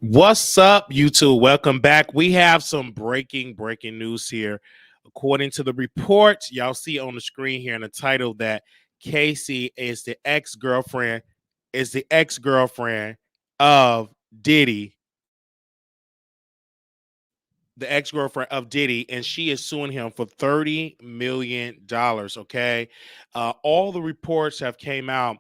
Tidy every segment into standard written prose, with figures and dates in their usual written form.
What's up, YouTube? Welcome back. We have some breaking news here. According to the report, y'all see on the screen here in the title that Cassie is the ex-girlfriend of Diddy, the ex-girlfriend of Diddy, and she is suing him for $30 million. Okay, all the reports have came out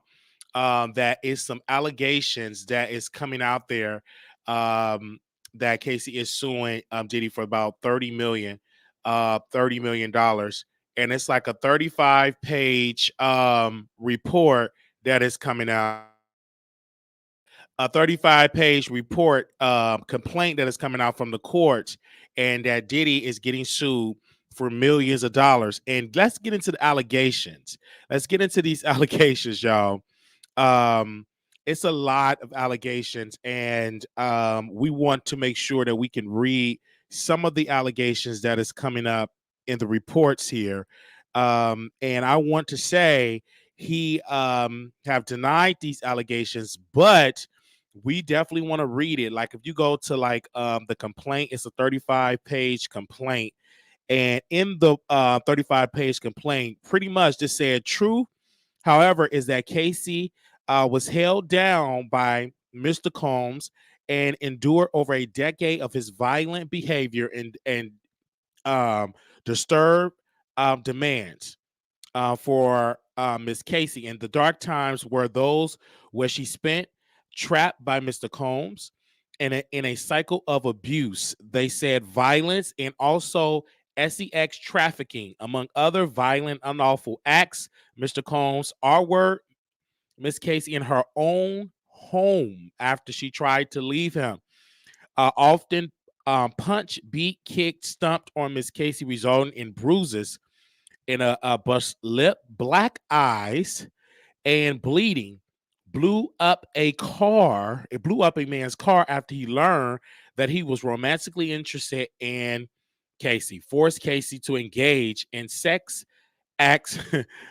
that is some allegations that is coming out there, um, that Casey is suing Diddy for about $30 million, and it's like a 35-page report that is coming out. A 35-page report complaint that is coming out from the courts, and that Diddy is getting sued for millions of dollars. And let's get into the allegations. Let's get into these allegations, y'all. um it's a lot of allegations, and we want to make sure that we can read some of the allegations that is coming up in the reports here. And I want to say he have denied these allegations, but we definitely want to read it. Like, if you go to like the complaint, it's a 35-page complaint, and in the 35-page complaint, pretty much just said true. However, is that Casey was held down by Mr. Combs and endured over a decade of his violent behavior and um, disturbed demands for Miss Casey. And the dark times were those where she spent trapped by Mr. Combs in a cycle of abuse. They said violence and also sex trafficking, among other violent, unlawful acts. Mr. Combs, our word, Miss Casey in her own home after she tried to leave him. Often punch, beat, kicked, stumped on Miss Casey, resulting in bruises in a bust lip, black eyes, and bleeding. Blew up a car. It blew up a man's car after he learned that he was romantically interested in Casey. Forced Casey to engage in sex acts,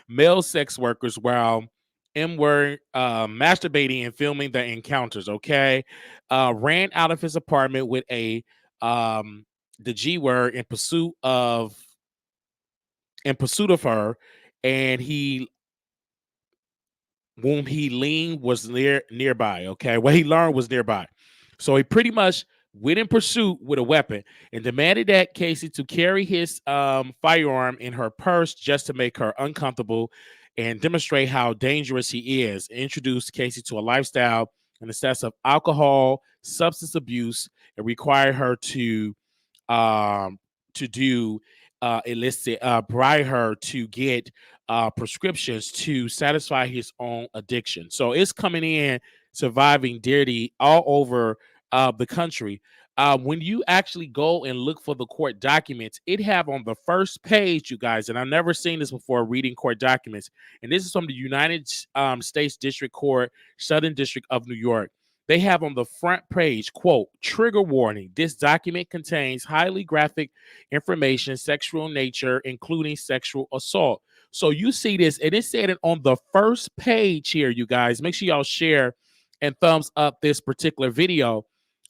male sex workers, while M were masturbating and filming the encounters. Okay, ran out of his apartment with a the G word in pursuit of her, and he whom he leaned was nearby. Okay, what he learned was nearby, so he pretty much went in pursuit with a weapon and demanded that Casey to carry his firearm in her purse just to make her uncomfortable and demonstrate how dangerous he is. Introduced Casey to a lifestyle and excess of alcohol, substance abuse, and required her um, to do illicit, bribe her to get prescriptions to satisfy his own addiction. So it's coming in, surviving Diddy all over the country. When you actually go and look for the court documents, it have on the first page, you guys, and I've never seen this before reading court documents, and this is from the United States District Court, Southern District of New York. They have on the front page, quote, trigger warning. This document contains highly graphic information, sexual nature, including sexual assault. So you see this, and it said it on the first page here, you guys. Make sure y'all share and thumbs up this particular video.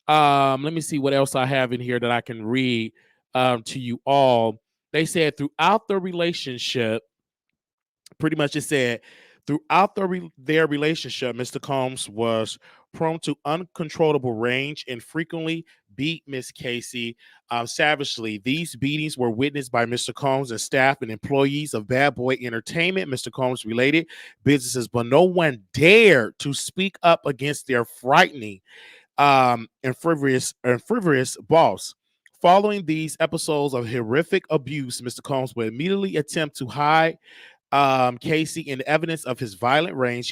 Let me see what else I have in here that I can read to you all. They said throughout the relationship, pretty much it said throughout their relationship, Mr. Combs was prone to uncontrollable rage and frequently beat Miss Casey savagely. These beatings were witnessed by Mr. Combs and staff and employees of Bad Boy Entertainment, Mr. Combs related businesses, but no one dared to speak up against their frightening and frivolous boss. Following these episodes of horrific abuse, Mr. Combs would immediately attempt to hide Casey in evidence of his violent rage.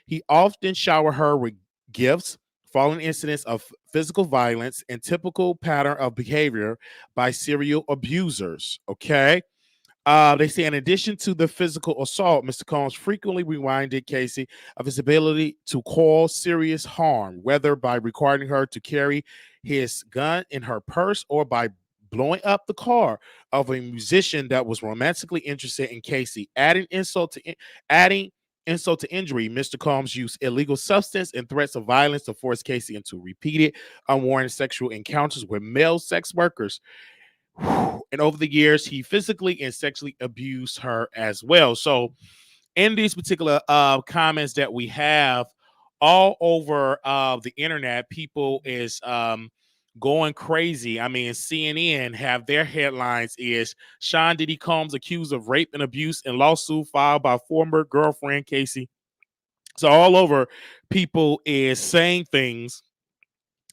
He often showered her with gifts, following incidents of physical violence and typical pattern of behavior by serial abusers. Okay. They say, in addition to the physical assault, Mr. Combs frequently reminded Casey of his ability to cause serious harm, whether by requiring her to carry his gun in her purse or by blowing up the car of a musician that was romantically interested in Casey, adding insult to injury, Mr. Combs used illegal substance and threats of violence to force Casey into repeated unwarranted sexual encounters with male sex workers. And over the years, he physically and sexually abused her as well. So, in these particular comments that we have all over the internet, people is going crazy. I mean, CNN have their headlines is Sean Diddy Combs accused of rape and abuse in lawsuit filed by former girlfriend Cassie. So all over, people is saying things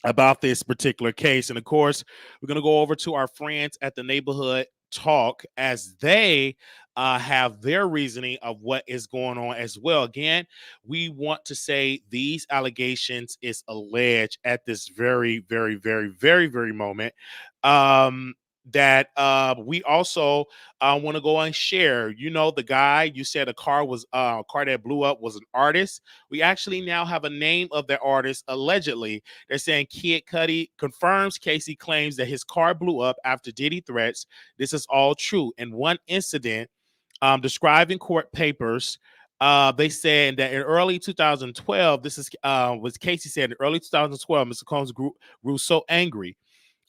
about this particular case. And of course, we're going to go over to our friends at the neighborhood talk as they have their reasoning of what is going on as well. Again, we want to say these allegations is alleged at this very, very, very, very, very moment. That we also want to go and share. You know, the guy you said a car that blew up was an artist. We actually now have a name of the artist allegedly. They're saying Kid Cudi confirms Casey claims that his car blew up after Diddy threats. This is all true. In one incident described in court papers, they said that in early 2012, this is was Casey said in early 2012, Mr. Combs grew so angry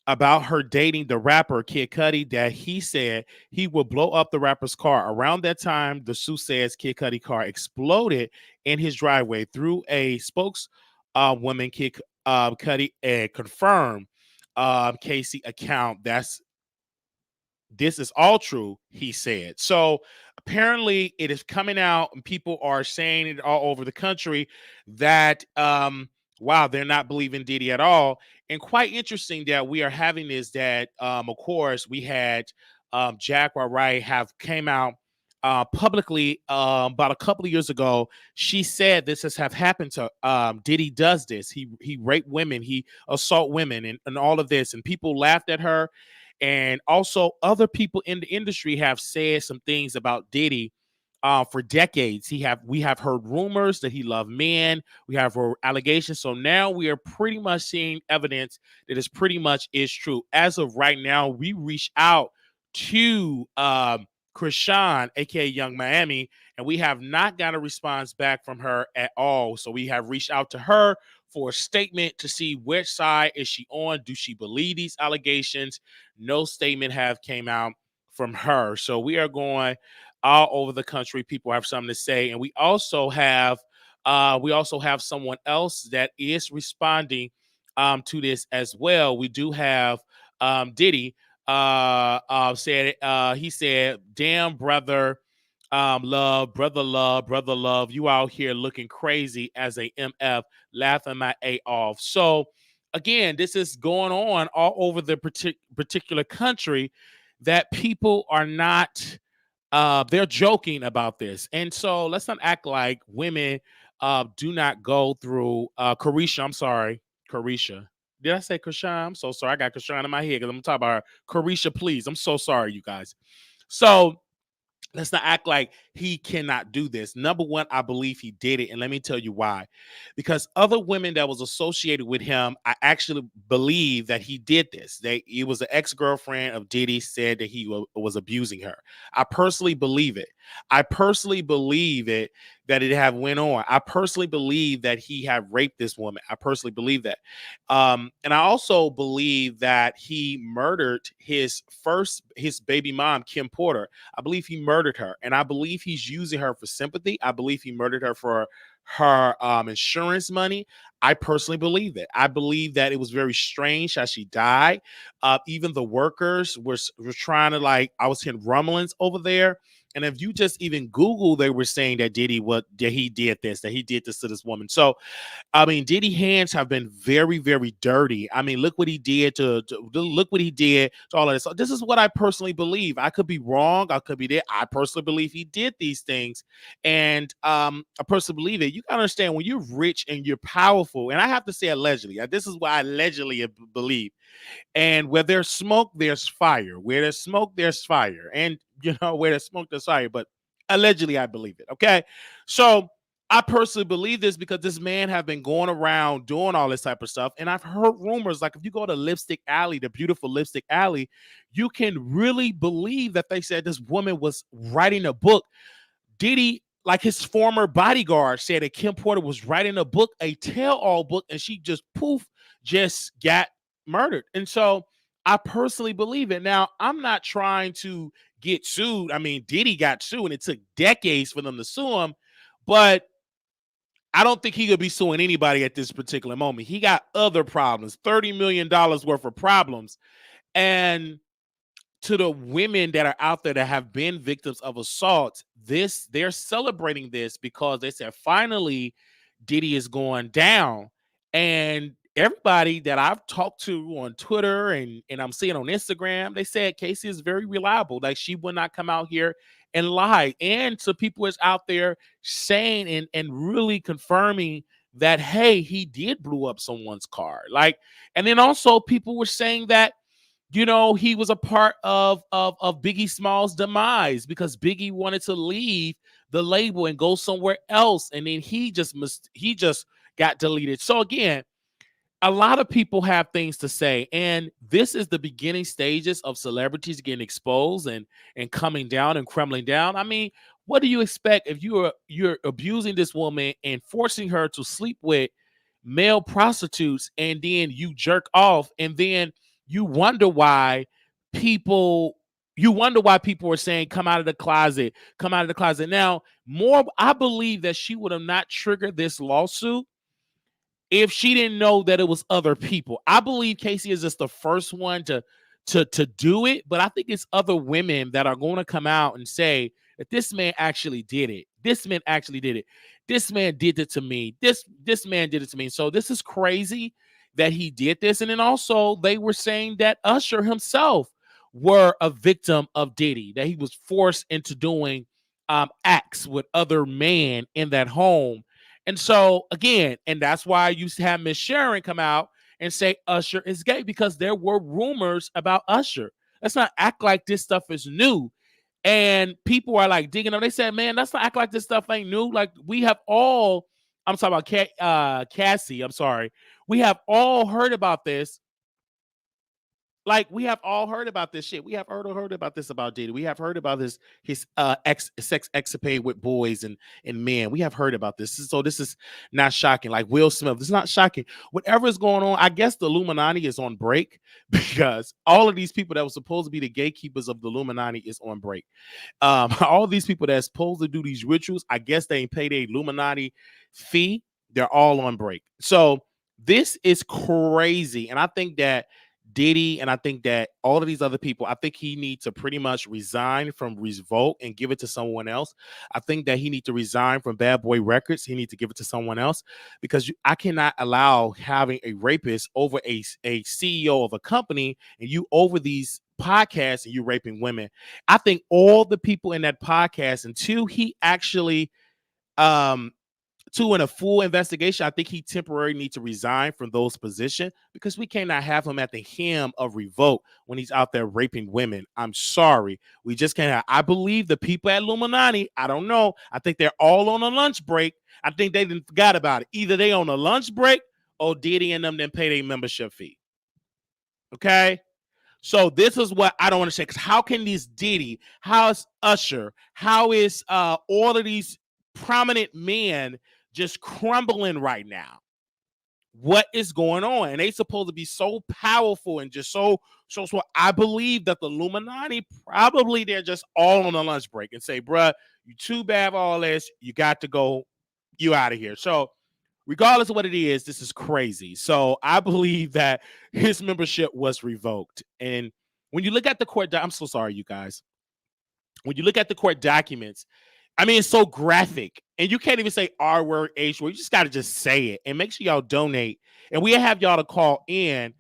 about her dating the rapper Kid Cudi that he said he would blow up the rapper's car. Around that time, the suit says Kid Cudi car exploded in his driveway. Through a spokeswoman, Kid Cudi confirmed Casey account. This is all true, he said. So apparently it is coming out and people are saying it all over the country that wow, they're not believing Diddy at all. And quite interesting that we are having this that of course we had Jack Wright have came out publicly about a couple of years ago. She said this has have happened to Diddy does this. He raped women, he assault women and all of this, and people laughed at her. And also, other people in the industry have said some things about Diddy for decades. We have heard rumors that he loved men. We have heard allegations. So now we are pretty much seeing evidence that is pretty much is true. As of right now, we reach out to Krishan, aka Young Miami, and we have not got a response back from her at all. So we have reached out to her for a statement to see which side is she on. Do she believe these allegations? No statement have came out from her. So we are going all over the country. People have something to say, and we also have someone else that is responding to this as well. We do have Diddy said he said, "Damn brother, brother love, you out here looking crazy as a MF, laughing my A off." So again, this is going on all over the particular country that people are not they're joking about this. And so let's not act like women do not go through Carisha. I'm sorry, Carisha. Did I say Krishan? I'm so sorry. I got Krishan in my head because I'm talking about her. Carisha, please. I'm so sorry, you guys. So let's not act like he cannot do this. Number one, I believe he did it. And let me tell you why. Because other women that was associated with him, I actually believe that he did this. It was an ex-girlfriend of Diddy said that he was abusing her. I personally believe it. I personally believe it that it have went on. I personally believe that he had raped this woman. I personally believe that. And I also believe that he murdered his baby mom, Kim Porter. I believe he murdered her, and I believe he's using her for sympathy. I believe he murdered her for her insurance money. I personally believe it. I believe that it was very strange how she died. Even the workers were trying to I was hearing rumblings over there. And if you just even Google, they were saying that that he did this to this woman. So I mean, Diddy hands have been very, very dirty. I mean, look what he did look what he did to all of this. So this is what I personally believe. I could be wrong. I could be there. I personally believe he did these things. And I personally believe it. You gotta understand when you're rich and you're powerful, and I have to say allegedly, this is why I allegedly believe. And where there's smoke, there's fire. Where there's smoke, there's fire. And where there's smoke, there's fire. But allegedly, I believe it. Okay. So I personally believe this because this man have been going around doing all this type of stuff. And I've heard rumors, like if you go to Lipstick Alley, the beautiful Lipstick Alley, you can really believe that they said this woman was writing a book. Diddy like his former bodyguard said that Kim Porter was writing a book, a tell-all book, and she just poof, just got murdered. And so I personally believe it. Now, I'm not trying to get sued. I mean, Diddy got sued, and it took decades for them to sue him, but I don't think he could be suing anybody at this particular moment. He got other problems, $30 million worth of problems. And to the women that are out there that have been victims of assault, they're celebrating this because they said finally Diddy is going down. And everybody that I've talked to on Twitter and I'm seeing on Instagram, they said Cassie is very reliable. Like she would not come out here and lie. And to people is out there saying and really confirming that hey, he did blow up someone's car. Like, and then also people were saying that he was a part of Biggie Small's demise because Biggie wanted to leave the label and go somewhere else, and then he just got deleted. So again, a lot of people have things to say, and this is the beginning stages of celebrities getting exposed and coming down and crumbling down. I mean, what do you expect if you're abusing this woman and forcing her to sleep with male prostitutes, and then you jerk off, and then you wonder why people are saying come out of the closet, come out of the closet. Now, more I believe that she would have not triggered this lawsuit if she didn't know that it was other people. I believe Casey is just the first one to do it, but I think it's other women that are going to come out and say that this man actually did it. This man actually did it. This man did it to me. This man did it to me. So this is crazy that he did this. And then also they were saying that Usher himself were a victim of Diddy, that he was forced into doing acts with other men in that home. And so again, and that's why I used to have Miss Sharon come out and say Usher is gay, because there were rumors about Usher. Let's not act like this stuff is new. And people are like digging up. They said, man, let's not act like this stuff ain't new. Like we have all, I'm talking about Cassie, I'm sorry. We have all heard about this. Like we have all heard about this shit. We have heard about this about Diddy. We have heard about his sex escapade with boys and men. We have heard about this. So this is not shocking. Like Will Smith, it's not shocking. Whatever is going on, I guess the Illuminati is on break because all of these people that were supposed to be the gatekeepers of the Illuminati is on break. All these people that's supposed to do these rituals, I guess they ain't paid a Illuminati fee. They're all on break. So this is crazy, and I think that Diddy, and I think that all of these other people, I think he needs to pretty much resign from Revolt and give it to someone else. I think that he needs to resign from Bad Boy Records. He needs to give it to someone else because I cannot allow having a rapist over a CEO of a company and you over these podcasts and you raping women. I think all the people in that podcast, until he actually in a full investigation, I think he temporarily needs to resign from those positions because we cannot have him at the helm of Revolt when he's out there raping women. I'm sorry. We just can't have. I believe the people at Illuminati, I don't know. I think they're all on a lunch break. I think they didn't forgot about it. Either they on a lunch break or Diddy and them didn't pay their membership fee. Okay? So this is what I don't understand. Because how can these Diddy, how is Usher, how is all of these prominent men just crumbling right now? What is going on? And they supposed to be so powerful and just so I believe that the Illuminati probably they're just all on a lunch break and say, bruh, you too bad for all this. You got to go. You out of here. So regardless of what it is, this is crazy. So I believe that his membership was revoked. And when you look at the court, I'm so sorry, you guys. When you look at the court documents, I mean, it's so graphic, and you can't even say R word, H word. You just got to just say it, and make sure y'all donate. And we have y'all to call in.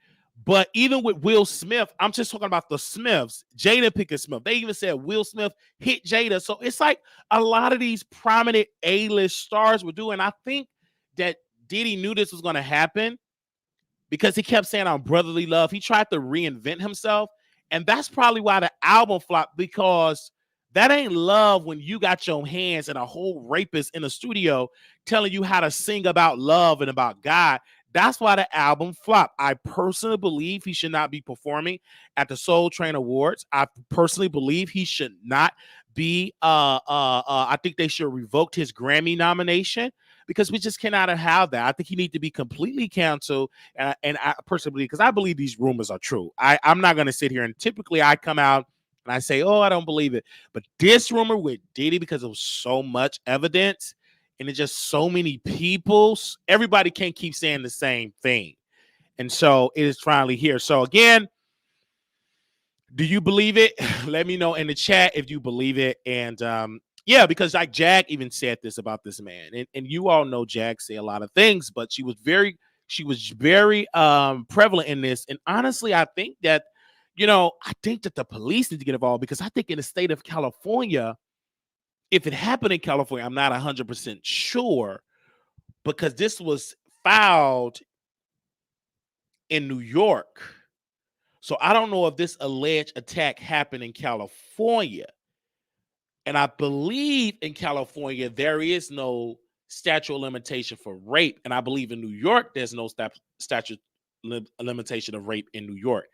But even with Will Smith, I'm just talking about the Smiths, Jada Pinkett Smith. They even said Will Smith hit Jada. So it's like a lot of these prominent A-list stars were doing. I think that Diddy knew this was going to happen because he kept saying on brotherly love. He tried to reinvent himself, and that's probably why the album flopped, because that ain't love when you got your hands and a whole rapist in the studio telling you how to sing about love and about God. That's why the album flopped. I personally believe he should not be performing at the Soul Train Awards. I personally believe he should not be I think they should revoke his Grammy nomination because we just cannot have that. I think he needs to be completely canceled. And I personally, because I believe these rumors are true. I'm not gonna sit here and typically I come out and I say, oh, I don't believe it. But this rumor with Diddy, because of so much evidence and it's just so many people, everybody can't keep saying the same thing. And so it is finally here. So again, do you believe it? Let me know in the chat if you believe it. And yeah, because like Jag even said this about this man. And you all know Jag say a lot of things, but she was very prevalent in this. And honestly, I think that, I think that the police need to get involved because I think in the state of California, if it happened in California, I'm not 100% sure because this was filed in New York. So I don't know if this alleged attack happened in California. And I believe in California, there is no statute of limitation for rape. And I believe in New York, there's no statute limitation of rape in New York.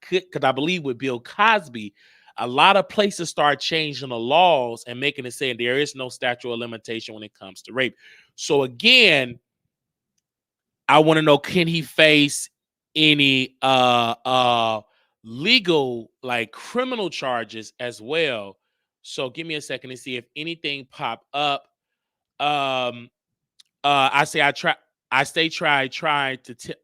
Because I believe with Bill Cosby, a lot of places start changing the laws and making it saying there is no statute of limitation when it comes to rape. So again, I want to know, can he face any legal, like criminal charges as well? So give me a second to see if anything pop up. I say I stay trying to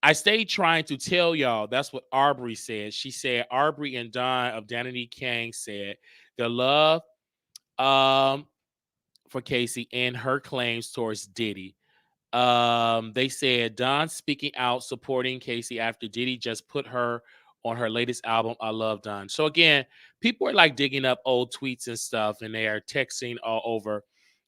I stay trying to tell y'all. That's what Arbery said. She said Arbery and Don of Danity Kang said their love for Cassie and her claims towards Diddy. They said Don speaking out supporting Cassie after Diddy just put her on her latest album, I Love Don. So again, people are like digging up old tweets and stuff, and they are texting all over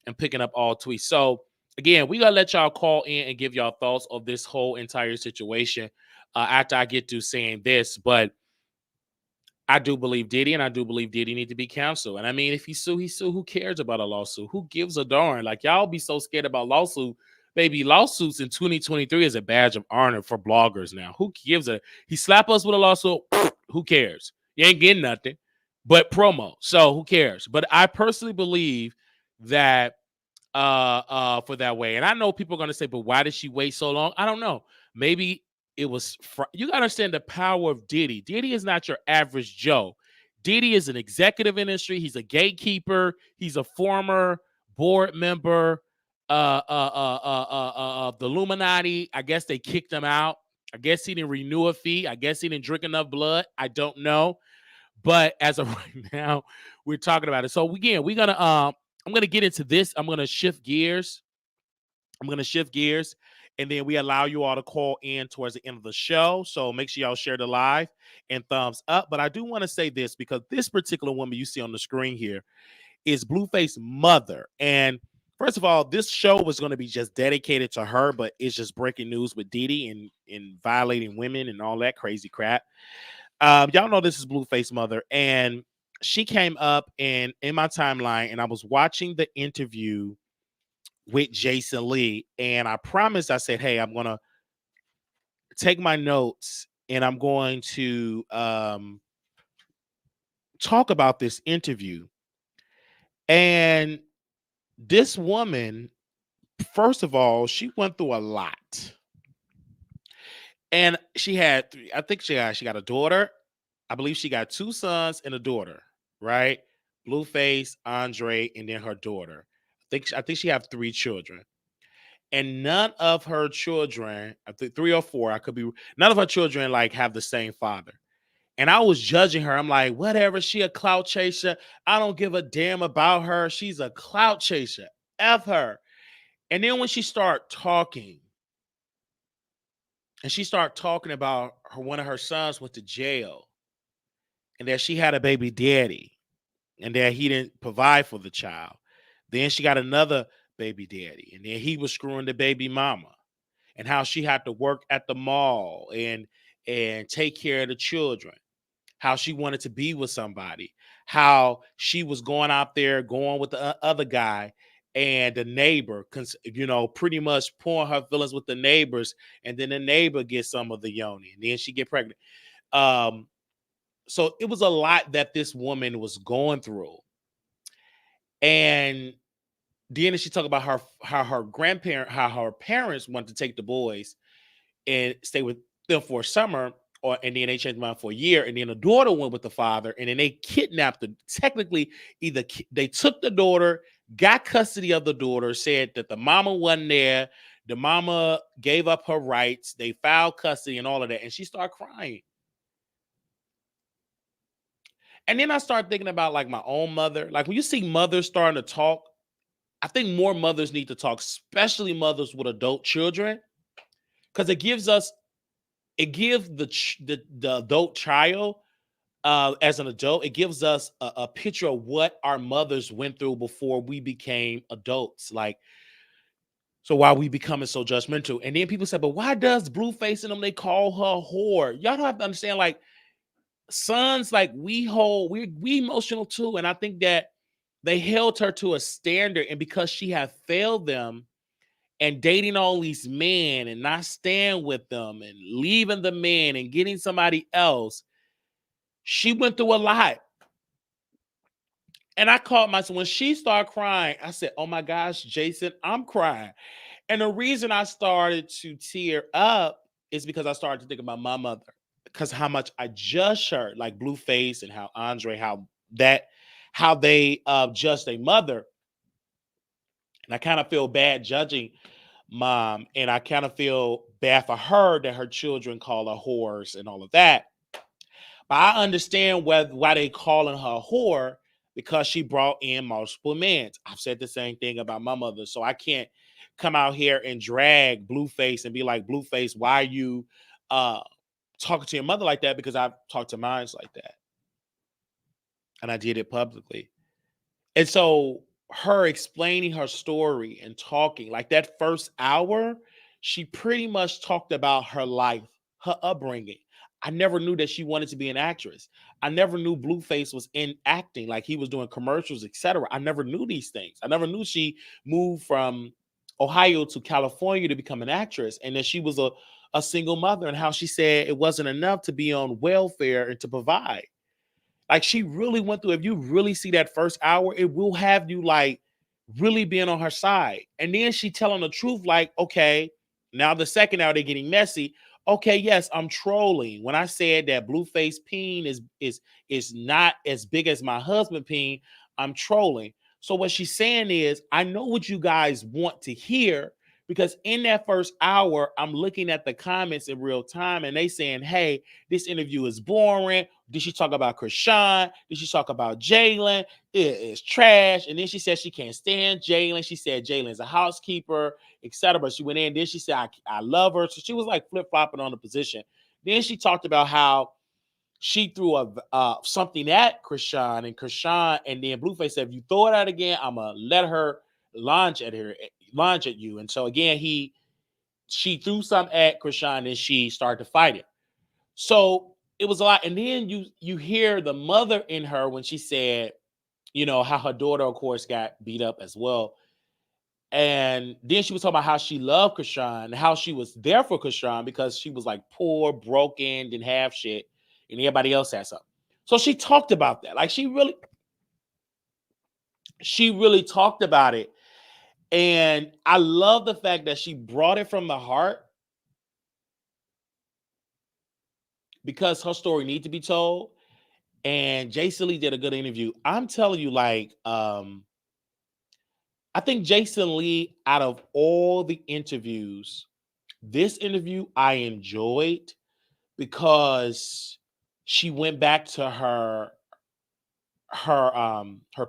and picking up all tweets. So again, we gotta let y'all call in and give y'all thoughts of this whole entire situation after I get to saying this. But I do believe Diddy, and I do believe Diddy need to be canceled. And I mean, if he sue, he sue. Who cares about a lawsuit? Who gives a darn? Like, y'all be so scared about lawsuit. Baby, lawsuits in 2023 is a badge of honor for bloggers now. Who gives a he slap us with a lawsuit? Who cares? You ain't getting nothing but promo. So who cares? But I personally believe that for that way. And I know people are going to say, but why did she wait so long? I don't know. Maybe it was you got to understand the power of Diddy. Diddy is not your average Joe. Diddy is an executive industry. He's a gatekeeper. He's a former board member of the Illuminati. I guess they kicked him out. I guess he didn't renew a fee. I guess he didn't drink enough blood. I don't know. But as of right now, we're talking about it. So again, I'm gonna get into this. I'm gonna shift gears. And then we allow you all to call in towards the end of the show. So make sure y'all share the live and thumbs up. But I do want to say this because this particular woman you see on the screen here is Blueface mother. And first of all, this show was going to be just dedicated to her, but it's just breaking news with Diddy and violating women and all that crazy crap. Y'all know this is Blueface mother, and she came up in my timeline, and I was watching the interview with Jason Lee, and I promised, I said, hey, I'm gonna take my notes and I'm going to talk about this interview. And this woman, first of all, she went through a lot. And she had, I think she got a daughter. I believe she got 2 sons and a daughter, right? Blueface, Andre, and then her daughter. I think she have 3 children. And none of her children, I think 3 or 4, I could be, none of her children like have the same father. And I was judging her. I'm like, whatever, she a clout chaser. I don't give a damn about her. She's a clout chaser. F her. And then when she start talking, and she start talking about one of her sons went to jail, and that she had a baby daddy, and that he didn't provide for the child. Then she got another baby daddy, and then he was screwing the baby mama, and how she had to work at the mall and take care of the children, how she wanted to be with somebody, how she was going out there going with the other guy, and the neighbor, pretty much pouring her feelings with the neighbors, and then the neighbor gets some of the yoni, and then she get pregnant. So it was a lot that this woman was going through. And then she talked about how her parents wanted to take the boys and stay with them for a summer, and then they changed their mind for a year, and then the daughter went with the father, and then they kidnapped the. Technically, they took the daughter, got custody of the daughter, said that the mama wasn't there. The mama gave up her rights. They filed custody and all of that, and she started crying. And then I started thinking about like my own mother. Like when you see mothers starting to talk, I think more mothers need to talk, especially mothers with adult children, because it gives the adult child, as an adult, it gives us a picture of what our mothers went through before we became adults. Like, so why we becoming so judgmental? And then people say, but why does Blueface and them, they call her whore? Y'all don't have to understand, like, sons, like we emotional too. And I think that they held her to a standard, and because she had failed them and dating all these men and not staying with them and leaving the men and getting somebody else, she went through a lot. And I caught myself when she started crying. I said, oh my gosh, Jason, I'm crying. And the reason I started to tear up is because I started to think about my mother, because how much I judged her, like Blueface and how Andre, how they judged their mother. And I kind of feel bad judging mom, and I kind of feel bad for her that her children call her whores and all of that. But I understand why they calling her a whore, because she brought in multiple men. I've said the same thing about my mother, so I can't come out here and drag Blueface and be like, Blueface, why are you talking to your mother like that? Because I've talked to mine like that, and I did it publicly. And so her explaining her story and talking like that first hour, she pretty much talked about her life, her upbringing. I never knew that she wanted to be an actress. I never knew Blueface was in acting, like he was doing commercials, etc. I never knew these things. I never knew she moved from Ohio to California to become an actress, and that she was a single mother, and how she said it wasn't enough to be on welfare and to provide. Like she really went through. If you really see that first hour, it will have you like really being on her side. And then she telling the truth, like, okay, now the second hour they're getting messy. Okay, yes, I'm trolling. When I said that Blueface peen is not as big as my husband peen, I'm trolling. So what she's saying is, I know what you guys want to hear, because in that first hour, I'm looking at the comments in real time, and they saying, hey, this interview is boring. Did she talk about Krishan? Did she talk about Jalen? It is trash. And then she said she can't stand Jalen. She said Jalen's a housekeeper, etc. But she went in. Then she said, I love her. So she was like flip-flopping on the position. Then she talked about how she threw something at Krishan, and then Blueface said, if you throw it out again, I'm going to let her launch at you. And so again, she threw something at Krishan, and she started to fight it. So it was a lot. And then you hear the mother in her when she said, how her daughter, of course, got beat up as well. And then she was talking about how she loved Krishan and how she was there for Krishan because she was like poor, broken, didn't have shit, and everybody else had something. So she talked about that. Like she really talked about it. And I love the fact that she brought it from the heart, because her story needs to be told. And Jason Lee did a good interview. I'm telling you, like, I think Jason Lee, out of all the interviews, this interview I enjoyed, because she went back to her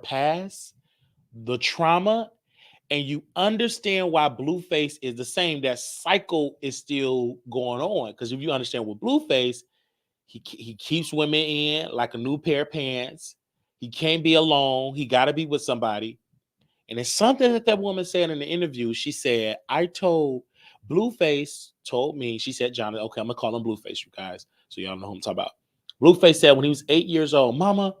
past, the trauma, and you understand why Blueface is the same. That cycle is still going on, because if you understand with Blueface, he keeps women in like a new pair of pants. He can't be alone. He got to be with somebody. And it's something that woman said in the interview. She said, Blueface told me, she said, John, okay, I'm going to call him Blueface, you guys, so y'all know who I'm talking about. Blueface said when he was 8 years old, Mama,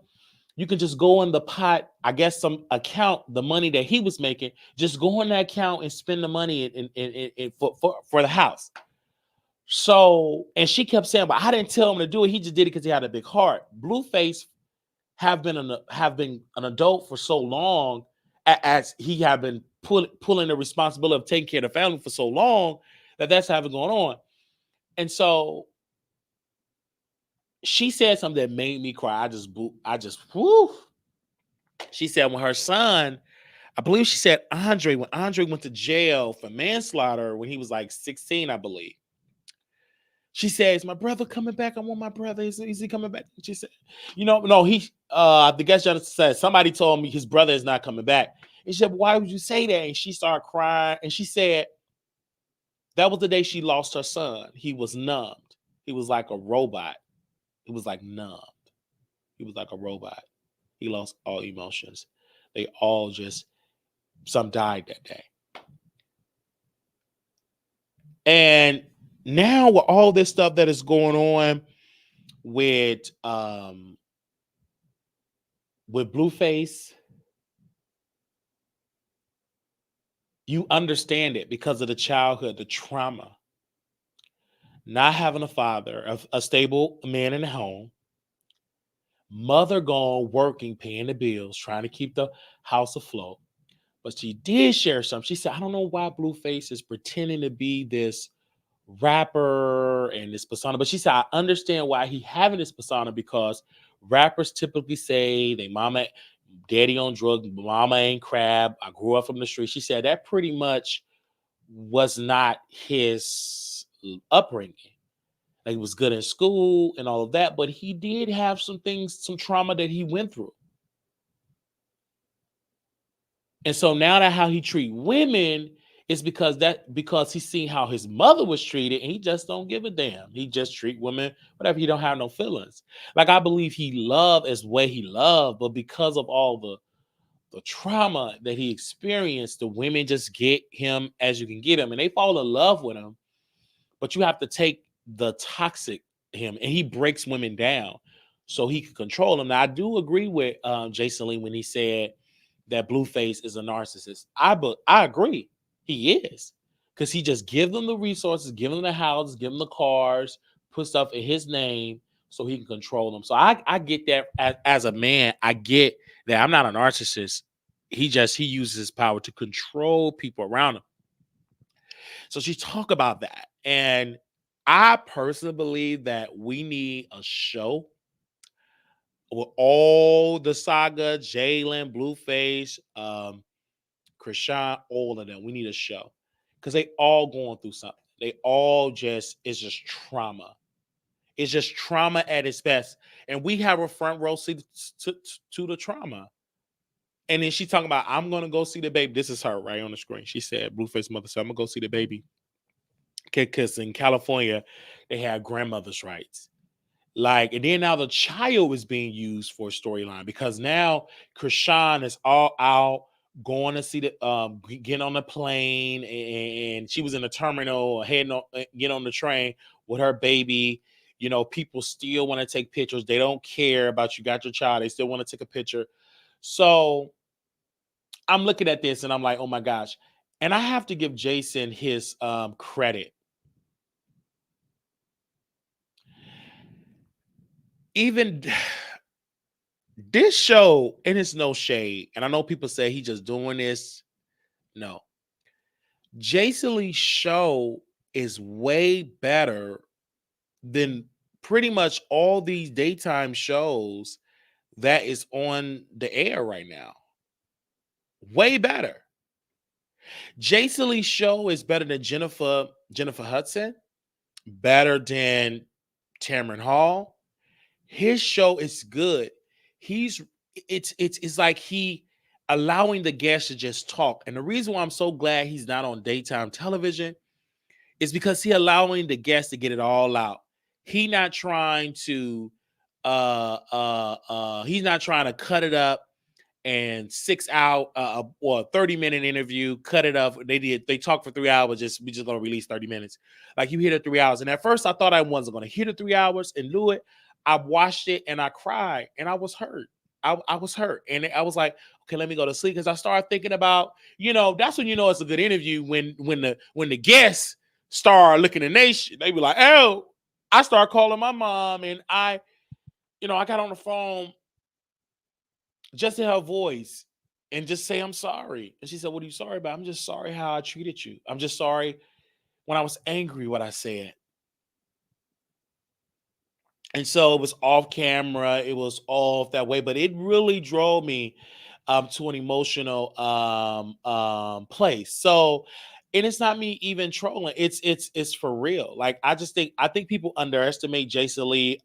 you can just go in the pot, I guess some account, the money that he was making, just go in that account and spend the money for the house. So, and she kept saying, but I didn't tell him to do it. He just did it because he had a big heart. Blueface have been an adult for so long as he had been pulling the responsibility of taking care of the family for so long that's having going on. And so she said something that made me cry. Whoo. She said when her son, I believe she said Andre, when Andre went to jail for manslaughter when he was like 16, I believe. She says, "My brother coming back. I want my brother. Is he coming back?" She said, no, the guest judge said, somebody told me his brother is not coming back. And she said, "Why would you say that?" And she started crying. And she said, that was the day she lost her son. He was numbed. He was like a robot. He was like numbed. He was like a robot. He lost all emotions. They all just, some died that day. And now with all this stuff that is going on with Blueface, you understand it because of the childhood, the trauma, not having a father, a stable man in the home, mother gone working, paying the bills, trying to keep the house afloat. But she did share something. She said, "I don't know why Blueface is pretending to be this rapper and this persona." But she said, "I understand why he having this persona, because rappers typically say they mama, daddy on drugs, mama ain't crab. I grew up from the street." She said that pretty much was not his upbringing. Like, he was good in school and all of that, but he did have some things, some trauma that he went through. And so now that how he treat women is because he's seen how his mother was treated, and he just don't give a damn. He just treat women whatever. He don't have no feelings. Like, I believe he loved as way he loved, but because of all the trauma that he experienced, the women just get him as you can get him, and they fall in love with him. But you have to take the toxic him, and he breaks women down so he can control them. Now, I do agree with Jason Lee when he said that Blueface is a narcissist. I agree, he is, because he just give them the resources, give them the houses, give them the cars, put stuff in his name so he can control them. So I get that as a man. I get that. I'm not a narcissist. He uses his power to control people around him. So she talked about that. And I personally believe that we need a show with all the saga, Jalen, Blueface, Krishan, all of them. We need a show because they all going through something. They all it's just trauma. It's just trauma at its best. And we have a front row seat to the trauma. And then she talking about, "I'm going to go see the baby." This is her right on the screen. She said, Blueface mother said, "I'm going to go see the baby." Because in California, they have grandmother's rights. Like, and then now the child is being used for a storyline because now Krishan is all out going to see getting on the plane, and she was in the terminal heading on, get on the train with her baby. People still want to take pictures. They don't care about you got your child. They still want to take a picture. So I'm looking at this and I'm like, oh my gosh. And I have to give Jason his credit. Even this show, and it's no shade, and I know people say he just doing this. No. Jason Lee's show is way better than pretty much all these daytime shows that is on the air right now. Way better. Jason Lee's show is better than Jennifer Hudson, better than Tamron Hall. His show is good. It's like he allowing the guests to just talk. And the reason why I'm so glad he's not on daytime television is because he allowing the guests to get it all out. He not trying to he's not trying to cut it up and 6 hour or 30-minute interview, cut it up. They talk for 3 hours, we just gonna release 30 minutes. Like, you hit the 3 hours. And at first I thought I wasn't gonna hit the 3 hours and do it. I watched it and I cried and I was hurt. I was hurt. And I was like, okay, let me go to sleep. Because I started thinking about, that's when it's a good interview, when the guests start looking at nation. They be like, oh, I start calling my mom, and I got on the phone just in her voice. and just say I'm sorry. And she said, what are you sorry about? I'm just sorry how I treated you. I'm just sorry when I was angry what I said. And so it was off camera, it was off that way, but it really drove me to an emotional place. So, and it's not me even trolling. It's for real. Like I think people underestimate Jason Lee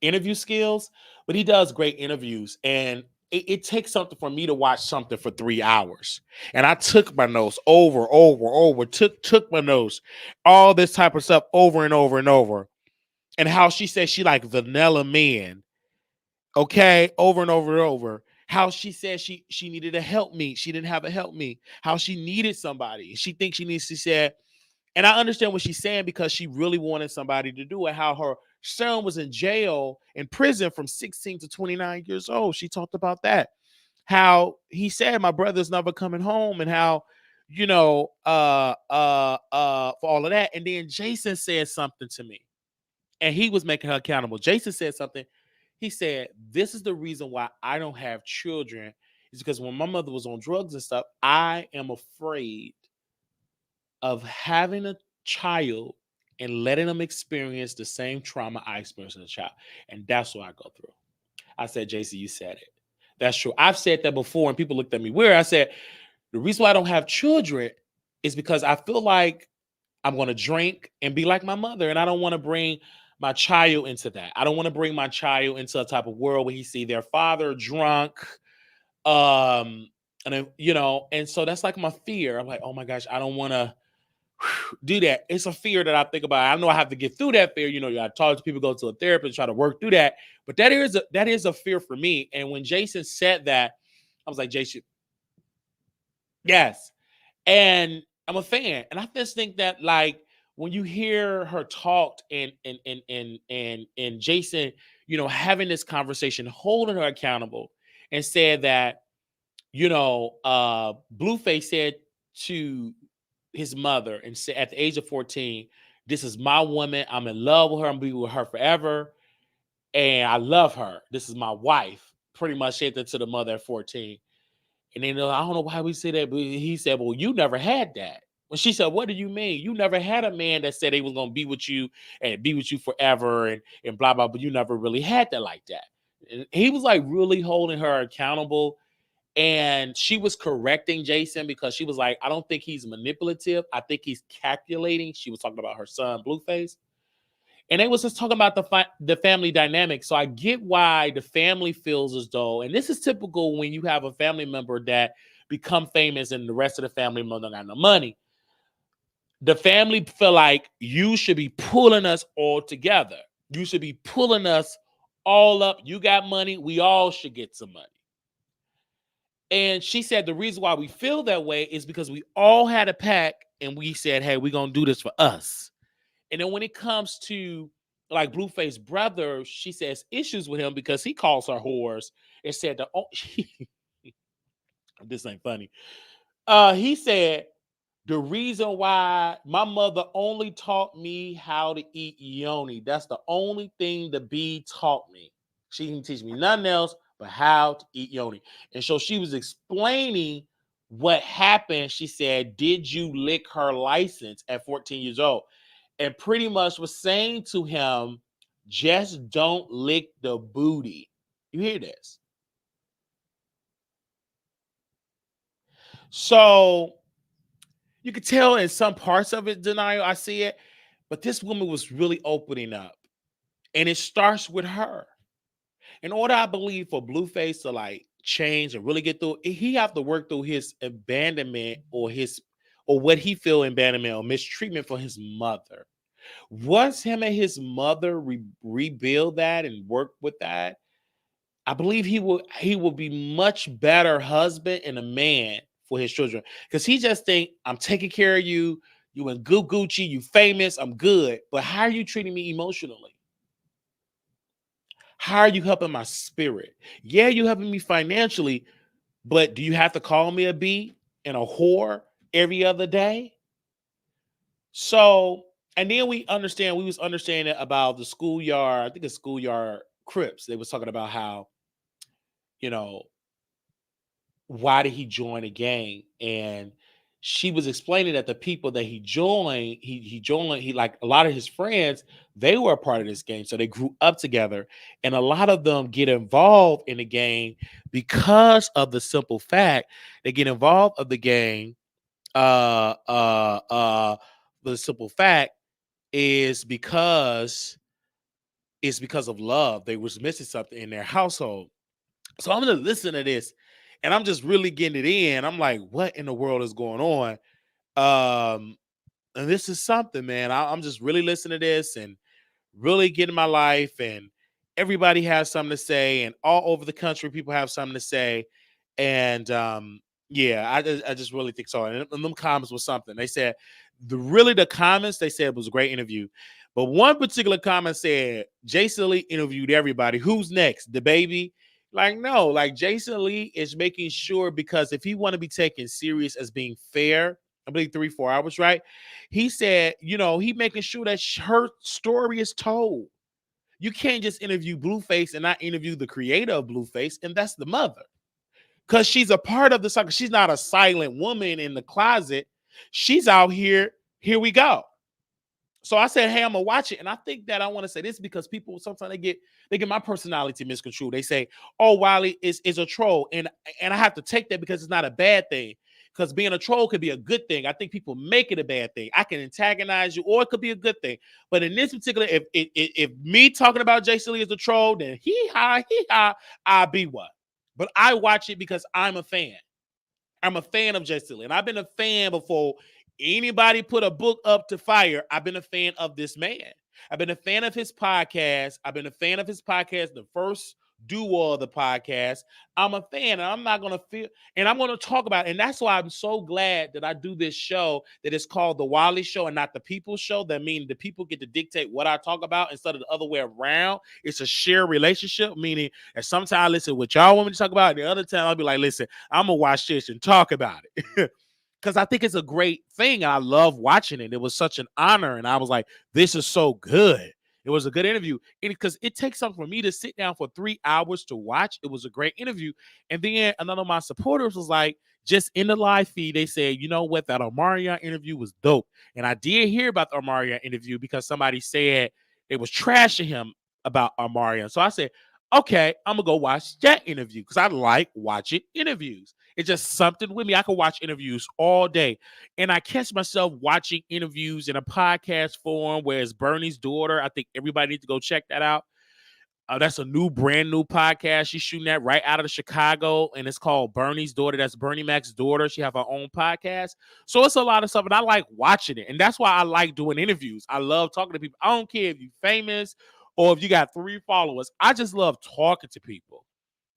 interview skills, but he does great interviews. And it takes something for me to watch something for 3 hours. And I took my notes over, took my notes, all this type of stuff over and over and over. And how she said she like vanilla men, okay, over and over and over. How she said she needed to help me. She didn't have a help me. How she needed somebody. She thinks she needs, she said, and I understand what she's saying because she really wanted somebody to do it. How her son was in jail, in prison from 16 to 29 years old. She talked about that. How he said, my brother's never coming home, and how, for all of that. And then Jason said something to me, and he was making her accountable. Jason said something. He said, this is the reason why I don't have children, is because when my mother was on drugs and stuff, I am afraid of having a child and letting them experience the same trauma I experienced as a child. And that's what I go through. I said, JC, you said it. That's true. I've said that before, and people looked at me weird. I said, the reason why I don't have children is because I feel like I'm going to drink and be like my mother. And I don't want to bring my child into that. I don't want to bring my child into a type of world where he see their father drunk. And then, and so that's like my fear. I'm like, oh my gosh, I don't want to do that. It's a fear that I think about. I know I have to get through that fear. You got to talk to people, go to a therapist, try to work through that. But that is a fear for me. And when Jason said that, I was like, Jason, yes. And I'm a fan. And I just think that, like, when you hear her talk and Jason, having this conversation, holding her accountable, and said that, Blueface said to his mother, and said at the age of 14, this is my woman. I'm in love with her. I'm gonna be with her forever. And I love her. This is my wife. Pretty much said that to the mother at 14. And then I don't know why we say that, but he said, well, you never had that. When she said, what do you mean? You never had a man that said he was going to be with you and be with you forever and blah, blah, but you never really had that like that. And he was like really holding her accountable. And she was correcting Jason because she was like, I don't think he's manipulative. I think he's calculating. She was talking about her son, Blueface. And they was just talking about the family dynamic. So I get why the family feels as though, and this is typical when you have a family member that become famous and the rest of the family member don't got no money. The family feel like you should be pulling us all together. You should be pulling us all up. You got money. We all should get some money. And she said the reason why we feel that way is because we all had a pack and we said, hey, we're going to do this for us. And then when it comes to like Blueface brother, she says issues with him because he calls her whores and said this ain't funny. He said the reason why my mother only taught me how to eat yoni. That's the only thing the bee taught me. She didn't teach me nothing else but how to eat yoni. And so she was explaining what happened. She said, did you lick her license at 14 years old? And pretty much was saying to him, just don't lick the booty. You hear this? So you could tell in some parts of it, denial, I see it, but this woman was really opening up. And it starts with her. In order, I believe, for Blueface to like change and really get through, he have to work through his abandonment or what he feel abandonment or mistreatment for his mother. Once him and his mother rebuild that and work with that, I believe he will be much better husband and a man for his children. Because he just think, I'm taking care of you, you in good Gucci, you famous, I'm good. But how are you treating me emotionally? How are you helping my spirit? Yeah, you helping me financially, but do you have to call me a B and a whore every other day? So, and then we was understanding about the schoolyard, I think it's schoolyard Crips. They was talking about how you know, why did he join a gang? And she was explaining that the people that he joined, he like a lot of his friends, they were a part of this gang. So they grew up together. And a lot of them get involved in the gang because of the simple fact they get involved of the gang. Uh uh uh the simple fact is because of love. They was missing something in their household. So I'm gonna listen to this, and I'm just really getting it in. I'm like, what in the world is going on? And this is something, man. I'm just really listening to this and really getting my life, and everybody has something to say, and all over the country, people have something to say. And yeah, I just really think so. And them comments was something. They said the comments they said was a great interview. But one particular comment said Jason Lee interviewed everybody. Who's next? The baby? Like, no, like Jason Lee is making sure, because if he want to be taken serious as being fair, I believe 3-4 hours, right? He said, he making sure that her story is told. You can't just interview Blueface and not interview the creator of Blueface, and that's the mother. Because she's a part of the cycle. She's not a silent woman in the closet. She's out here. Here we go. So I said, hey, I'm gonna watch it. And I think that I want to say this because people sometimes they get my personality misconstrued. They say, oh, Wiley is a troll. And I have to take that because it's not a bad thing. Because being a troll could be a good thing. I think people make it a bad thing. I can antagonize you, or it could be a good thing. But in this particular, if me talking about Jason Lee is a troll, then hee ha, I be what. But I watch it because I'm a fan. I'm a fan of Jason Lee, and I've been a fan before anybody put a book up to fire. I've been a fan of this man. I've been a fan of his podcast. I've been a fan of his podcast, the first duo of the podcast. I'm a fan, and I'm not going to feel, and I'm going to talk about it. And that's why I'm so glad that I do this show that is called The Wiley Show and not The People's Show. That means the people get to dictate what I talk about instead of the other way around. It's a shared relationship, meaning that sometimes I listen what y'all want me to talk about, and the other time I'll be like, listen, I'm going to watch this and talk about it. Because I think it's a great thing. I love watching it. It was such an honor. And I was like, this is so good. It was a good interview. Because it takes something for me to sit down for 3 hours to watch. It was a great interview. And then another of my supporters was like, just in the live feed, they said, you know what, that Omarion interview was dope. And I did hear about the Omarion interview because somebody said they was trashing him about Omarion. So I said, okay, I'm going to go watch that interview because I like watching interviews. It's just something with me. I can watch interviews all day. And I catch myself watching interviews in a podcast form where it's Bernie's daughter. I think everybody needs to go check that out. That's a brand new podcast. She's shooting that right out of Chicago, and it's called Bernie's Daughter. That's Bernie Mac's daughter. She have her own podcast. So it's a lot of stuff, and I like watching it. And that's why I like doing interviews. I love talking to people. I don't care if you're famous or if you got 3 followers. I just love talking to people.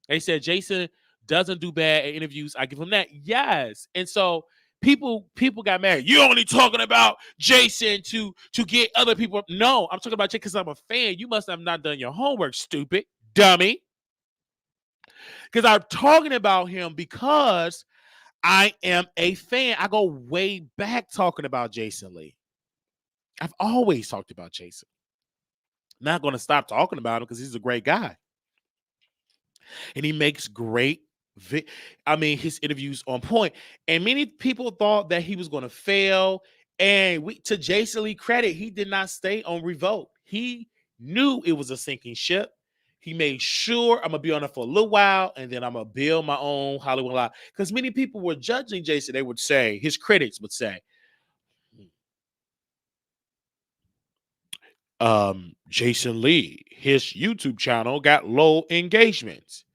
They said Jason doesn't do bad at interviews. I give him that. Yes. And so people got mad. You only talking about Jason to get other people. No, I'm talking about Jason because I'm a fan. You must have not done your homework, stupid dummy. Because I'm talking about him because I am a fan. I go way back talking about Jason Lee. I've always talked about Jason. Not going to stop talking about him because he's a great guy. And he makes great his interviews on point. And many people thought that he was going to fail. And to Jason Lee credit, he did not stay on Revolt. He knew it was a sinking ship. He made sure I'm gonna be on it for a little while, and then I'm gonna build my own Hollywood life. Because many people were judging Jason. They would say, his critics would say, Jason Lee, his YouTube channel got low engagements.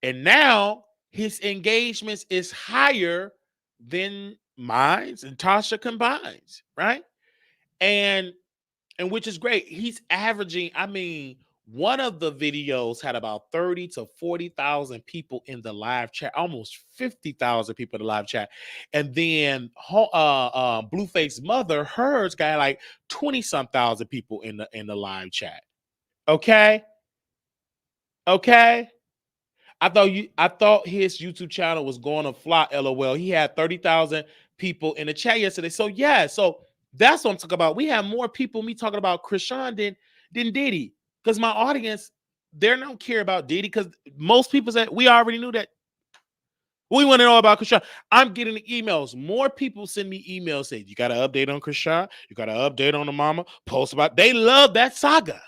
And now his engagements is higher than mine and Tasha combines, right? And which is great. He's averaging, one of the videos had about 30 to 40,000 people in the live chat, almost 50,000 people in the live chat. And then Blueface mother, hers got like 20 some thousand people in the live chat. Okay. I thought his YouTube channel was going to fly. LOL. He had 30,000 people in the chat yesterday. So yeah, so that's what I'm talking about. We have more people me talking about Krishan than Diddy, because my audience they don't care about Diddy because most people say we already knew that. We want to know about Krishan. I'm getting the emails. More people send me emails saying, you got an update on Krishan? You got an update on the mama? Post about. They love that saga.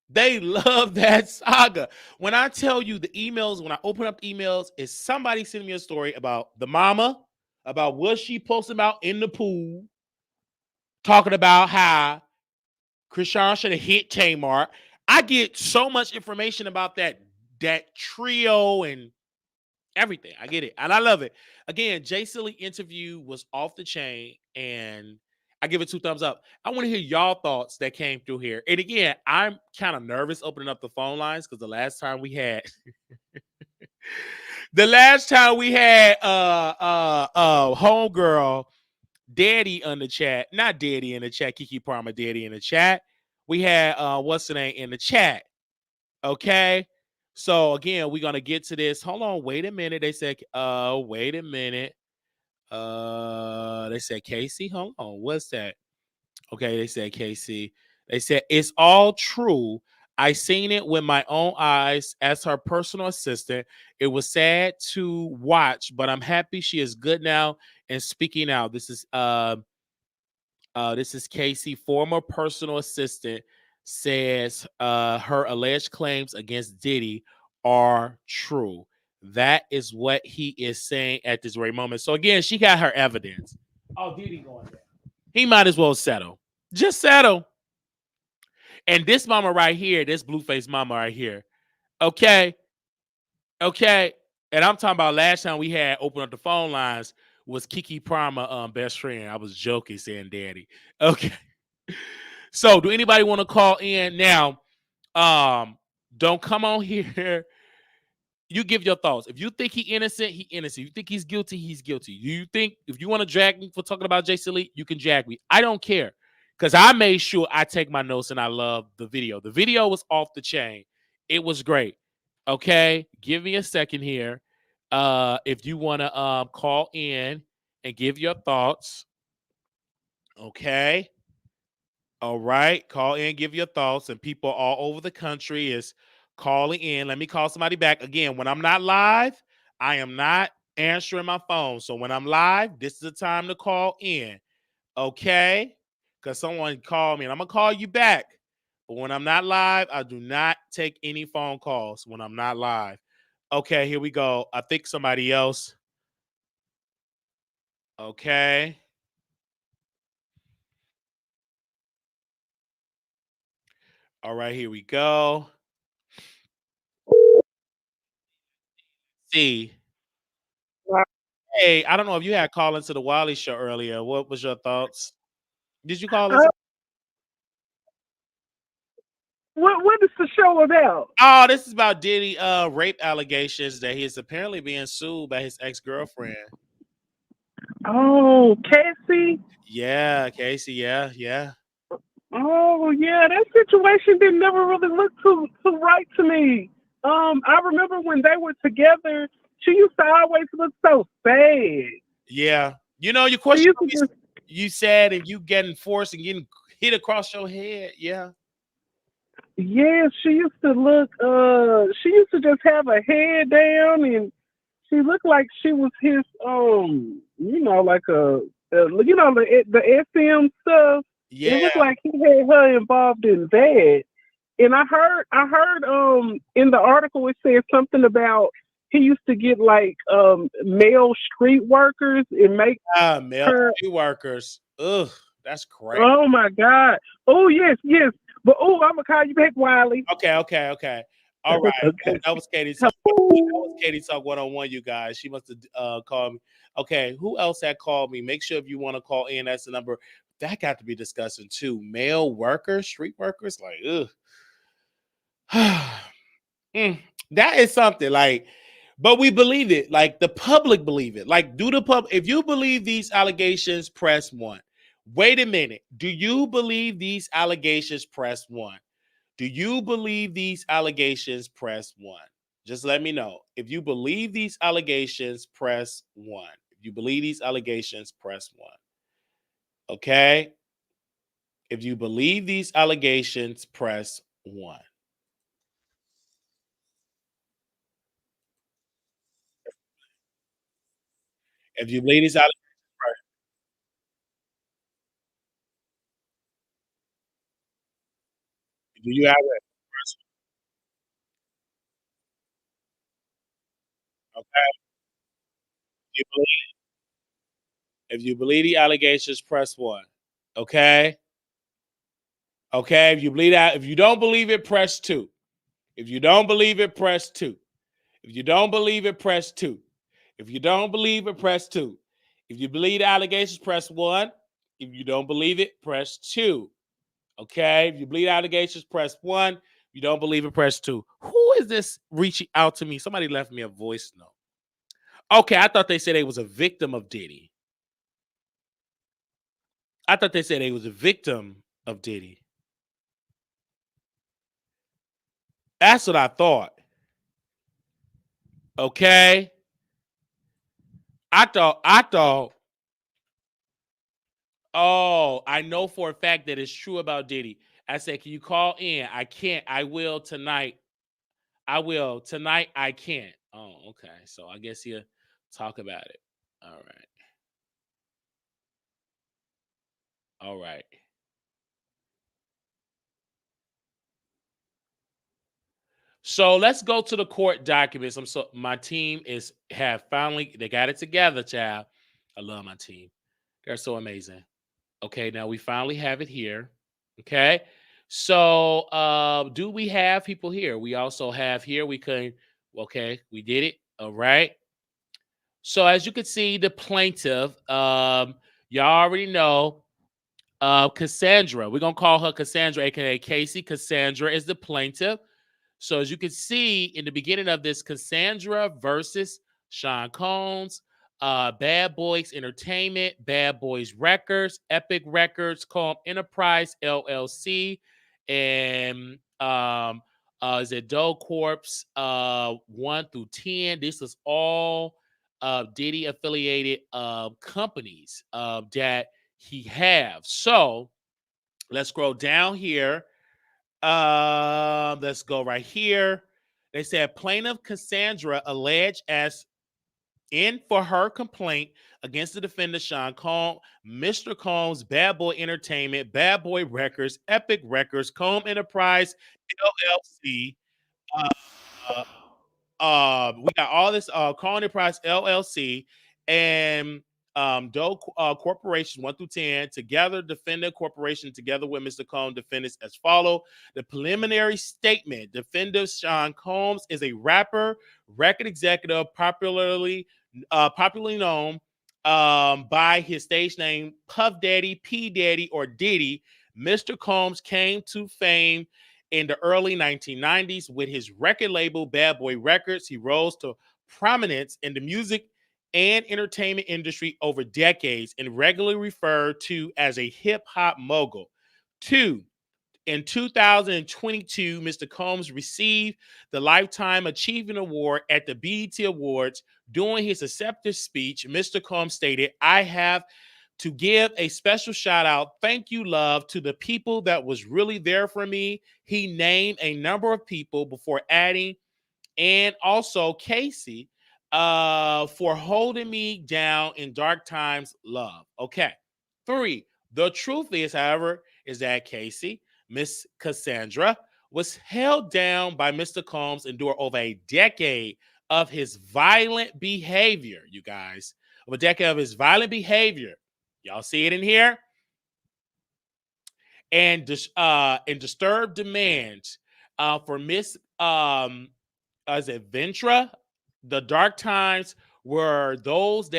They love that saga. When I tell you the emails, when I open up emails, is somebody sending me a story about the mama, about what she posted about in the pool, talking about how Krishan should have hit Tamar. I get so much information about that trio and everything. I get it. And I love it. Again, Jay Silly interview was off the chain and I give it 2 thumbs up. I want to hear y'all thoughts that came through here. And again, I'm kind of nervous opening up the phone lines because the last time we had homegirl Daddy on the chat, not Daddy in the chat, Kiki Parma Daddy in the chat. We had what's the name in the chat. Okay. So again, we're gonna get to this. Hold on, wait a minute. They said, wait a minute. They said Casey. Hold on, what's that? Okay, they said Casey. They said it's all true. I seen it with my own eyes as her personal assistant. It was sad to watch, but I'm happy she is good now and speaking out. This is Casey, former personal assistant, says her alleged claims against Diddy are true. That is what he is saying at this very moment. So again, she got her evidence. Oh, Diddy going there. He might as well settle. Just settle. And this mama right here, this Blueface mama right here. Okay. Okay. And I'm talking about last time we had opened up the phone lines was Kiki Prima best friend. I was joking saying daddy. Okay. So do anybody want to call in now? Don't come on here. You give your thoughts. If you think he innocent, he innocent. If you think he's guilty, he's guilty. Do you think if you want to drag me for talking about Jay Silly, you can drag me. I don't care. Because I made sure I take my notes and I love the video. The video was off the chain. It was great. Okay. Give me a second here. If you want to call in and give your thoughts. Okay. All right. Call in, give your thoughts. And people all over the country is calling in. Let me call somebody back. Again, when I'm not live, I am not answering my phone. So when I'm live, this is the time to call in. Okay? Because someone called me and I'm going to call you back. But when I'm not live, I do not take any phone calls when I'm not live. Okay, here we go. I think somebody else. Okay. All right, here we go. See. Hey, I don't know if you had called into the Wiley show earlier. What was your thoughts? Did you call us? What is the show about? Oh, this is about Diddy rape allegations that he is apparently being sued by his ex-girlfriend. Oh, Cassie. Yeah, Casey, yeah. Oh, yeah, that situation didn't never really look too right to me. I remember when they were together, she used to always look so sad. Yeah. You know, your She question used to just, you said and you getting forced and getting hit across your head. Yeah. yeah, she used to just have her head down, and she looked like she was his, like the SM stuff. It Yeah. looked like he had her involved in that. And I heard in the article it said something about he used to get like male street workers and make Male her. workers. Ugh, that's crazy. Oh my God. Oh yes, yes. But oh, I'm gonna call you back, Wiley. Okay. All right. Okay. That was Katie talk. That was Katie talk 1-on-1, you guys. She must have called me. Okay, who else had called me? Make sure if you want to call in, that's the number. That got to be discussing too. Male workers, street workers, like ugh. That is something like, but we believe it. Like the public believe it. Like, do the pub? If you believe these allegations, press one. Wait a minute. Do you believe these allegations? Press one. Do you believe these allegations? Press one. Just let me know. If you believe these allegations, press one. If you believe these allegations, press one. Okay. If you believe these allegations, press one. If you believe these allegations, do you have it? Okay. If you believe, if you believe the allegations, press one. Okay. Okay. If you believe that, if you don't believe it, press two. If you don't believe it, press two. If you don't believe it, press two. If you don't believe it, press two. If you believe the allegations, press one. If you don't believe it, press two. Okay. If you believe the allegations, press one. If you don't believe it, press two. Who is this reaching out to me? Somebody left me a voice note. Okay, I thought they said they was a victim of Diddy. I thought they said they was a victim of Diddy. That's what I thought. Okay. I thought, oh, I know for a fact that it's true about Diddy. I said, can you call in? I can't. I will tonight. I will. Tonight I can't. Oh, okay. So I guess he'll talk about it. All right. All right. So let's go to the court documents. I'm so my team is have finally they got it together, child. I love my team. They're so amazing. Okay, now we finally have it here. Okay. So do we have people here? We also have here, we can okay, we did it. All right. So as you can see, the plaintiff, y'all already know Cassandra. We're gonna call her Cassandra, aka Casey. Cassandra is the plaintiff. So as you can see in the beginning of this, Cassandra versus Sean Combs, Bad Boys Entertainment, Bad Boys Records, Epic Records, Comb Enterprise LLC, and is it Dogg Corps 1 through 10. This is all Diddy affiliated companies that he have. So let's scroll down here. Let's go right here. They said plaintiff Cassandra alleged as in for her complaint against the defendant Sean Combs, Mr. Combs, Bad Boy Entertainment, Bad Boy Records, Epic Records, Comb Enterprise, LLC. Uh, we got all this Colony Price LLC and Doe Corporation 1 through 10 together, defendant corporation together with Mr. Combs defendants as follow. The preliminary statement: defendant Sean Combs is a rapper, record executive, popularly known by his stage name Puff Daddy, P Daddy, or Diddy. Mr. Combs came to fame in the early 1990s with his record label Bad Boy Records. He rose to prominence in the music and entertainment industry over decades and regularly referred to as a hip hop mogul. Two, in 2022, Mr. Combs received the Lifetime Achievement Award at the BET Awards. During his acceptance speech, Mr. Combs stated, I have to give a special shout out, thank you, love, to the people that was really there for me. He named a number of people before adding, and also Casey, for holding me down in dark times, love. Okay. Three, the truth is, however, is that Casey, Miss Cassandra, was held down by Mr. Combs and endured over a decade of his violent behavior, you guys. Of a decade of his violent behavior. Y'all see it in here? And disturbed demands for Miss is it Ventra? The dark times were those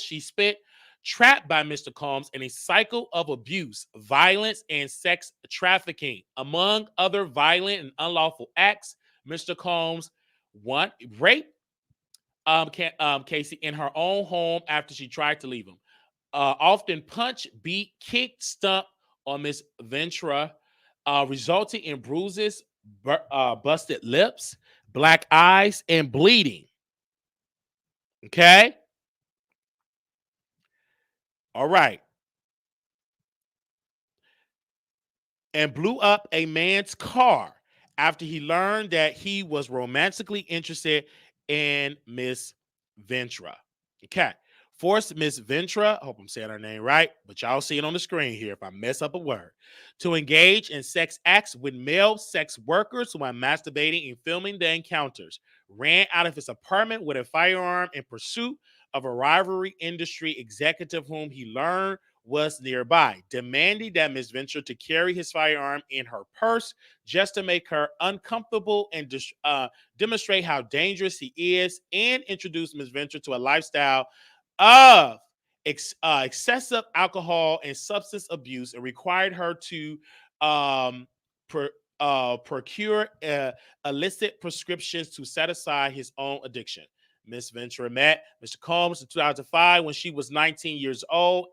she spent trapped by Mr. Combs in a cycle of abuse, violence, and sex trafficking, among other violent and unlawful acts. Mr. Combs one raped Casey in her own home after she tried to leave him. Often punch, beat, kick, stump on Miss Ventura, resulting in bruises, busted lips, black eyes, and bleeding. Okay. All right. and blew up a man's car after he learned that he was romantically interested in Miss Ventura. Okay. Forced Miss Ventura, I hope I'm saying her name right, but y'all see it on the screen here if I mess up a word, to engage in sex acts with male sex workers while masturbating and filming the encounters. Ran out of his apartment with a firearm in pursuit of a rivalry industry executive whom he learned was nearby, demanding that Miss Venture to carry his firearm in her purse just to make her uncomfortable and demonstrate how dangerous he is, and introduce Miss Venture to a lifestyle of excessive alcohol and substance abuse, and required her to um, per, procure illicit prescriptions to satisfy his own addiction. Miss Ventura met Mr. Combs in 2005 when she was 19 years old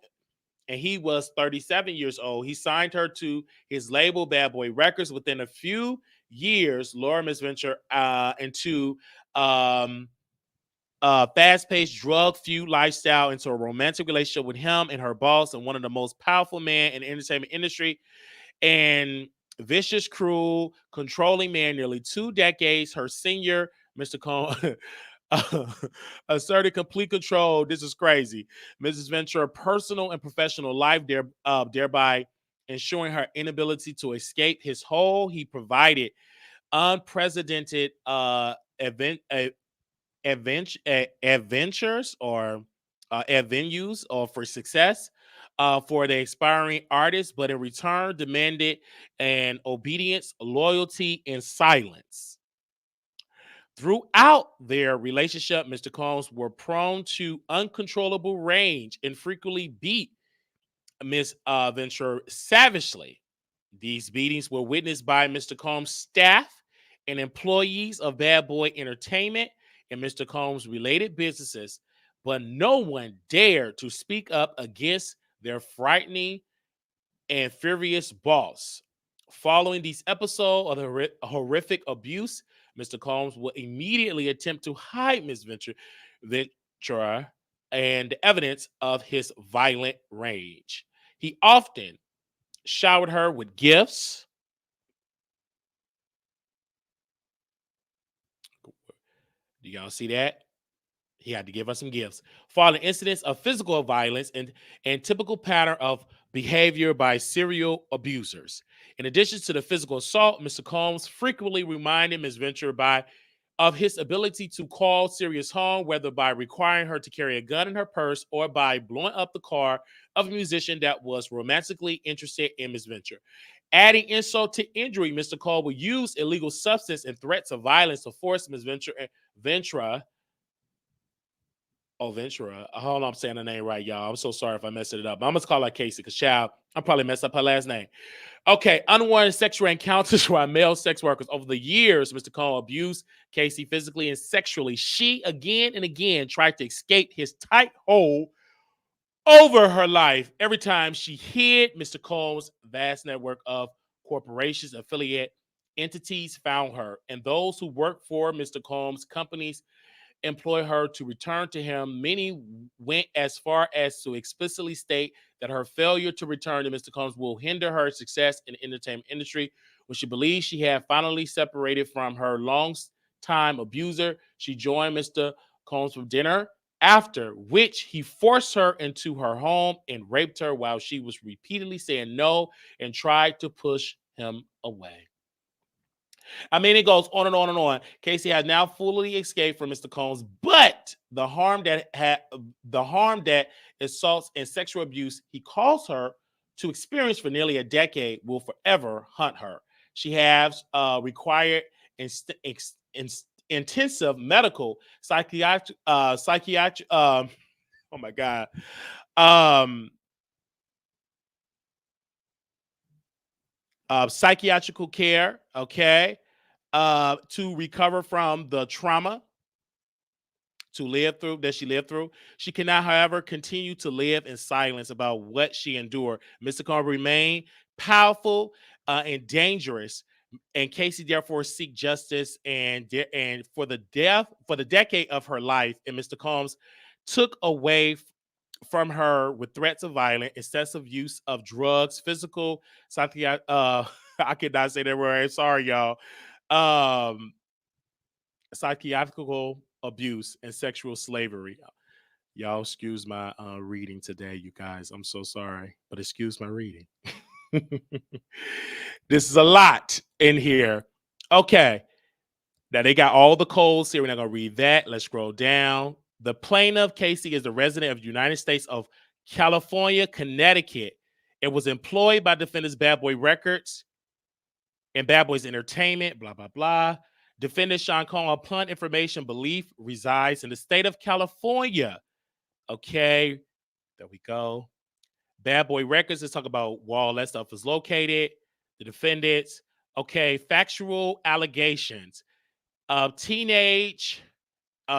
and he was 37 years old. He signed her to his label, Bad Boy Records. Within a few years, Laura Miss Venture into um, fast-paced, drug-fueled lifestyle, into a romantic relationship with him and her boss, and one of the most powerful men in the entertainment industry. And vicious, cruel, controlling man, nearly 2 decades. Her senior, Mr. Combs, asserted complete control. This is crazy. Mrs. Ventura personal and professional life, thereby ensuring her inability to escape his hold. He provided unprecedented adventures or avenues or for success for the aspiring artist, but in return demanded an obedience, loyalty, and silence. Throughout their relationship, Mr. Combs were prone to uncontrollable rage and frequently beat Miss Ventura savagely. These beatings were witnessed by Mr. Combs' staff and employees of Bad Boy Entertainment and Mr. Combs' related businesses, but no one dared to speak up against their frightening and furious boss. Following these episodes of the horrific abuse, Mr. Combs will immediately attempt to hide Miss Ventura and the evidence of his violent rage. He often showered her with gifts. Do y'all see that? He had to give us some gifts. Following incidents of physical violence and typical pattern of behavior by serial abusers. In addition to the physical assault, Mr. Combs frequently reminded Ms. Venture of his ability to cause serious harm, whether by requiring her to carry a gun in her purse or by blowing up the car of a musician that was romantically interested in Ms. Venture. Adding insult to injury, Mr. Cole would use illegal substance and threats of violence to force Ms. Ventura. Oh, Ventura. Hold on, I'm saying her name right, y'all. I'm so sorry if I messed it up. I'm gonna call her Casey because, child, I probably messed up her last name. Okay, unwanted sexual encounters by male sex workers. Over the years, Mr. Cole abused Casey physically and sexually. She again and again tried to escape his tight hold over her life. Every time she hid, Mr. Cole's vast network of corporations, affiliate entities found her, and those who worked for Mr. Combs' companies employ her to return to him. Many went as far as to explicitly state that her failure to return to Mr. Combs will hinder her success in the entertainment industry. When she believed she had finally separated from her long-time abuser, she joined Mr. Combs for dinner, after which he forced her into her home and raped her while she was repeatedly saying no and tried to push him away. I mean, it goes on and on and on. Casey has now fully escaped from Mr. Combs, but the harm that assaults and sexual abuse he caused her to experience for nearly a decade will forever haunt her. She has required intensive medical, psychiatric. Oh my God. Um, Psychiatrical care. Okay, to recover from the trauma she lived through. She cannot, however, continue to live in silence about what she endured. Mr. Carter remained powerful and dangerous, and Casey therefore seek justice and for the decade of her life. And Mr. Combs took away from her with threats of violence, excessive use of drugs, physical, I could not say that word. Sorry, y'all. Um, Psychiatrical abuse and sexual slavery. Y'all, excuse my reading today, you guys. I'm so sorry, but excuse my reading. This is a lot in here. Okay. Now they got all the codes here. We're not gonna read that. Let's scroll down. The plaintiff, Casey, is a resident of the United States of California, Connecticut. It was employed by defendants Bad Boy Records and Bad Boys Entertainment, blah, blah, blah. Defendant Sean Combs, upon information belief, resides in the state of California. Okay, there we go. Bad Boy Records, let's talk about where all that stuff is located. The defendants, okay, factual allegations. Teenage,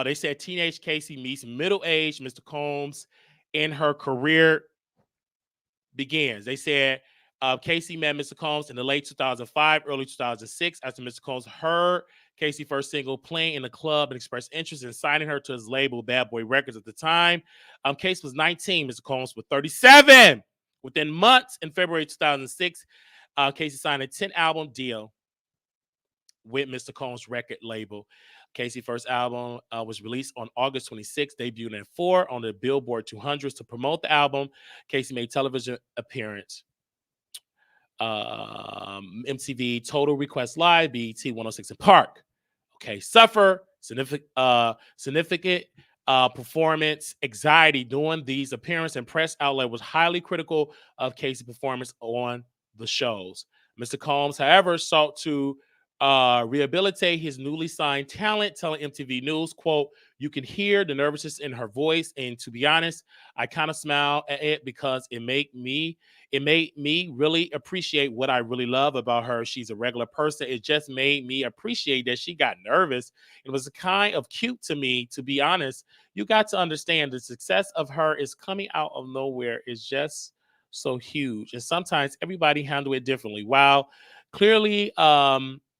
they said teenage Casey meets middle-aged Mr. Combs in her career begins. They said Casey met Mr. Combs in the late 2005, early 2006 after Mr. Combs heard Casey first single playing in the club and expressed interest in signing her to his label, Bad Boy Records, at the time. Casey was 19, Mr. Combs was 37. Within months, in February 2006, Casey signed a 10-album deal with Mr. Combs' record label. Casey's first album was released on August 26th, debuted at 4 on the Billboard 200s. To promote the album, Casey made television appearance. MTV Total Request Live, BET 106 in Park. Okay, suffer significant performance anxiety during these appearances, and press outlet was highly critical of Casey's performance on the shows. Mr. Combs, however, sought to rehabilitate his newly signed talent, telling MTV News, quote, "You can hear the nervousness in her voice, and to be honest, I kind of smile at it because it made me really appreciate what I really love about her. She's a regular person. It just made me appreciate that she got nervous. It was kind of cute to me, to be honest. You got to understand the success of her is coming out of nowhere. It's just so huge. And sometimes everybody handle it differently. While clearly,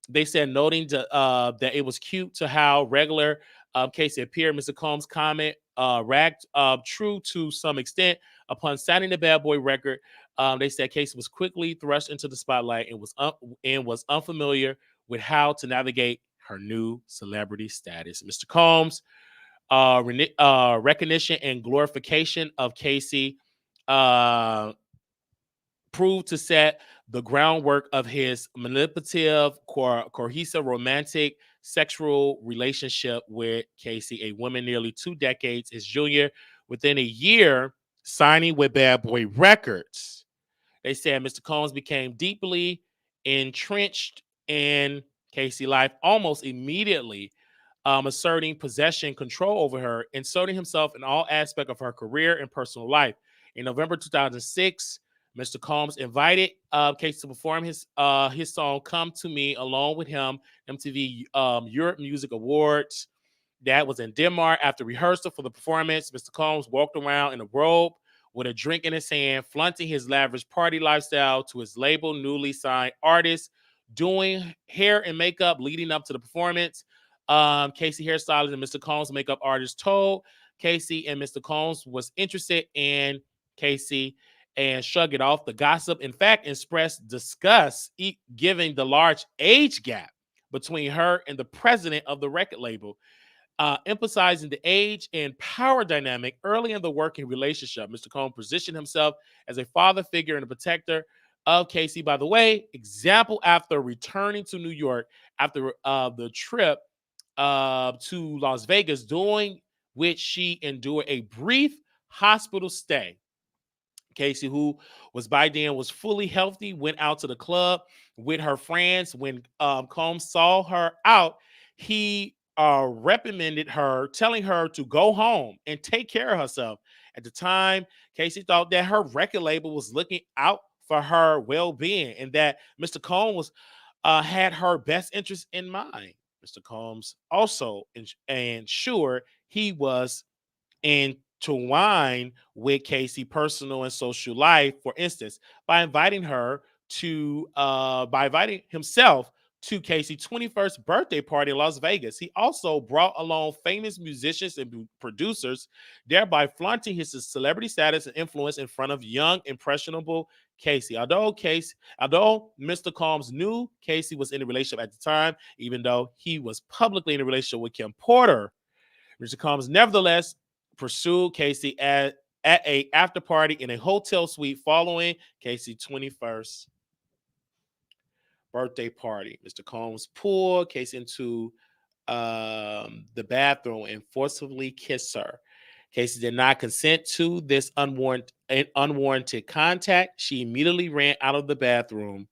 they said, noting that it was cute to how regular Casey appeared. Mr. Combs' comment ragged true to some extent. Upon signing the Bad Boy record, they said Casey was quickly thrust into the spotlight and was unfamiliar with how to navigate her new celebrity status. Mr. Combs' recognition and glorification of Casey proved to set the groundwork of his manipulative, cohesive, romantic, sexual relationship with Casey, a woman nearly 2 decades his junior. Within a year, signing with Bad Boy Records, they said Mr. Combs became deeply entrenched in Casey's life almost immediately, asserting possession control over her, inserting himself in all aspects of her career and personal life. In November 2006, Mr. Combs invited Casey to perform his song "Come to Me" along with him, MTV Europe Music Awards. That was in Denmark. After rehearsal for the performance, Mr. Combs walked around in a robe with a drink in his hand, flaunting his lavish party lifestyle to his label newly signed artists, doing hair and makeup leading up to the performance. Casey hairstylist and Mr. Combs makeup artist told Casey and Mr. Combs was interested in Casey and shrugged it off. The gossip, in fact, expressed disgust, given the large age gap between her and the president of the record label. Emphasizing the age and power dynamic early in the working relationship, Mr. Combs positioned himself as a father figure and a protector of Casey. By the way, example, after returning to New York after the trip to Las Vegas, during which she endured a brief hospital stay. Casey, who was by then was fully healthy, went out to the club with her friends. When Combs saw her out, he reprimanded her, telling her to go home and take care of herself. At the time, Casey thought that her record label was looking out for her well-being and that Mr. Combs had her best interest in mind. Mr. Combs also ensured he was intertwined with Casey's personal and social life, for instance, by inviting himself to Casey's 21st birthday party in Las Vegas. He also brought along famous musicians and producers, thereby flaunting his celebrity status and influence in front of young, impressionable Casey. Although Mr. Combs knew Casey was in a relationship at the time, even though he was publicly in a relationship with Kim Porter, Mr. Combs nevertheless pursued Casey at a after party in a hotel suite following Casey's 21st birthday party. Mr. Combs pulled Casey into the bathroom and forcibly kissed her. Casey did not consent to this unwarranted contact. She immediately ran out of the bathroom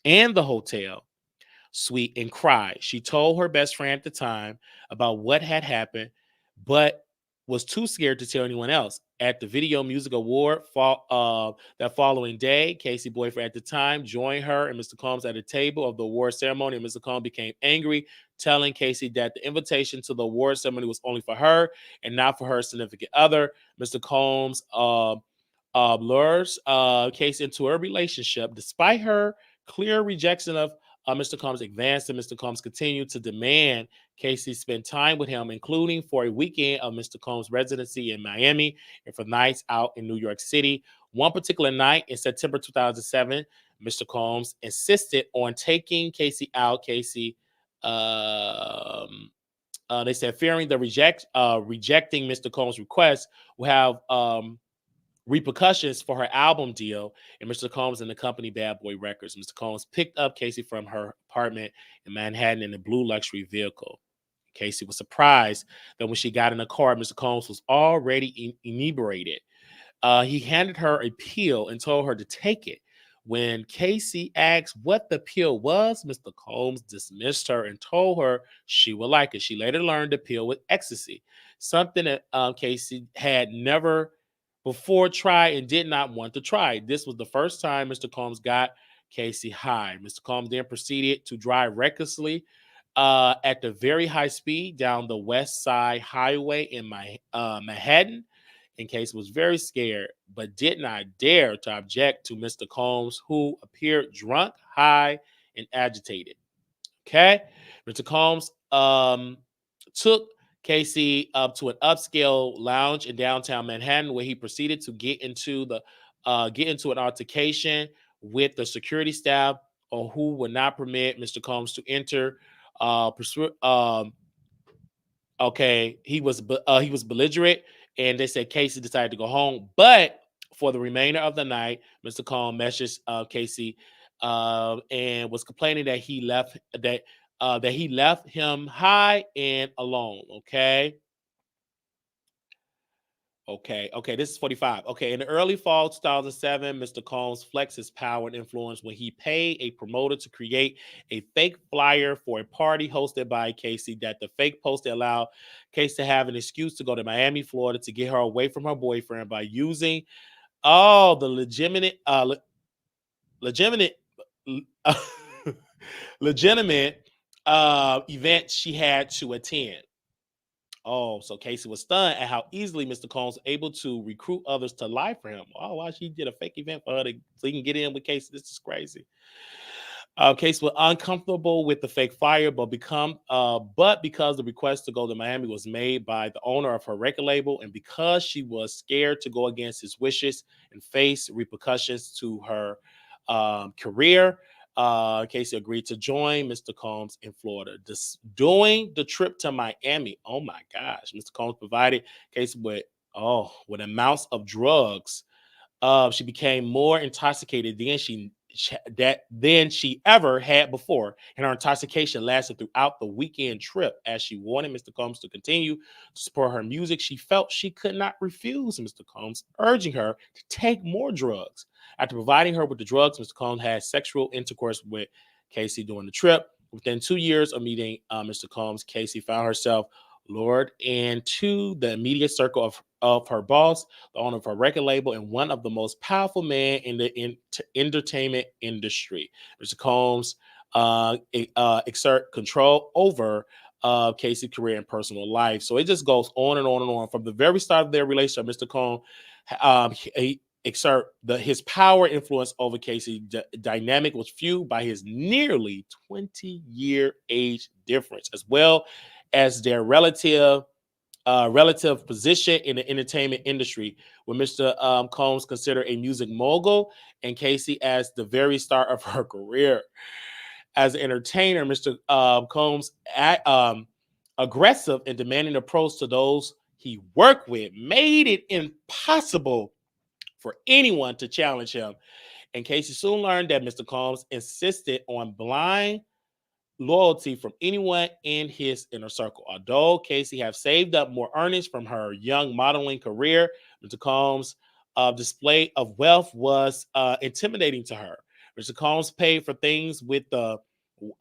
and the hotel suite and cried. She told her best friend at the time about what had happened, but was too scared to tell anyone else. At the Video Music Award that following day, Casey's boyfriend at the time joined her and Mr. Combs at a table of the award ceremony, and Mr. Combs became angry, telling Casey that the invitation to the award ceremony was only for her and not for her significant other. Mr. Combs lures Casey into a relationship despite her clear rejection of Mr. Combs advanced, and Mr. Combs continued to demand Casey spend time with him, including for a weekend of Mr. Combs' residency in Miami and for nights out in New York City. One particular night in September 2007, Mr. Combs insisted on taking Casey out. Casey, they said, fearing the rejecting Mr. Combs' request will have repercussions for her album deal, and Mr. Combs and the company Bad Boy Records. Mr. Combs picked up Casey from her apartment in Manhattan in a blue luxury vehicle. Casey was surprised that when she got in the car, Mr. Combs was already inebriated. He handed her a pill and told her to take it. When Casey asked what the pill was, Mr. Combs dismissed her and told her she would like it. She later learned the pill was ecstasy, something that Casey had never before tried and did not want to try. This was the first time Mr. Combs got Casey high. Mr. Combs then proceeded to drive recklessly at the very high speed down the West Side Highway in Manhattan. And Casey was very scared, but did not dare to object to Mr. Combs, who appeared drunk, high, and agitated. Okay, Mr. Combs took Casey up to an upscale lounge in downtown Manhattan, where he proceeded to get into an altercation with the security staff, on who would not permit Mr. Combs to enter. Okay, he was belligerent, and they said Casey decided to go home. But for the remainder of the night, Mr. Combs messaged Casey and was complaining that he left him high and alone. Okay, this is 45. Okay, in the early fall 2007, Mr. Combs flexed his power and influence when he paid a promoter to create a fake flyer for a party hosted by Casey. That the fake poster allowed Casey to have an excuse to go to Miami, Florida to get her away from her boyfriend by using all the legitimate legitimate events she had to attend. Oh, so Casey was stunned at how easily Mr. Combs was able to recruit others to lie for him. Oh, wow, she did a fake event for her so he can get in with Casey. This is crazy. Casey was uncomfortable with the fake flyer, but because the request to go to Miami was made by the owner of her record label, and because she was scared to go against his wishes and face repercussions to her career, Casey agreed to join Mr. Combs in Florida. Doing the trip to Miami, oh my gosh, Mr. Combs provided Casey with amounts of drugs. She became more intoxicated than she ever had before, and her intoxication lasted throughout the weekend trip. As she wanted Mr. Combs to continue to support her music, she felt she could not refuse Mr. Combs, urging her to take more drugs. After providing her with the drugs, Mr. Combs had sexual intercourse with Casey during the trip. Within 2 years of meeting Mr. Combs, Casey found herself lured into the immediate circle of her boss, the owner of her record label, and one of the most powerful men in the entertainment industry. Mr. Combs exert control over Casey's career and personal life. So it just goes on and on and on. From the very start of their relationship, Mr. Combs, his power influence over Casey dynamic was fueled by his nearly 20-year age difference, as well as their relative position in the entertainment industry, with Mr. Combs considered a music mogul and Casey as the very start of her career. As an entertainer, Mr. Combs' aggressive and demanding approach to those he worked with made it impossible for anyone to challenge him. And Casey soon learned that Mr. Combs insisted on blind loyalty from anyone in his inner circle. Although Casey have saved up more earnings from her young modeling career, Mr. Combs' display of wealth was intimidating to her. Mr. Combs paid for things with the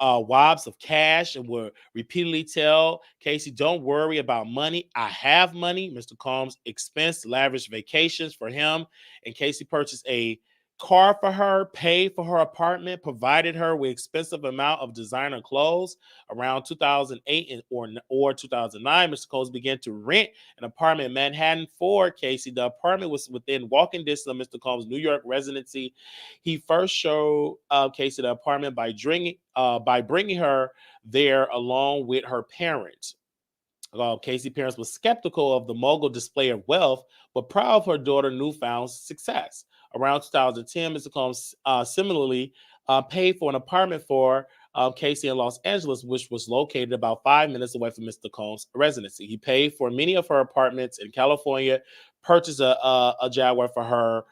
wobs of cash and would repeatedly tell Casey, "Don't worry about money. I have money." Mr. Combs expensed lavish vacations for him, and Casey purchased a car for her, paid for her apartment, provided her with expensive amount of designer clothes. Around 2008 or 2009, Mr. Combs began to rent an apartment in Manhattan for Casey. The apartment was within walking distance of Mr. Combs' New York residency. He first showed Casey the apartment by bringing her there along with her parents. Casey's parents were skeptical of the mogul display of wealth, but proud of her daughter's newfound success. Around 2010, Mr. Combs similarly paid for an apartment for Casey in Los Angeles, which was located about 5 minutes away from Mr. Combs' residency. He paid for many of her apartments in California, purchased a Jaguar for her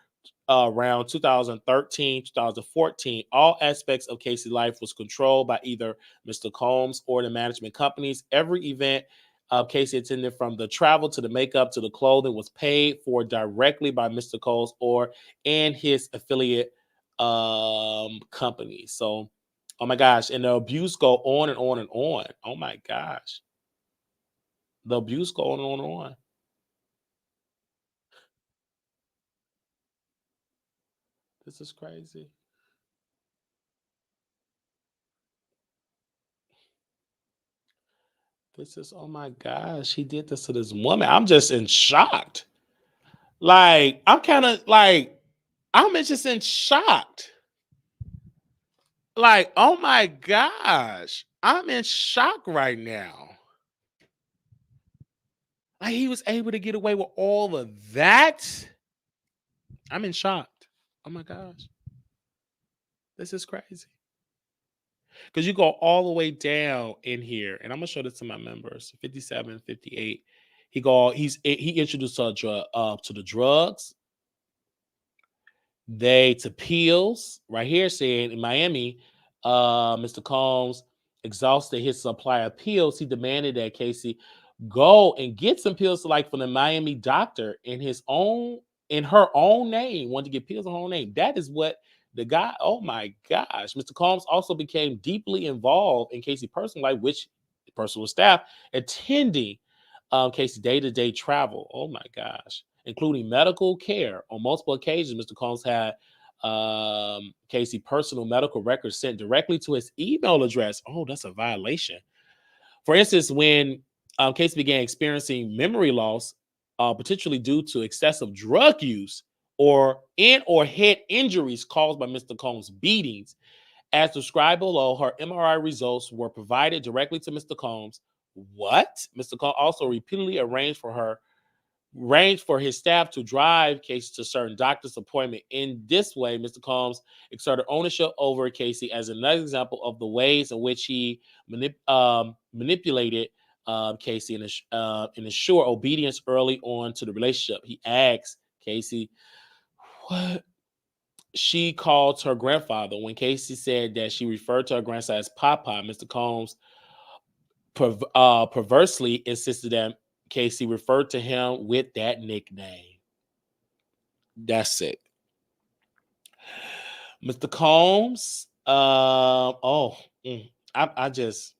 around 2013, 2014. All aspects of Casey's life was controlled by either Mr. Combs or the management companies. Every event Casey attended, from the travel to the makeup to the clothing, was paid for directly by Mr. Combs or and his affiliate companies. So, oh my gosh, and the abuse go on and on and on. Oh my gosh, the abuse go on and on and on. This is crazy. This is, oh my gosh, he did this to this woman. I'm just in shocked. Like, I'm kind of like, I'm just in shocked. Like, oh my gosh, I'm in shock right now. Like, he was able to get away with all of that. I'm in shock. Oh my gosh, this is crazy. Because you go all the way down in here, and I'm gonna show this to my members. 57, 58. He introduced to the drugs. They to pills right here, saying in Miami, Mr. Combs exhausted his supply of pills. He demanded that Casey go and get some pills, like from the Miami doctor in her own name. Wanted to get pills in her own name. That is what the guy. Oh my gosh, Mr. Combs also became deeply involved in Casey's personal life, which personal staff attending Casey's day-to-day travel. Oh my gosh, including medical care. On multiple occasions, Mr. Combs had Casey personal medical records sent directly to his email address. Oh, that's a violation. For instance, when Casey began experiencing memory loss, potentially due to excessive drug use or head injuries caused by Mr. Combs' beatings, as described below, her MRI results were provided directly to Mr. Combs. What? Mr. Combs also repeatedly arranged for his staff to drive Casey to certain doctor's appointment. In this way, Mr. Combs exerted ownership over Casey, as another example of the ways in which he manipulated Casey and ensure obedience early on to the relationship. He asked Casey what she called her grandfather. When Casey said that she referred to her grandson as Papa, Mr. Combs perversely insisted that Casey referred to him with that nickname. That's it. Mr. Combs. I just.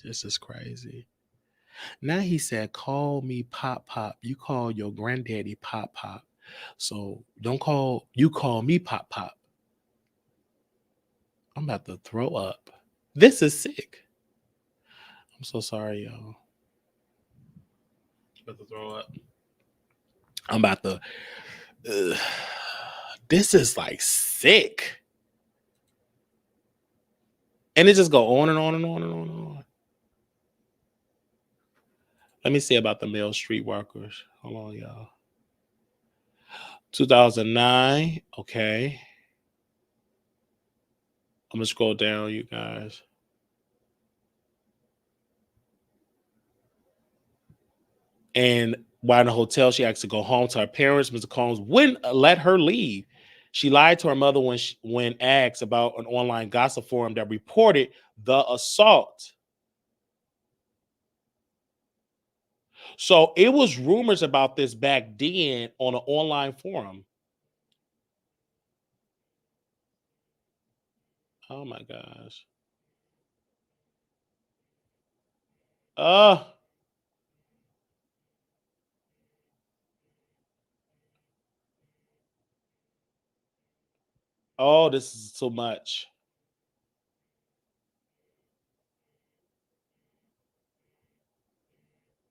This is crazy. Now he said, "Call me Pop Pop. You call your granddaddy Pop Pop." So don't call me Pop Pop. I'm about to throw up. This is sick. I'm so sorry, y'all. I'm about to throw up. I'm about to. Ugh. This is like sick. And it just go on and on and on and on and on. Let me see about the male street workers. Hold on, y'all. 2009. Okay. I'm going to scroll down, you guys. And while in the hotel, she asked to go home to her parents. Mr. Combs wouldn't let her leave. She lied to her mother when asked about an online gossip forum that reported the assault. So it was rumors about this back then on an online forum. Oh my gosh. Uh oh, this is so much.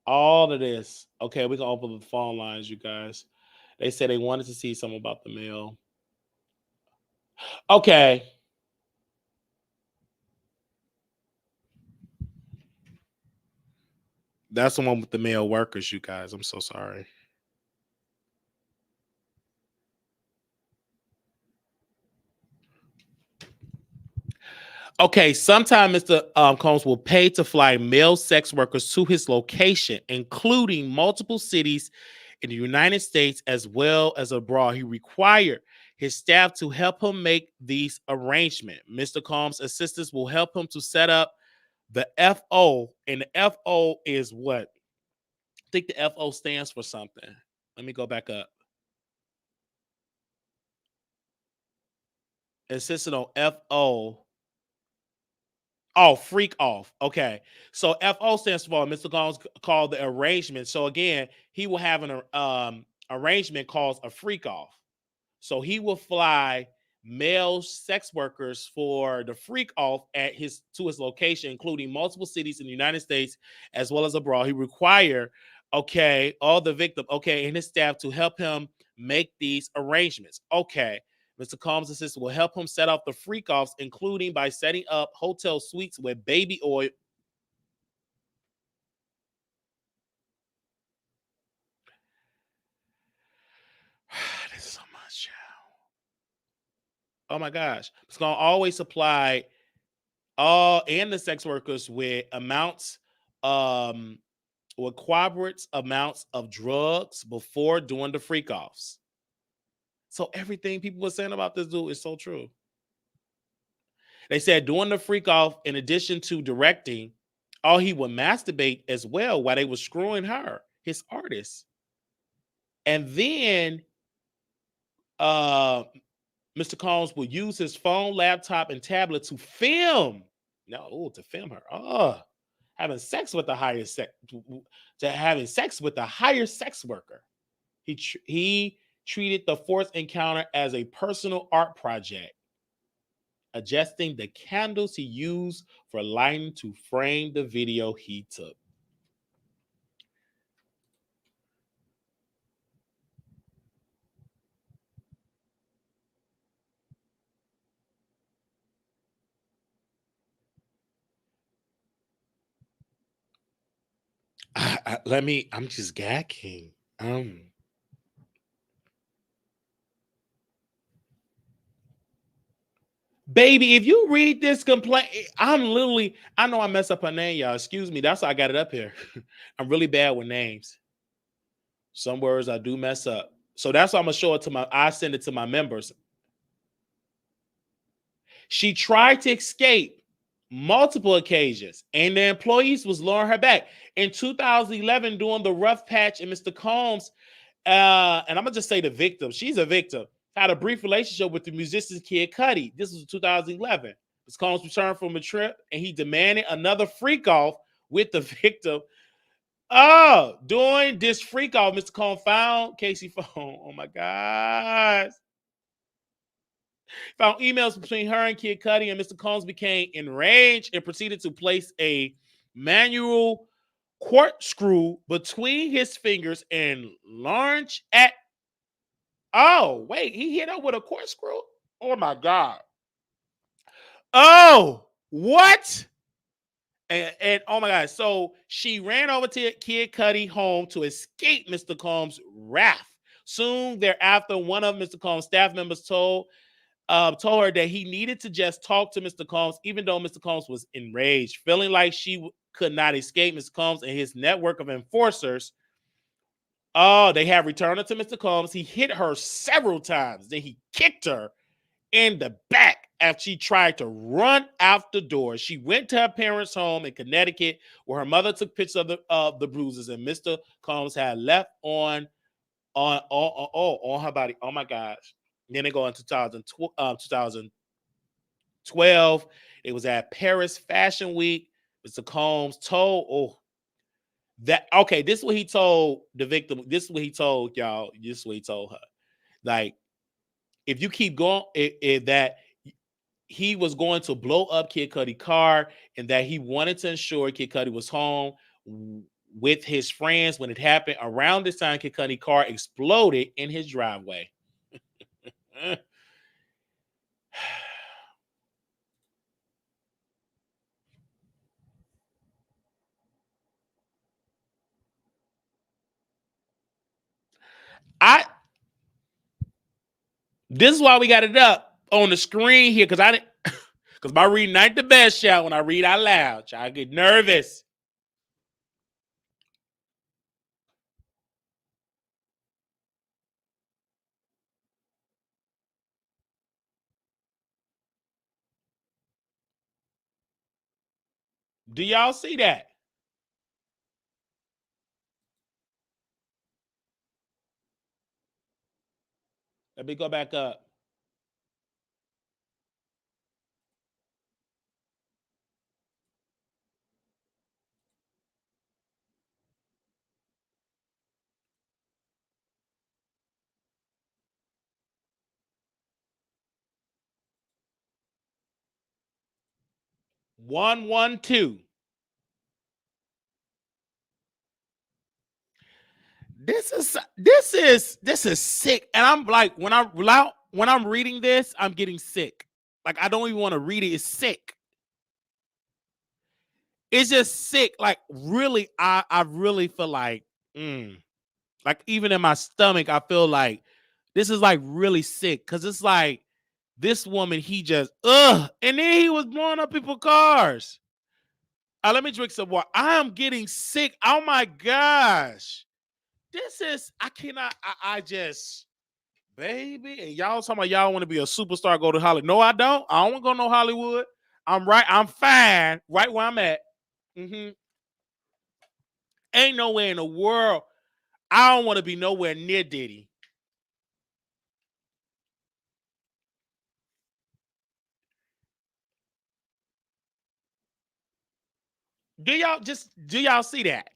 All of this. Okay, we can open the phone lines, you guys. They said they wanted to see something about the mail. Okay. That's the one with the male workers, you guys. I'm so sorry. Okay, sometime Mr. Combs will pay to fly male sex workers to his location, including multiple cities in the United States as well as abroad. He required his staff to help him make these arrangements. Mr. Combs' assistants will help him to set up the FO, and the FO is what? I think the FO stands for something. Let me go back up. Insisted on FO. Oh, freak off. Okay. So FO stands for Mr. Gomes called the arrangement. So again, he will have an arrangement called a freak off. So he will fly male sex workers for the freak off at his location, including multiple cities in the United States as well as abroad. He require all the victim and his staff to help him make these arrangements. Okay. Mr. Combs' assistant will help him set up the freak offs, including by setting up hotel suites with baby oil. This is so much. Oh my gosh. It's going to always supply all and the sex workers with amounts, with corroborates amounts of drugs before doing the freak offs. So everything people were saying about this dude is so true. They said doing the freak off, in addition to directing, he would masturbate as well while they were screwing her, his artist. And then Mr. Combs would use his phone, laptop, and tablet to film. To film her. Having sex with the higher sex, to having sex with the higher sex worker. He treated the fourth encounter as a personal art project, adjusting the candles he used for lighting to frame the video he took. I'm just gagging. Baby, if you read this complaint, I know I messed up her name, y'all. Excuse me. That's why I got it up here. I'm really bad with names. Some words I do mess up. So that's why I'm going to show it I send it to my members. She tried to escape multiple occasions, and the employees was luring her back. In 2011, during the rough patch, and Mr. Combs, and I'm going to just say the victim, she's a victim, had a brief relationship with the musician Kid Cudi. This was 2011. Mr. Combs returned from a trip, and he demanded another freak off with the victim. Oh, doing this freak off, Mr. Combs found Casey phone. Oh my God. Found emails between her and Kid Cudi, and Mr. Combs became enraged and proceeded to place a manual corkscrew between his fingers and launch at. Oh, wait, he hit her with a corkscrew? Oh my God. Oh, what? And oh my God. So she ran over to Kid Cudi home to escape Mr. Combs' wrath. Soon thereafter, one of Mr. Combs' staff members told her that he needed to just talk to Mr. Combs, even though Mr. Combs was enraged, feeling like she could not escape Mr. Combs and his network of enforcers. Oh, they have returned her to Mr. Combs. He hit her several times. Then he kicked her in the back after she tried to run out the door. She went to her parents' home in Connecticut, where her mother took pictures of the bruises, and Mr. Combs had left on her body. Oh my gosh. Then they go in 2012. It was at Paris Fashion Week. Mr. Combs told, that, okay, this is what he told the victim. This is what he told y'all. This is what he told her. Like, if you keep going, that he was going to blow up Kid Cudi's car and that he wanted to ensure Kid Cudi was home with his friends when it happened. Around this time, Kid Cudi's car exploded in his driveway. This is why we got it up on the screen here, because my reading ain't the best, y'all. When I read out loud, I get nervous. Do y'all see that? Let me go back up. One, one, two. This is sick, and I'm like, when I'm reading this, I'm getting sick. Like, I don't even want to read it. It's sick. It's just sick. Like, really, I really feel like even in my stomach, I feel like this is like really sick, because it's like this woman, he just and then he was blowing up people's cars. Let me drink some water. I am getting sick. Oh my gosh. This is, I cannot, I just, baby, and y'all talking about y'all want to be a superstar, go to Hollywood. No, I don't. I don't want to go to no Hollywood. I'm fine right where I'm at. Ain't nowhere in the world. I don't want to be nowhere near Diddy. Do y'all see that?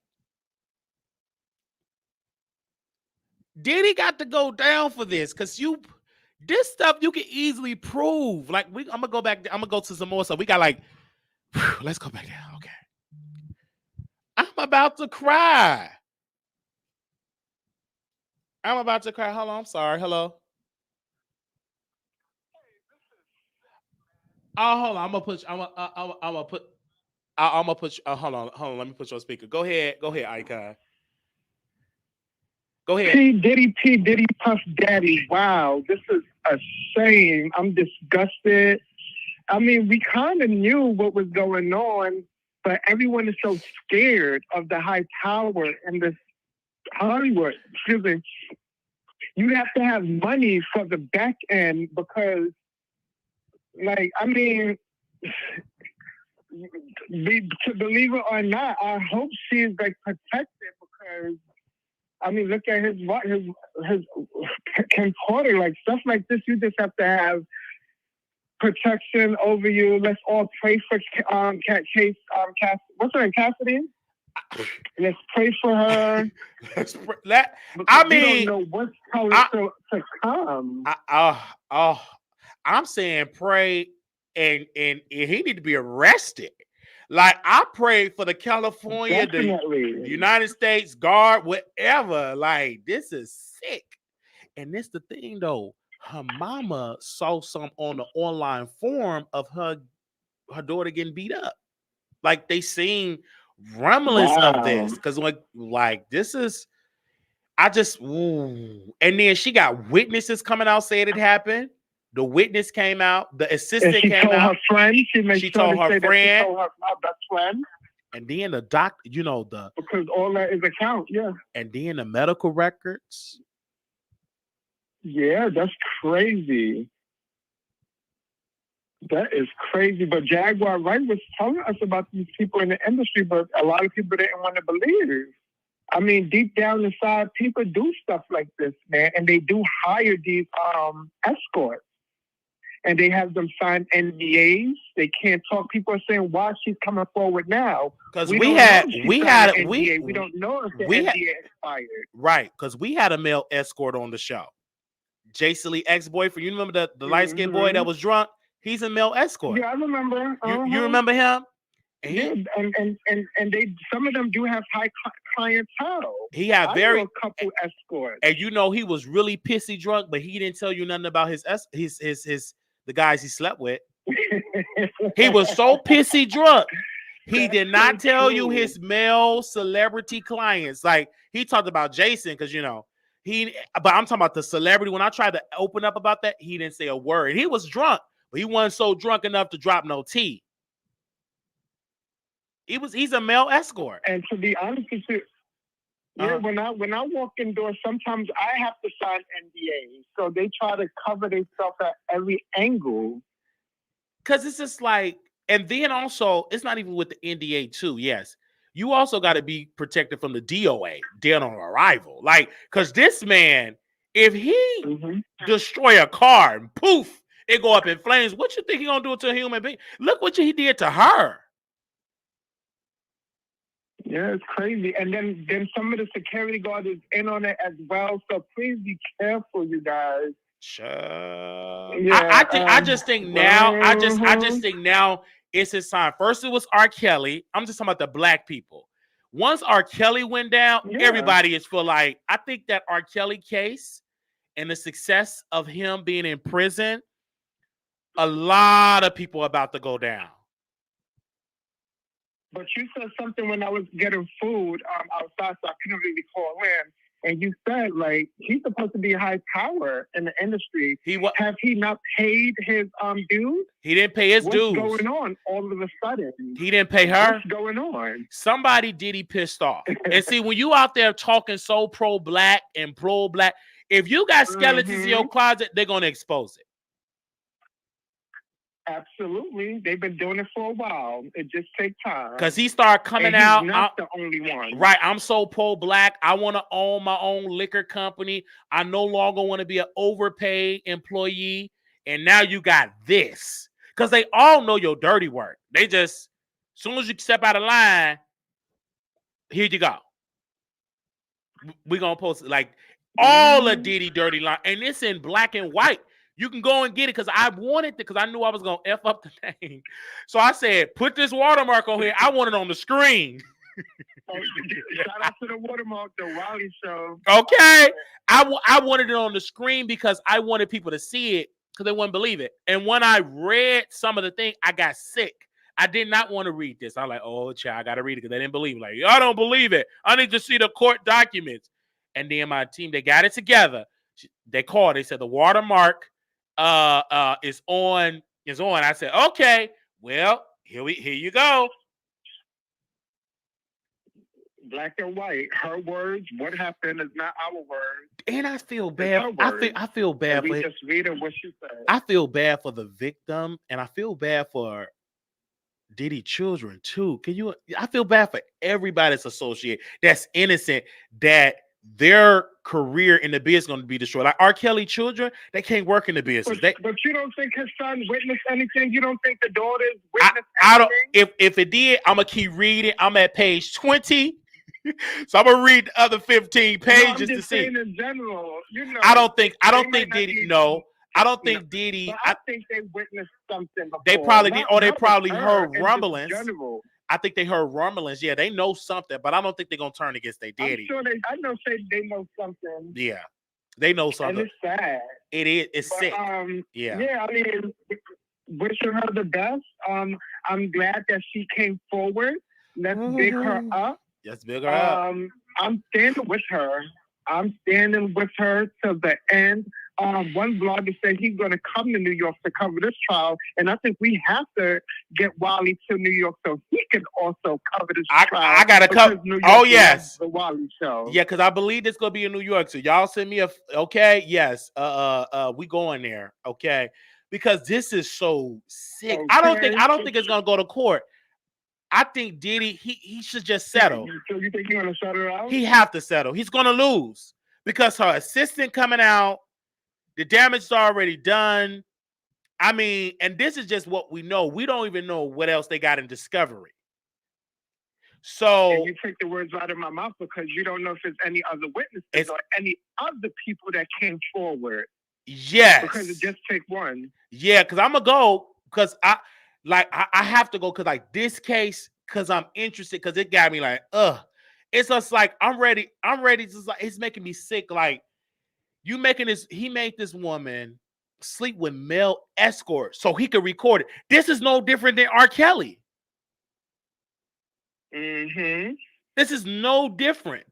Diddy got to go down for this, because this stuff you can easily prove. Like, I'm gonna go back. I'm gonna go to some more stuff. We got like, let's go back down. Okay, I'm about to cry. I'm about to cry. Hold on. I'm sorry. Hello. Oh, hold on. I'm gonna put. I'm gonna put. I'm gonna put. Hold on. Hold on. Let me put you on speaker. Go ahead. Go ahead, Icon. Go ahead. P. Diddy Puff Daddy. Wow, this is a shame. I'm disgusted. I mean, we kind of knew what was going on, but everyone is so scared of the high power in this Hollywood. Excuse me. You have to have money for the back end because, like, I mean, to believe it or not, I hope she's like protected because, I mean, look at his Kim Porter, like stuff like this. You just have to have protection over you. Let's all pray for Case. What's her name? Cassidy. Let's pray for her. I We mean, don't know what's coming to come. I'm saying pray, and he need to be arrested. Like I pray for the California, the United States Guard, whatever. Like this is sick. And this the thing though. Her mama saw some on the online forum of her daughter getting beat up. Like they seen rumblings of this because like this is. I just and then she got witnesses coming out saying it happened. The witness came out. The assistant came out. Her friend. She told her friend. She told her best friend. And then the doctor, because all that is a count, yeah. And then the medical records. Yeah, that's crazy. That is crazy. But Jaguar Wright was telling us about these people in the industry, but a lot of people didn't want to believe. I mean, deep down inside, people do stuff like this, man, and they do hire these escorts, and they have them sign NDAs. They can't talk. People are saying, "Why she's coming forward now?" Because we don't know if the NDA expired. Right, because we had a male escort on the show. Jason Lee ex-boyfriend. You remember the light-skinned boy that was drunk? He's a male escort. Yeah, I remember. You remember him? And they some of them do have high clientele. He had a couple escorts. And he was really pissy drunk, but he didn't tell you nothing about the guys he slept with. He was so pissy drunk. He did not tell you his male celebrity clients. Like he talked about Jason because but I'm talking about the celebrity. When I tried to open up about that, he didn't say a word. He was drunk, but he wasn't so drunk enough to drop no tea. He's a male escort. And to be honest with you, when I walk indoors, sometimes I have to sign NDAs. So they try to cover themselves at every angle. Because it's just like, and then also, it's not even with the NDA too. Yes, you also got to be protected from the DOA, dead on arrival. Like, because this man, if he destroy a car and poof, it go up in flames, what you think he gonna do to a human being? Look what he did to her. Yeah, it's crazy. And then some of the security guard is in on it as well. So please be careful, you guys. Sure. Yeah, I just think now. I just think now it's his time. First, it was R. Kelly. I'm just talking about the black people. Once R. Kelly went down, everybody is for like. I think that R. Kelly case and the success of him being in prison, a lot of people are about to go down. But you said something when I was getting food outside, so I couldn't really call in. And you said, like, he's supposed to be high power in the industry. Have he not paid his dues? He didn't pay his dues. What's going on all of a sudden? He didn't pay her? What's going on? Somebody Diddy pissed off. And see, when you out there talking so pro-black and pro-black, if you got skeletons in your closet, they're going to expose it. Absolutely. They've been doing it for a while. It just takes time. Because he started coming out. He's not the only one. Right. I'm so pro-black. I want to own my own liquor company. I no longer want to be an overpaid employee. And now you got this. Because they all know your dirty work. They just, as soon as you step out of line, here you go. We're going to post it like all of Diddy dirty line. And it's in black and white. You can go and get it because I wanted it because I knew I was going to F up the name. So I said, put this watermark on here. I want it on the screen. Shout out to the watermark, the Wiley Show. Okay. I wanted it on the screen because I wanted people to see it because they wouldn't believe it. And when I read some of the things, I got sick. I did not want to read this. I'm like, oh, child, I got to read it because they didn't believe it. Like, I don't believe it. I need to see the court documents. And then my team, they got it together. They called. They said the watermark is on. I said, okay, well, here you go. Black and white. Her words. What happened is not our words. And I feel bad. I feel bad for just reading what she said. I feel bad for the victim, and I feel bad for Diddy children too. I feel bad for everybody that's associated, that's innocent, that their career in the business going to be destroyed. Like R. Kelly children, they can't work in the business. But you don't think his son witnessed anything? You don't think the daughters I, witnessed I don't. anything? If it did, I'm gonna keep reading. I'm at page 20, so I'm gonna read the other 15 No, I'm pages to just see. saying in general. You know, I don't think might not Diddy. be. No, I don't No, think Diddy. but I think they witnessed something before. They probably did, Not, or they not with probably her, heard in just rumblings. general. I think they heard rumblings. Yeah, they know something, but I don't think they're gonna turn against their I'm daddy. sure I know they know something, Yeah, they know and something. it's sad. It is. It's But sick. yeah, I mean, wishing her the best. I'm glad that she came forward. Let's big her up. Let's big her up. I'm standing with her. I'm standing with her till the end. One blogger said he's going to come to New York to cover this trial, and I think we have to get Wally to New York so he can also cover this trial. I gotta come. Oh yes, the Wally show. Yeah, because I believe this gonna be in New York. So y'all send me okay. Yes, we going there. Okay, because this is so sick. Okay. I don't think it's gonna go to court. I think Diddy he should just settle. So you think he's gonna settle out? He have to settle. He's gonna lose because her assistant coming out. The damage is already done. I mean, and this is just what we know. We don't even know what else they got in discovery. So and you take the words out of my mouth because you don't know if there's any other witnesses or any other people that came forward. Yes. Because it just takes one. Yeah, because I'm gonna go because I have to go because like this case, because I'm interested, because it got me like, it's just like I'm ready. Just like it's making me sick. Like you making this, he made this woman sleep with male escorts so he could record it. This is no different than R. Kelly. This is no different.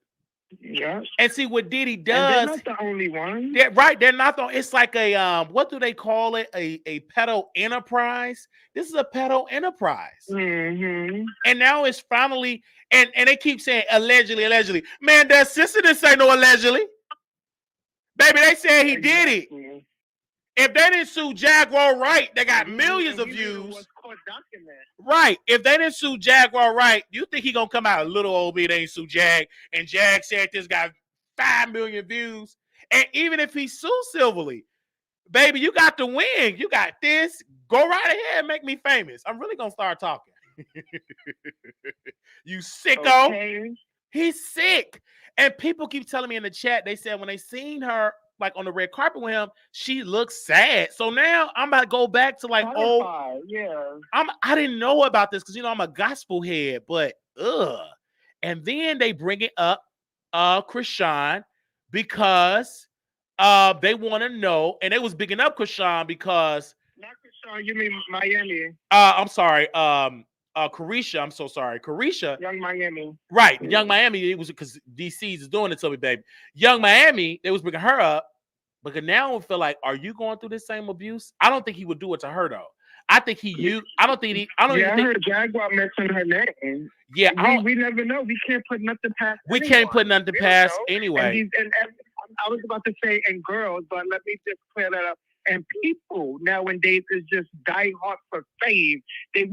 Yeah. And see what Diddy does. And they're not the only one. They're not the. It's like a what do they call it? A pedo enterprise. This is a pedo enterprise. And now it's finally and they keep saying allegedly. Man, their sister didn't say no allegedly. Baby, they said he did it. If they didn't sue Jaguar Wright, they got millions of views. Right. If they didn't sue Jaguar Wright, you think he gonna come out a little old bit? They ain't sue Jag, and Jag said this got 5 million views. And even if he sues Silverly, baby, you got the win. You got this. Go right ahead, make me famous. I'm really gonna start talking. You sicko. Okay. He's sick. And people keep telling me in the chat, they said when they seen her like on the red carpet with him, she looks sad. So now I'm about to go back to like, yeah. I didn't know about this because I'm a gospel head, but and then they bring it up, Krishan, because they want to know, and they was bigging up Krishan because not Krishan, you mean Miami? I'm sorry, Carisha. I'm so sorry, Carisha. Young Miami. Right, Young Miami. It was because DC's is doing it to me, baby. Young Miami. They was bringing her up, but now I feel like, are you going through the same abuse? I don't think he would do it to her though. I think I don't think. I heard Jaguar mention her name. Yeah, we never know. We can't put nothing past. We can't put nothing past anyway. And I was about to say and girls, but let me just clear that up. And people nowadays is just die hard for fame. They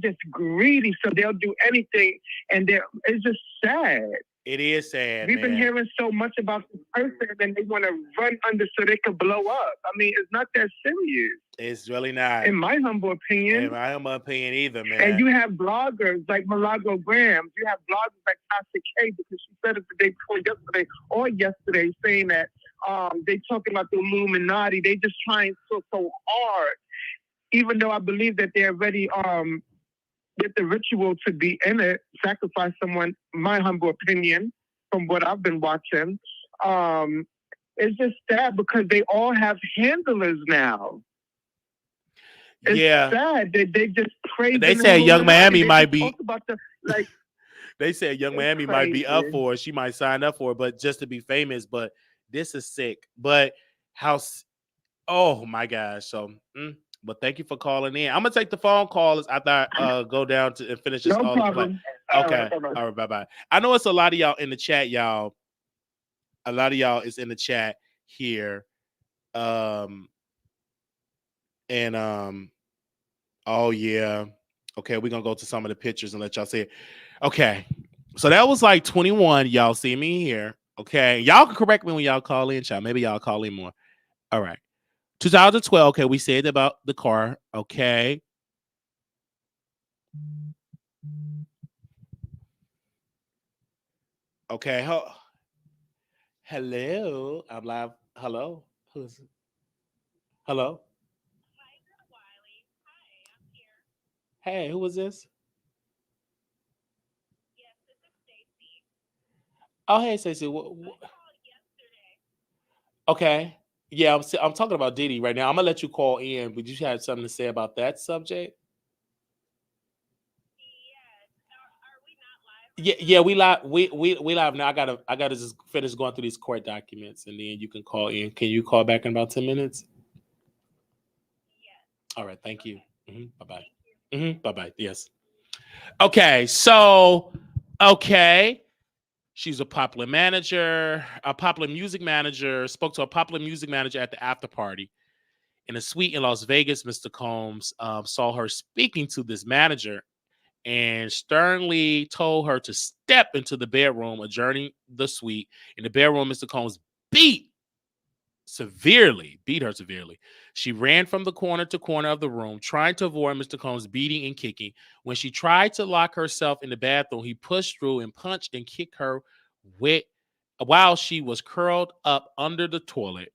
just greedy, so they'll do anything, and it's just sad. It is sad. We've been hearing so much about this person, and they want to run under so they can blow up. I mean, it's not that serious. It's really not. In my humble opinion. In my humble opinion either, man. And you have bloggers like Malago Graham. You have bloggers like Cassie K, because she said it the day before yesterday, saying that they talking about the Illuminati. They just trying so hard, even though I believe that they're ready with the ritual to be in it, sacrifice someone. My humble opinion, from what I've been watching, it's just sad because they all have handlers now. It's sad that they just praise. They said Young Miami might be. They said Young Miami might be up for it. She might sign up for it, but just to be famous. But this is sick. But oh my gosh. So, but thank you for calling in. I'm gonna take the phone calls after I go down to and finish this call. No problem. Okay. All right. Bye. I know it's a lot of y'all in the chat, y'all. A lot of y'all is in the chat here. Oh yeah. Okay, we're gonna go to some of the pictures and let y'all see it. Okay. So that was like 21. Y'all see me here. Okay, y'all can correct me when y'all call in, child. Maybe y'all call in more. All right, 2012. Okay, we said about the car. Okay, okay. Hello, I'm live. Hello, who's hello? Hey, who was this? Oh, hey, Stacey. Okay. Yeah, I'm talking about Diddy right now. I'm gonna let you call in, but you had something to say about that subject? Yeah, yeah, we live. We live now. I gotta just finish going through these court documents, and then you can call in. Can you call back in about 10 minutes? All right. Thank you. Bye bye. Bye bye. Yes. Okay. So, okay. She's a popular manager, a popular music manager. Spoke to a popular music manager at the after party in a suite in Las Vegas. Mr. Combs saw her speaking to this manager and sternly told her to step into the bedroom, adjourning the suite. In the bedroom, Mr. Combs beat her severely. She ran from the corner to corner of the room, trying to avoid Mr. Combs beating and kicking. When she tried to lock herself in the bathroom, he pushed through and punched and kicked her with while she was curled up under the toilet.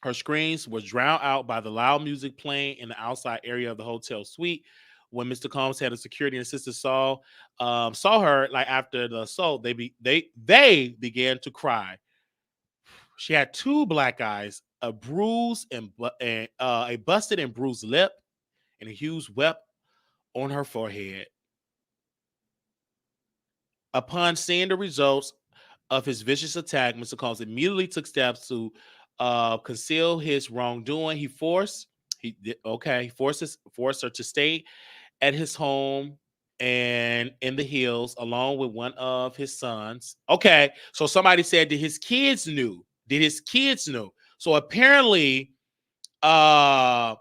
Her screams were drowned out by the loud music playing in the outside area of the hotel suite. When Mr. Combs had a security assistant saw her like after the assault, they began to cry. She had two black eyes, a bruise and a busted and bruised lip, and a huge welt on her forehead. Upon seeing the results of his vicious attack, Mr. Combs immediately took steps to conceal his wrongdoing. He forced her to stay at his home and in the hills along with one of his sons. Okay, so somebody said that his kids knew. Did his kids know? So apparently, uh,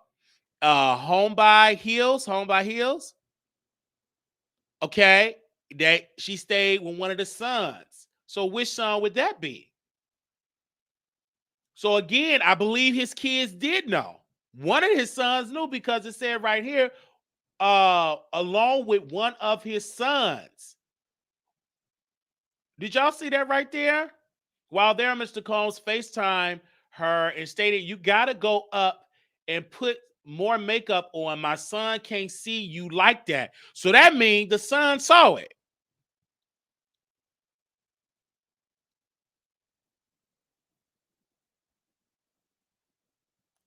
home by hills. Okay, that she stayed with one of the sons. So which son would that be? So again, I believe his kids did know. One of his sons knew because it said right here, along with one of his sons. Did y'all see that right there? While there, Mr. Combs FaceTime her and stated, "You gotta go up and put more makeup on. My son can't see you like that." So that means the son saw it.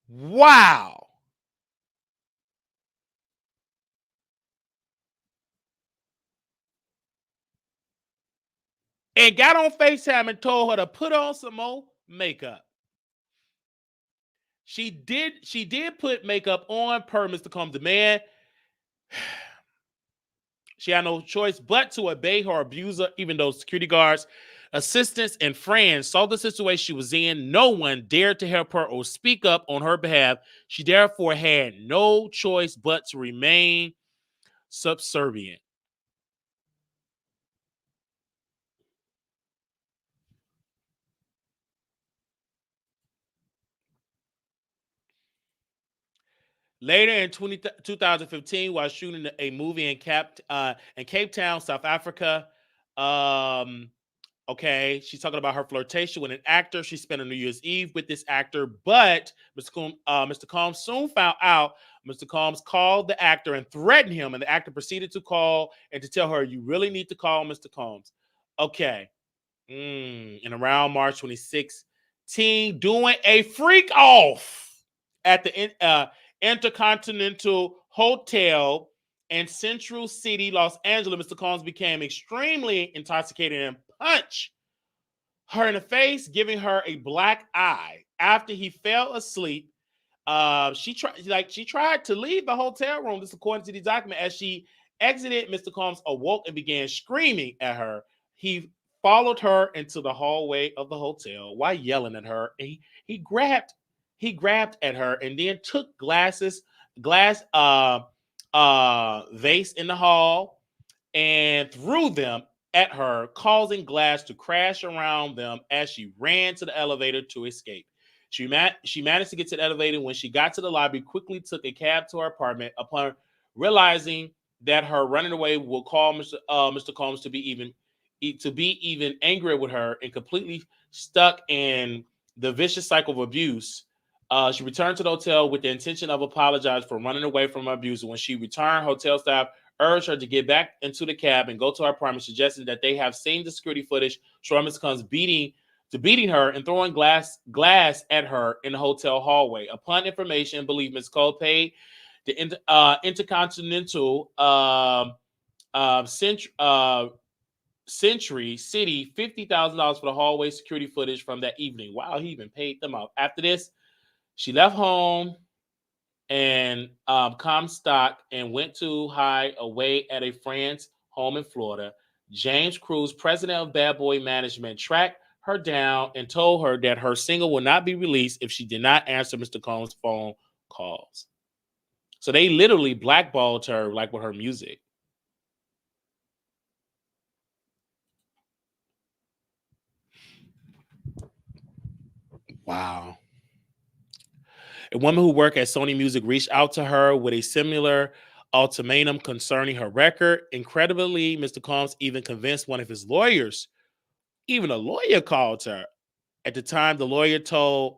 Wow. And got on FaceTime and told her to put on some more makeup. She did put makeup on per Mr. Combs' demand. She had no choice but to obey her abuser, even though security guards, assistants, and friends saw the situation she was in. No one dared to help her or speak up on her behalf. She therefore had no choice but to remain subservient. Later in 2015, while shooting a movie in Cape Town, South Africa, um, okay, she's talking about her flirtation with an actor. She spent a New Year's Eve with this actor, but Mr. Combs soon found out. Mr. Combs called the actor and threatened him, and the actor proceeded to call and to tell her, "You really need to call Mr. Combs." Okay. And around March 2016, doing a freak off at the Intercontinental Hotel in Central City, Los Angeles, Mr. Combs became extremely intoxicated and punched her in the face, giving her a black eye. After he fell asleep, she tried to leave the hotel room. This according to the document. As she exited, Mr. Combs awoke and began screaming at her. He followed her into the hallway of the hotel while yelling at her. And he grabbed at her and then took glass vase in the hall and threw them at her, causing glass to crash around them as she ran to the elevator to escape. She managed to get to the elevator. When she got to the lobby, quickly took a cab to her apartment. Upon realizing that her running away will call Mr. Combs to be even angrier with her and completely stuck in the vicious cycle of abuse, she returned to the hotel with the intention of apologizing for running away from her abuser. When she returned, hotel staff urged her to get back into the cab and go to her apartment, suggesting that they have seen the security footage showing Mr. Combs beating her and throwing glass at her in the hotel hallway. Upon information and belief, Ms. Cole paid the Intercontinental Century City $50,000 for the hallway security footage from that evening. Wow, he even paid them off. After this, she left home and Comstock and went to hide away at a friend's home in Florida. James Cruz, president of Bad Boy Management, tracked her down and told her that her single would not be released if she did not answer Mr. Combs' phone calls. So they literally blackballed her like with her music. Wow. A woman who worked at Sony Music reached out to her with a similar ultimatum concerning her record. Incredibly, Mr. Combs even convinced one of his lawyers. Even a lawyer called her. At the time, the lawyer told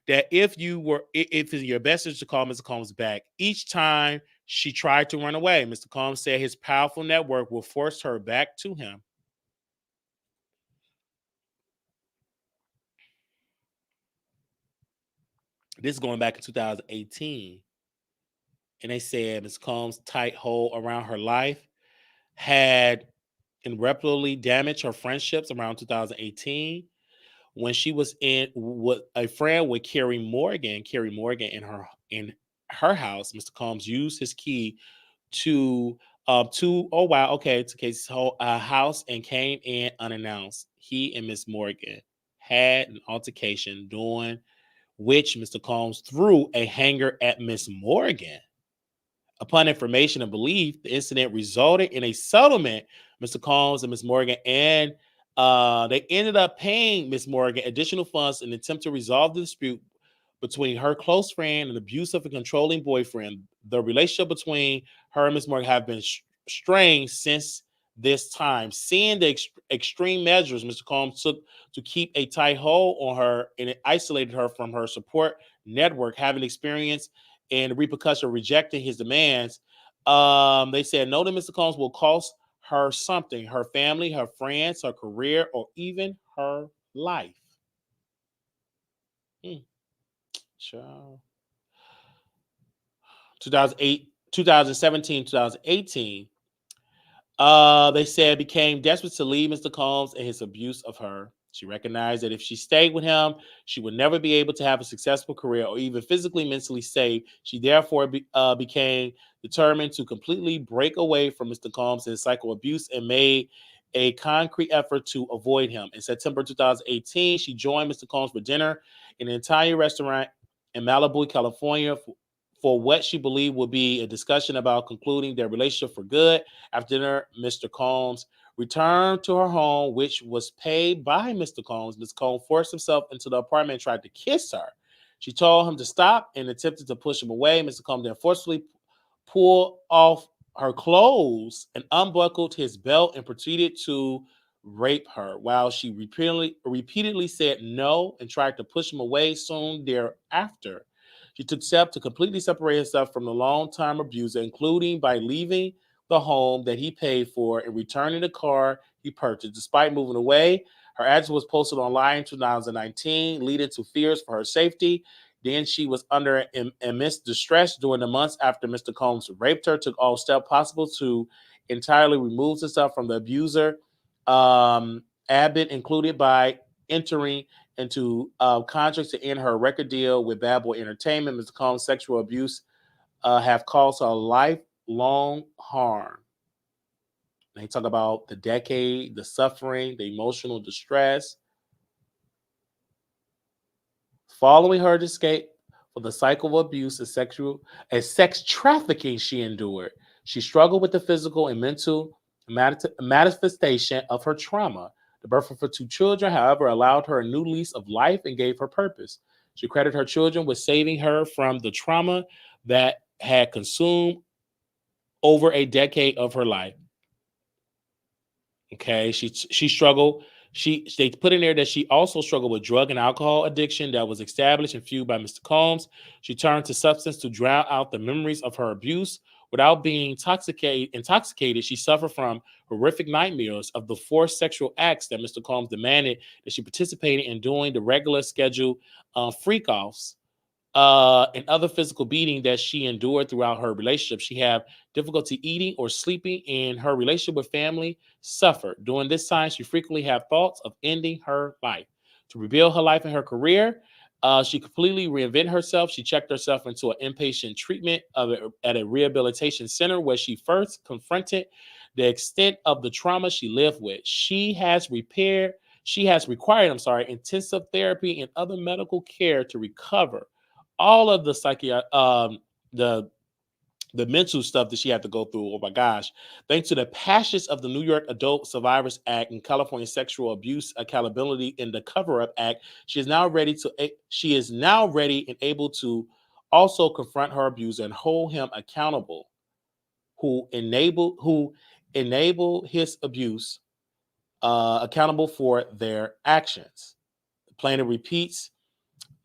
that if it's your best interest to call Mr. Combs back, each time she tried to run away, Mr. Combs said his powerful network will force her back to him. This is going back in 2018. And they said Ms. Combs' tight hold around her life had irreparably damaged her friendships around 2018 when she was in with a friend with Carrie Morgan. Carrie Morgan in her house. Mr. Combs used his key to oh wow okay to Casey's whole house and came in unannounced. He and Miss Morgan had an altercation during which Mr. Combs threw a hanger at Miss Morgan. Upon information and belief, the incident resulted in a settlement. Mr. Combs and Miss Morgan, and they ended up paying Miss Morgan additional funds in an attempt to resolve the dispute between her close friend and abusive and controlling boyfriend. The relationship between her and Miss Morgan have been strained since this time. Seeing the extreme measures Mr. Combs took to keep a tight hold on her, and it isolated her from her support network, having experienced and the repercussion of rejecting his demands. They said no to Mr. Combs will cost her something: her family, her friends, her career, or even her life. Child. 2008, 2017, 2018. They said became desperate to leave Mr. Combs and his abuse of her. She recognized that if she stayed with him, she would never be able to have a successful career or even physically, mentally safe. She therefore became determined to completely break away from Mr. Combs and his cycle of abuse and made a concrete effort to avoid him. In September 2018, she joined Mr. Combs for dinner in an Italian restaurant in Malibu, California, for what she believed would be a discussion about concluding their relationship for good. After dinner, Mr. Combs returned to her home, which was paid by Mr. Combs. Mr. Combs forced himself into the apartment and tried to kiss her. She told him to stop and attempted to push him away. Mr. Combs then forcefully pulled off her clothes and unbuckled his belt and proceeded to rape her while she repeatedly said no and tried to push him away soon thereafter. She took steps to completely separate herself from the long-time abuser, including by leaving the home that he paid for and returning the car he purchased. Despite moving away, her address was posted online in 2019, leading to fears for her safety. Then she was under immense distress during the months after Mr. Combs raped her, took all steps possible to entirely remove herself from the abuser. Abbott included by entering into contracts to end her record deal with Bad Boy Entertainment. Mr. Combs' sexual abuse have caused her lifelong harm. They talk about the decade, the suffering, the emotional distress. Following her escape from the cycle of abuse and sex trafficking she endured, she struggled with the physical and mental manifestation of her trauma. The birth of her two children, however, allowed her a new lease of life and gave her purpose. She credited her children with saving her from the trauma that had consumed over a decade of her life. Okay, she struggled. They put in there that she also struggled with drug and alcohol addiction that was established and fueled by Mr. Combs. She turned to substance to drown out the memories of her abuse. Without being intoxicated, she suffered from horrific nightmares of the forced sexual acts that Mr. Combs demanded that she participated in doing the regular scheduled freak offs and other physical beating that she endured throughout her relationship. She had difficulty eating or sleeping, and her relationship with family suffered. During this time, she frequently had thoughts of ending her life. To rebuild her life and her career, she completely reinvented herself. She checked herself into an inpatient treatment at a rehabilitation center where she first confronted the extent of the trauma she lived with. She has required, intensive therapy and other medical care to recover all of the the mental stuff that she had to go through. Oh my gosh! Thanks to the passions of the New York Adult Survivors Act and California Sexual Abuse Accountability in the Cover Up Act, she is now ready and able to also confront her abuser and hold him accountable. Who enable his abuse accountable for their actions. The plaintiff repeats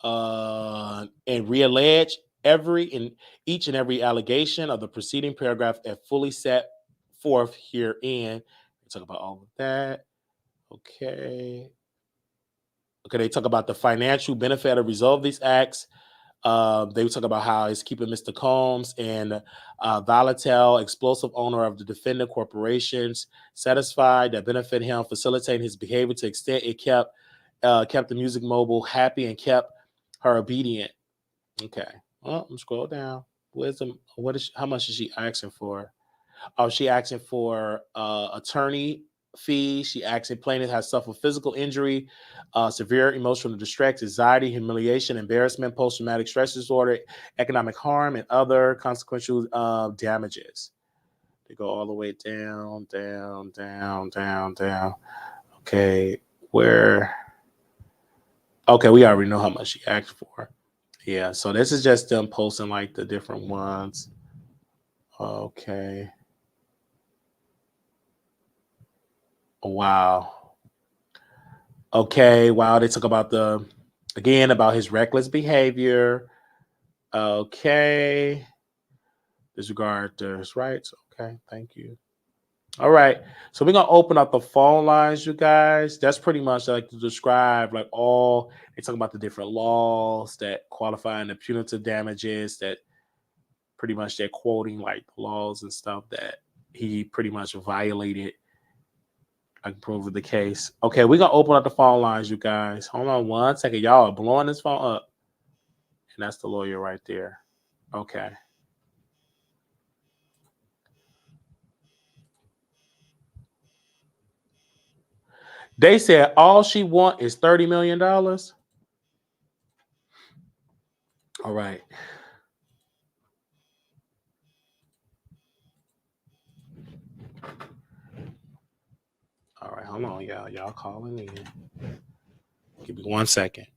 and reallege each and every allegation of the preceding paragraph as fully set forth herein. We talk about all of that. Okay. They talk about the financial benefit of resolve these acts. They talk about how it's keeping Mr. Combs and Volatile, explosive owner of the defendant corporations, satisfied that benefit him, facilitating his behavior to the extent it kept the music mogul happy and kept her obedient. Okay. Well, I'm scroll down. How much is she asking for? Oh, she asking for attorney fee. She asking plaintiff has suffered physical injury, severe emotional distress, anxiety, humiliation, embarrassment, post-traumatic stress disorder, economic harm, and other consequential damages. They go all the way down, down, down, down, down. Okay, where? Okay, we already know how much she asked for. Yeah, so this is just them posting like the different ones. Okay. Wow. Okay, wow. They talk about about his reckless behavior. Okay. Disregard his rights. Okay, thank you. All right. So we're gonna open up the phone lines, you guys. That's pretty much like to describe like all they talk about the different laws that qualify in the punitive damages that pretty much they're quoting like laws and stuff that he pretty much violated. I can prove the case. Okay, we're gonna open up the phone lines, you guys. Hold on one second. Y'all are blowing this phone up. And that's the lawyer right there. Okay. They said all she want is $30 million. All right. All right, hold on, y'all. Y'all calling in. Give me 1 second.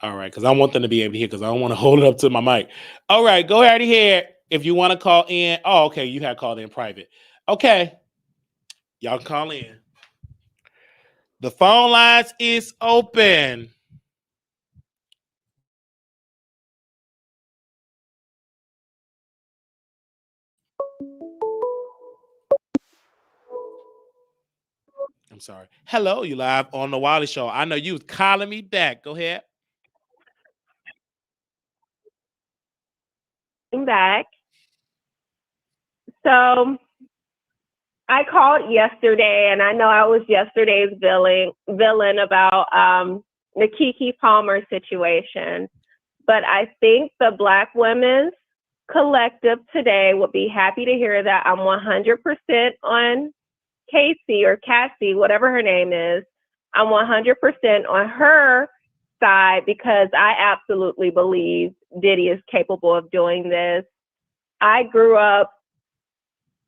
All right, because I want them to be able to hear because I don't want to hold it up to my mic. All right, go ahead here. If you want to call in. Oh, okay. You had called in private. Okay. Y'all call in. The phone lines is open. I'm sorry. Hello, you live on the Wiley Show. I know you was calling me back. Go ahead. Back. So I called yesterday, and I know I was yesterday's villain about the Keke Palmer situation. But I think the Black Women's Collective today would be happy to hear that I'm 100% on Casey or Cassie, whatever her name is. I'm 100% on her side because I absolutely believe Diddy is capable of doing this. I grew up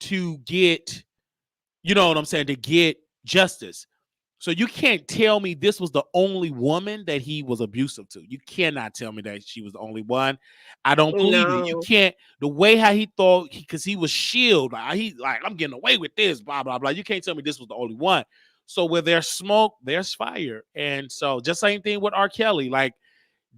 to get, you know what I'm saying, to get justice. So you can't tell me this was the only woman that he was abusive to. You cannot tell me that she was the only one. I don't believe it. You No. can't. The way how he thought, because he was shield, like I'm getting away with this, blah blah blah. You can't tell me this was the only one. So where there's smoke, there's fire, and so just same thing with R. Kelly. Like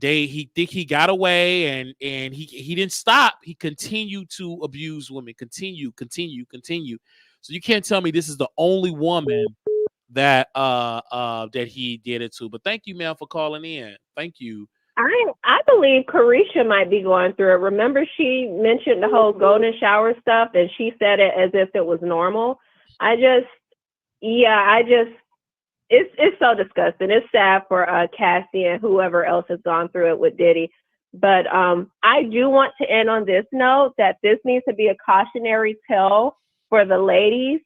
he think he got away, and he didn't stop. He continued to abuse women. Continue. So you can't tell me this is the only woman that he did it to. But thank you, man, for calling in. Thank you. I believe Carisha might be going through it. Remember, she mentioned the whole golden shower stuff, and she said it as if it was normal. I just, yeah, I just, it's so disgusting. It's sad for Cassie and whoever else has gone through it with Diddy. But I do want to end on this note that this needs to be a cautionary tale for the ladies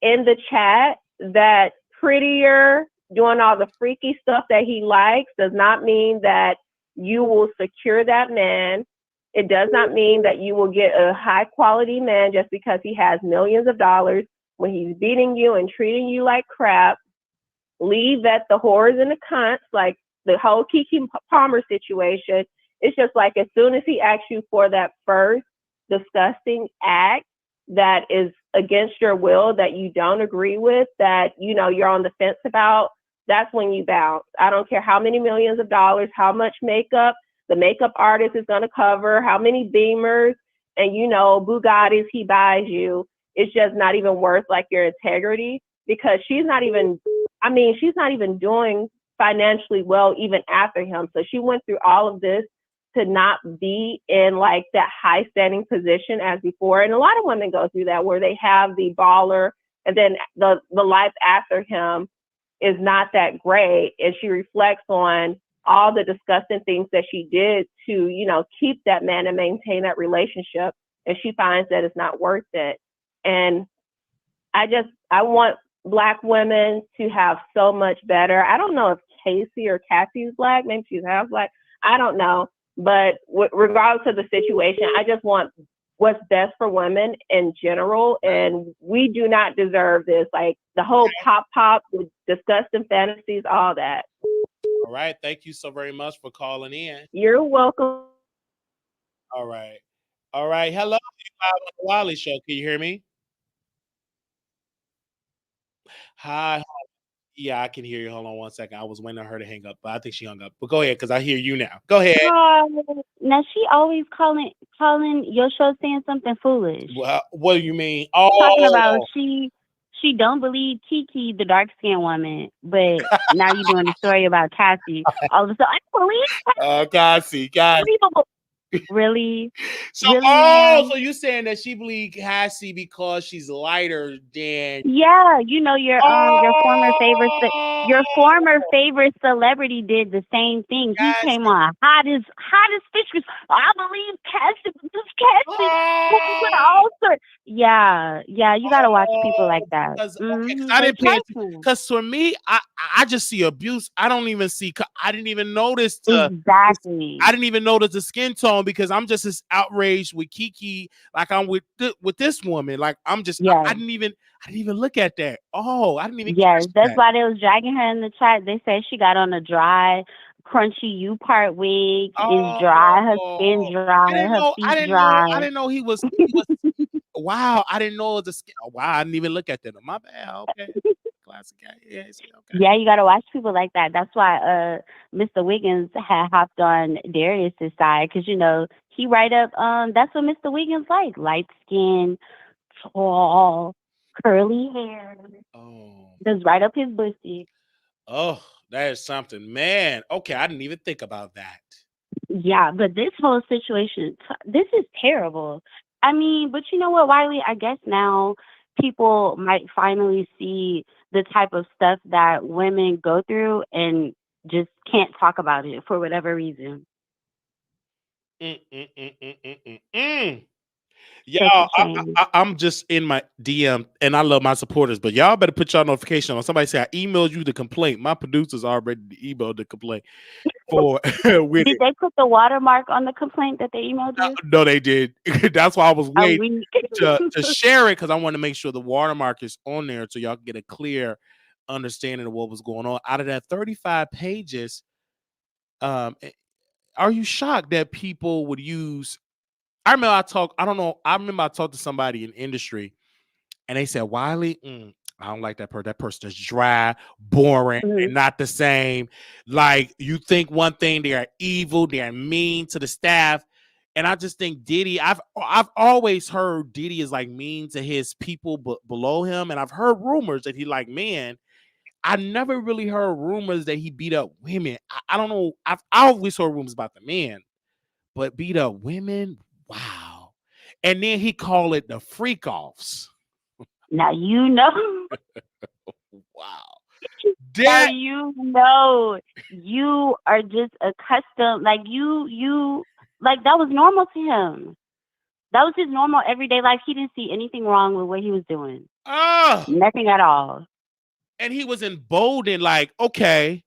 in the chat that prettier, doing all the freaky stuff that he likes does not mean that you will secure that man. It does not mean that you will get a high quality man just because he has millions of dollars. When he's beating you and treating you like crap, leave at the whores and the cunts, like the whole Kiki Palmer situation. It's just like as soon as he asks you for that first disgusting act that is against your will, that you don't agree with, that you know you're on the fence about, that's when you bounce. I don't care how many millions of dollars, how much makeup the makeup artist is going to cover, how many Beamers and you know Bugattis he buys you. It's just not even worth like your integrity, because she's not even doing financially well even after him. So she went through all of this to not be in like that high standing position as before. And a lot of women go through that where they have the baller and then the life after him is not that great. And she reflects on all the disgusting things that she did to, you know, keep that man and maintain that relationship. And she finds that it's not worth it. And I want Black women to have so much better. I don't know if Casey or Cassie's Black, maybe she's half Black. I don't know. But regardless of the situation, I just want what's best for women in general. And we do not deserve this. Like the whole pop, with disgusting fantasies, all that. All right. Thank you so very much for calling in. You're welcome. All right. All right. Hello. You live on the Wiley Show. Can you hear me? Hi. Yeah, I can hear you. Hold on one second. I was waiting on her to hang up, but I think she hung up. But go ahead, because I hear you now. Go ahead. Now she always calling your show saying something foolish. Well, what do you mean? Talking about Oh, she don't believe Kiki, the dark skinned woman, but now you're doing a story about Cassie. All of a sudden, I believe Cassie. unbelievable. Really? So, Really, ma'am? so you saying that she believes Cassie because she's lighter than? Yeah, you know your former favorite celebrity did the same thing. He came on hot as fish. I believe Cassie, this Cassie. Yeah, you gotta watch people like that. Because I didn't pay attention. Because for me, I just see abuse. I don't even see. I didn't even notice. Exactly. I didn't even notice the skin tone because I'm just as outraged with Kiki like I'm with this woman. Like I'm just. Yeah. I didn't even look at that. Oh, I didn't even. Yes, that's why they was dragging her in the chat. They said she got on a dry, crunchy U-part wig. It's dry. Her skin dry. Her feet dry. I didn't know he was. Wow, I didn't know the skin. Oh, wow, I didn't even look at that. My bad. Okay. Classic guy. Yeah, okay. Yeah, you gotta watch people like that. That's why Mr. Wiggins had hopped on Darius's side, because you know he right up. That's what Mr. Wiggins like: light skin, tall, curly hair. Oh, Just right up his pussy. Oh, that is something, man. Okay, I didn't even think about that. Yeah, but this whole situation, this is terrible. I mean, but you know what, Wiley? I guess now people might finally see the type of stuff that women go through and just can't talk about it for whatever reason. Such a Y'all, shame. I'm just in my DM, and I love my supporters, but y'all better put y'all notification on. Somebody say I emailed you the complaint. My producers already emailed the complaint for with Did it. they put the watermark on the complaint that they emailed you? No, they did. That's why I was A waiting week. to share it, because I want to make sure the watermark is on there so y'all can get a clear understanding of what was going on. Out of that 35 pages, are you shocked that people would use? I don't know. I remember I talked to somebody in industry, and they said, Wiley, I don't like that person. That person is dry, boring, Mhm. and not the same. Like, you think one thing, they are evil, they are mean to the staff. And I just think Diddy, I've always heard Diddy is like mean to his people below him. And I've heard rumors that he like men. I never really heard rumors that he beat up women. I don't know. I always heard rumors about the men, but beat up women, wow. And then he called it the freak offs. Now you know. Wow. Now That you know. You are just accustomed. Like you like that was normal to him. That was his normal everyday life. He didn't see anything wrong with what he was doing. oh, Nothing at all. and he was emboldened, like, okay,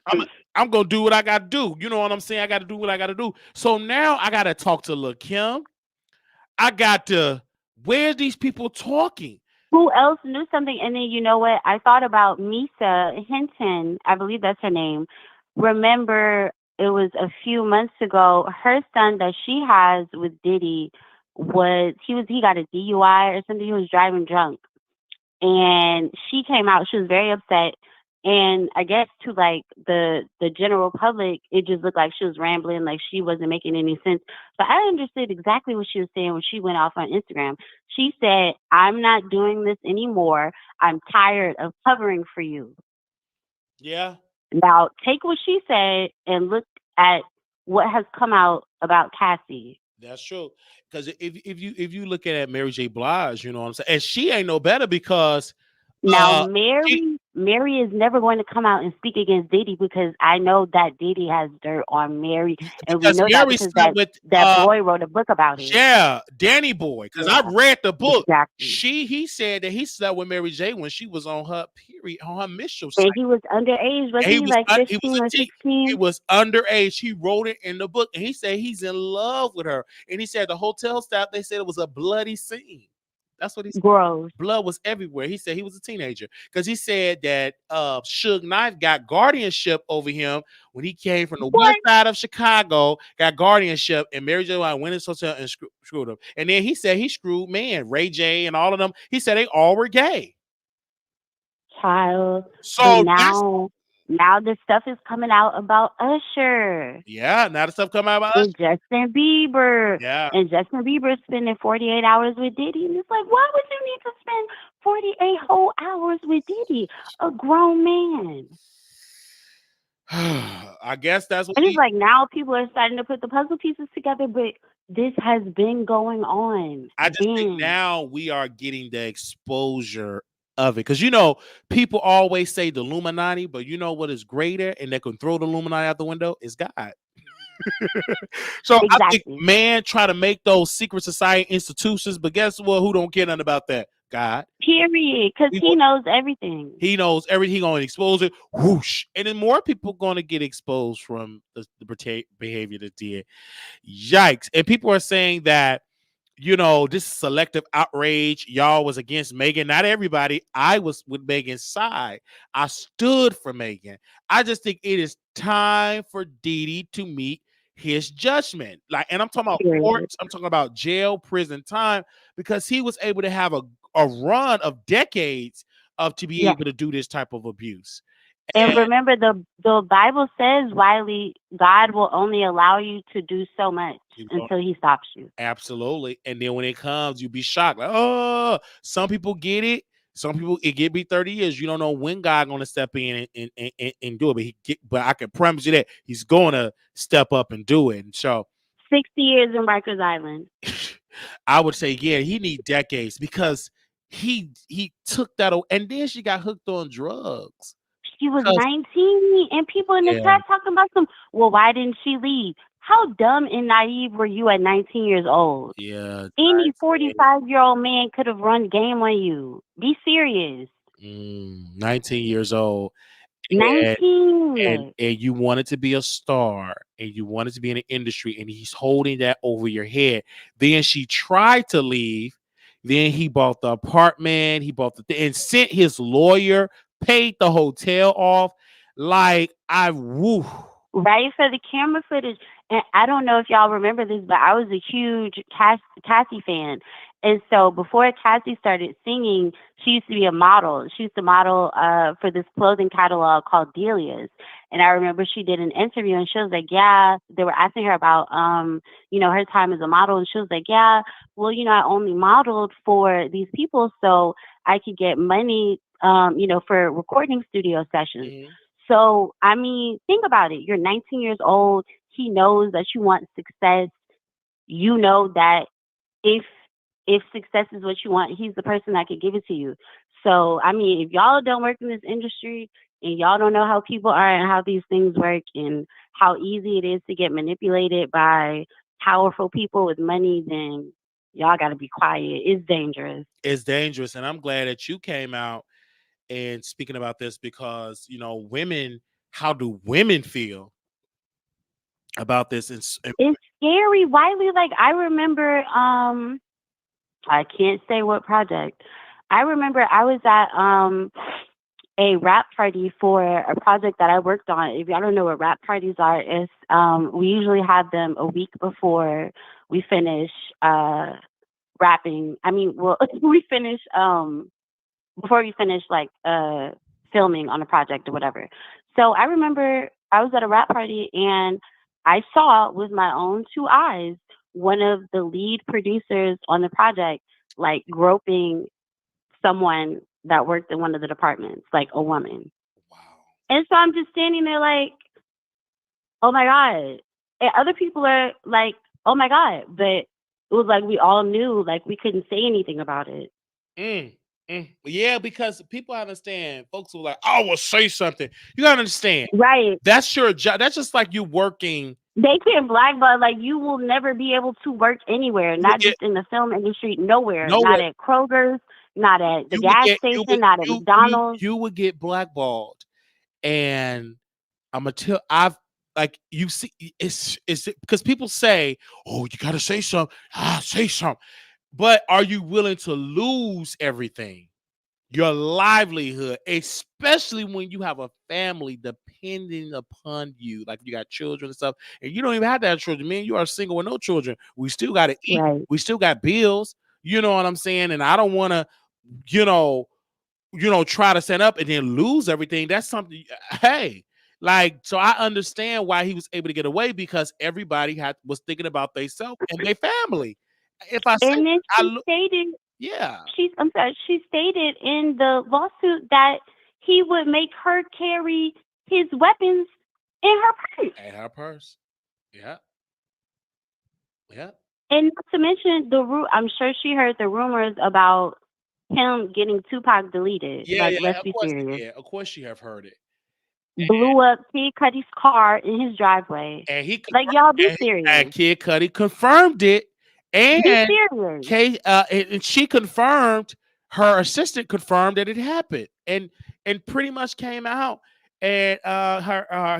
I'm I'm gonna do what I gotta do. You know what I'm saying? I gotta do what I gotta do. So now I gotta talk to Lil Kim. I got to where's these people talking? Who else knew something? And then you know what? I thought about Misa Hinton. I believe that's her name. Remember, it was a few months ago. Her son that she has with Diddy he got a DUI or something. He was driving drunk, and she came out. She was very upset. And I guess to like the general public, it just looked like she was rambling, like she wasn't making any sense. But I understood exactly what she was saying when she went off on Instagram. She said, "I'm not doing this anymore. I'm tired of covering for you." Yeah, Now take what she said and look at what has come out about Cassie. that's true. Because if you look at Mary J. Blige, you know what I'm saying, and she ain't no better because Now, she Mary is never going to come out and speak against Diddy because I know that Diddy has dirt on Mary, and we because know that Mary because slept with that boy wrote a book about it. yeah, Danny Boy. Because I Yeah, read the book. exactly. He said that he slept with Mary J when she was on her period, on her menstrual And cycle. he was underage, And wasn't he? Like he was 15 a or teen. He 16? was underage. He wrote it in the book, and he said he's in love with her. And he said the hotel staff, they said it was a bloody scene. That's what he said. Gross. Blood was everywhere. He said he was a teenager because he said that Suge Knight got guardianship over him when he came from the west What? side of Chicago, got guardianship, and Mary J. Blige went in his hotel and screwed him. And then he said he screwed man, Ray J, and all of them. He said they all were gay. Child. But So that's now this stuff is coming out about Usher yeah. Now the stuff come out about us. and Justin Bieber. Yeah. And Justin Bieber spending 48 hours with Diddy. And it's like, why would you need to spend 48 whole hours with Diddy? A grown man. I guess that's what And it's he. like now people are starting to put the puzzle pieces together, but this has been going on. I just think Been. now we are getting the exposure of it because people always say the Illuminati, but you know what is greater and that can throw the Illuminati out the window is God. So I think Exactly. man try to make those secret society institutions, but guess what? Who don't care nothing about that? God. Period. Because He, he knows everything. he knows everything. He gonna expose it. Whoosh, and then more people gonna get exposed from the behavior that did. Yikes! And people are saying that this selective outrage. Y'all was against Megan. Not everybody. I was with Megan's side. I stood for Megan. I just think it is time for Diddy to meet his judgment. Like, and I'm talking about Period. courts. I'm talking about jail, prison time, because he was able to have a run of decades of to be Yeah. able to do this type of abuse. And And remember, the Bible says, Wiley, God will only allow you to do so much until he stops you. absolutely. And then when it comes, you be shocked. Like, oh, some people get it. Some people it get be 30 years. You don't know when God gonna step in and do it. But I can promise you that he's gonna step up and do it. And so 60 years in Rikers Island. I would say, yeah, he need decades because he took that and then she got hooked on drugs. She was 'Cause 19, and people in the yeah, chat talking about some. Well, why didn't she leave? how dumb and naive were you at 19 years old? Yeah, Any 45-year-old man could have run game on you. Be serious. 19 years old. And 19. and you wanted to be a star and you wanted to be in the industry and he's holding that over your head. Then she tried to leave. Then he bought the apartment, he bought and sent his lawyer, paid the hotel off. Like I woo. Right, for the camera footage. And I don't know if y'all remember this, but I was a huge Cassie fan. And so before Cassie started singing, she used to be a model. She used to model for this clothing catalog called Delia's. And I remember she did an interview and she was like, yeah, they were asking her about, her time as a model. And she was like, yeah, well, I only modeled for these people so I could get money, for recording studio sessions. Mhm. So, I mean, think about it. You're 19 years old. He knows that you want success. You know that if success is what you want, he's the person that could give it to you. So, I mean, if y'all don't work in this industry and y'all don't know how people are and how these things work and how easy it is to get manipulated by powerful people with money, then y'all got to be quiet. It's dangerous. It's dangerous. And I'm glad that you came out and speaking about this because women, how do women feel about this? It's scary, Wiley. Like I remember, I can't say what project. I remember I was at a rap party for a project that I worked on. If y'all don't know what rap parties are, it's we usually have them a week before we finish rapping. I mean, well, we finish before we finish like filming on a project or whatever. So I remember I was at a rap party and I saw with my own two eyes one of the lead producers on the project like groping someone that worked in one of the departments, like a woman. Wow. And so I'm just standing there like, oh my God. And other people are like, oh my God. But it was like we all knew like we couldn't say anything about it. Yeah, because people understand. Folks were like, "I will say something." You gotta understand. Right. That's your job. That's just like you working. They can blackball, like you will never be able to work anywhere, You would not get just in the film industry, nowhere. Not nowhere. at Kroger's, not at the You would gas get. You would. station, not at McDonald's. You would get blackballed. And I'm gonna tell. I've like you see. It's because people say, "Oh, you gotta say something." Say something. But are you willing to lose everything? Your livelihood, especially when you have a family depending upon you, like you got children and stuff, and you don't even have to have children. Man, you are single with no children. We still got to eat. Right. We still got bills. You know what I'm saying? And I don't want to, you know, try to set up and then lose everything. That's something. Hey, like, so I understand why he was able to get away because everybody was thinking about themselves and their family. If I say, And then I look, yeah. I'm sorry, she stated in the lawsuit that he would make her carry his weapons in her purse. At her purse. Yeah. Yeah. And not to mention I'm sure she heard the rumors about him getting Tupac deleted. Yeah, Like, yeah. let's Of be course, serious. yeah. Of course, you have heard it. Blew up Kid Cudi's car in his driveway. And he Like, y'all be and serious. Kid Cudi confirmed it, Be and serious. and she confirmed. Her assistant confirmed that it happened, and pretty much came out. And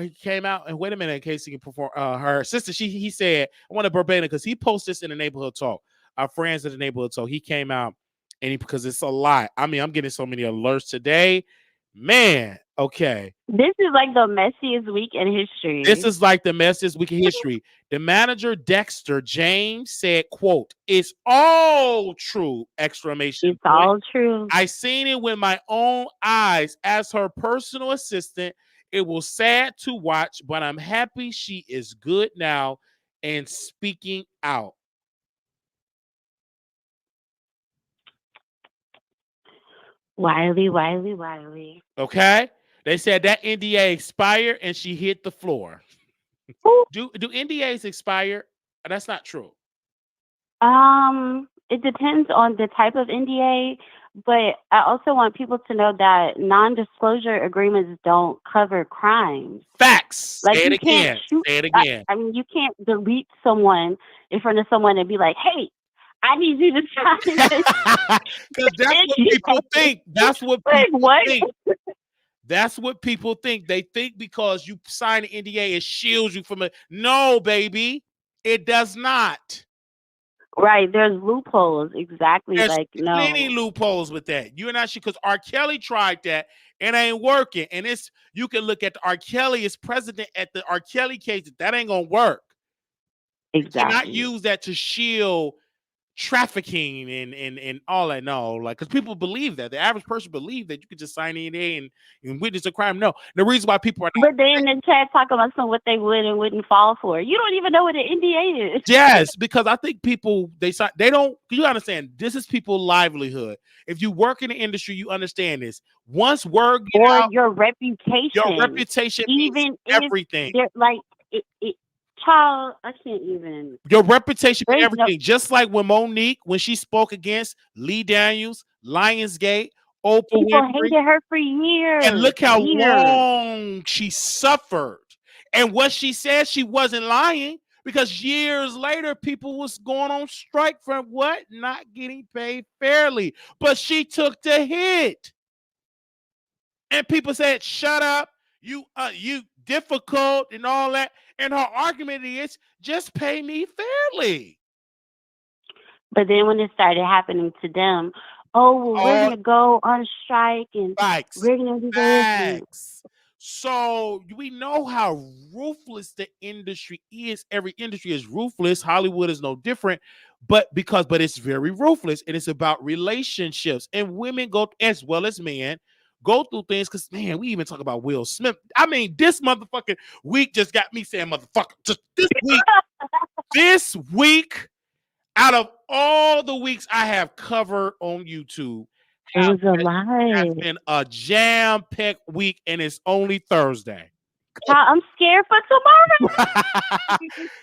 he came out and wait a minute, in case he can perform. Her assistant, he said, I want to verbatim because he posted this in the neighborhood talk. Our friends in the neighborhood talk. He came out and because it's a lot. I mean, I'm getting so many alerts today, man. Okay. This is like the messiest week in history. This is like the messiest week in history. The manager, Dexter James, said, quote, "It's all true!" Exclamation It's point. all true. I seen it with my own eyes as her personal assistant. It was sad to watch, but I'm happy she is good now and speaking out. Wiley. Okay? They said that NDA expired and she hit the floor. Do NDAs expire? That's not true. it depends on the type of NDA, but I also want people to know that non-disclosure agreements don't cover crimes. Facts. Like Say it you can't again. shoot. Say it again. I mean, you can't delete someone in front of someone and be like, "Hey, I need you to sign this Because that's what people NDA." think. That's what Like people what? think. That's what people think. They think because you sign an NDA, it shields you from it. No, baby, it does not. Right? There's loopholes. Exactly. There's Like plenty no. loopholes with that. You're not sure because R. Kelly tried that and it ain't working. And it's you can look at the R. Kelly as president at the R. Kelly case. That ain't gonna work. You cannot Exactly. use that to shield trafficking and all that. No, like because people believe that the average person believe that you could just sign in there and witness a crime. No, the reason why people are not. But then in the chat talk about some what they would and wouldn't fall for. You don't even know what an NDA is. Yes, because I think people they don't. You understand? This is people's livelihood. If you work in the industry, you understand this. Once word get Or out, your your reputation. reputation means Even if everything. they're like child, I can't even. Your reputation means There's no everything. Just like when Monique, when she spoke against Lee Daniels, Lionsgate, Oprah people Winfrey, hated her for and years. look how Years. long she suffered. And what she said, she wasn't lying because years later, people was going on strike for what? Not getting paid fairly. But she took the hit. And people said, shut up, you difficult and all that. And her argument is just pay me fairly. But then when it started happening to them, oh well, we're Oh, gonna go on strike and facts. we're gonna do this and Facts. So we know how ruthless the industry is. Every industry is ruthless. Hollywood is no different, but it's very ruthless and it's about relationships. And women go as well as men go through things because man, we even talk about Will Smith. I mean, this motherfucking week just got me saying motherfucker. Just this week, out of all the weeks I have covered on YouTube, it was a has lie. been a jam-packed week, and it's only Thursday. Child, I'm scared for tomorrow.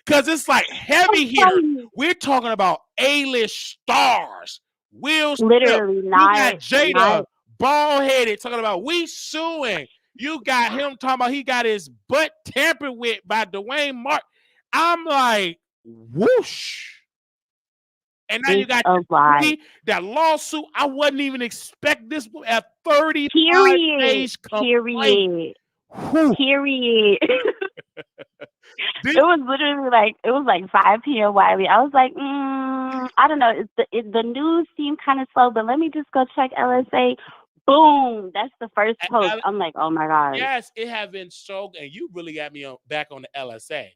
Because it's like heavy I'm hitters. telling you. We're talking about A-list stars. Will Smith. Literally You got not Jada, bald-headed, talking about we suing. You got him talking about he got his butt tampered with by Dwayne Mark. I'm like, whoosh. And now you it's got a lie. that lawsuit. I wasn't even expect this at 35 Period. days complaint. Period. Whew. Period. This- It was literally like it was like 5 p.m. Wiley. I was like, I don't know. The news seemed kind of slow, but let me just go check LSA. Boom! That's the first post. I'm like, oh my god. Yes, it have been so, and you really got me back on the LSA.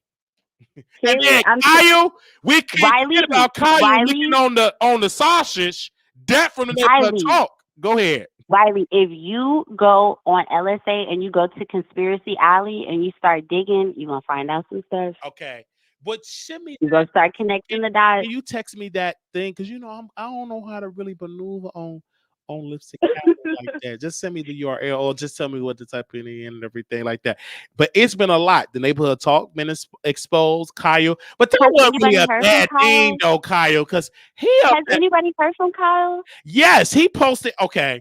And Period. then Kyle, we can't forget about Kyle licking on the sausage. That from the neighborhood talk. Go ahead. Wiley, if you go on LSA and you go to Conspiracy Alley and you start digging, you're going to find out some stuff. Okay. But send me You're going to start connecting the dots. Can you text me that thing? Because, you know, I don't know how to really maneuver on lipstick like that. Just send me the URL or just tell me what to type in and everything like that. But it's been a lot. The neighborhood talk been exposed, Kyle. But that wasn't really a bad thing, though, Kyle, because has anybody heard from Kyle? Yes, he posted. Okay.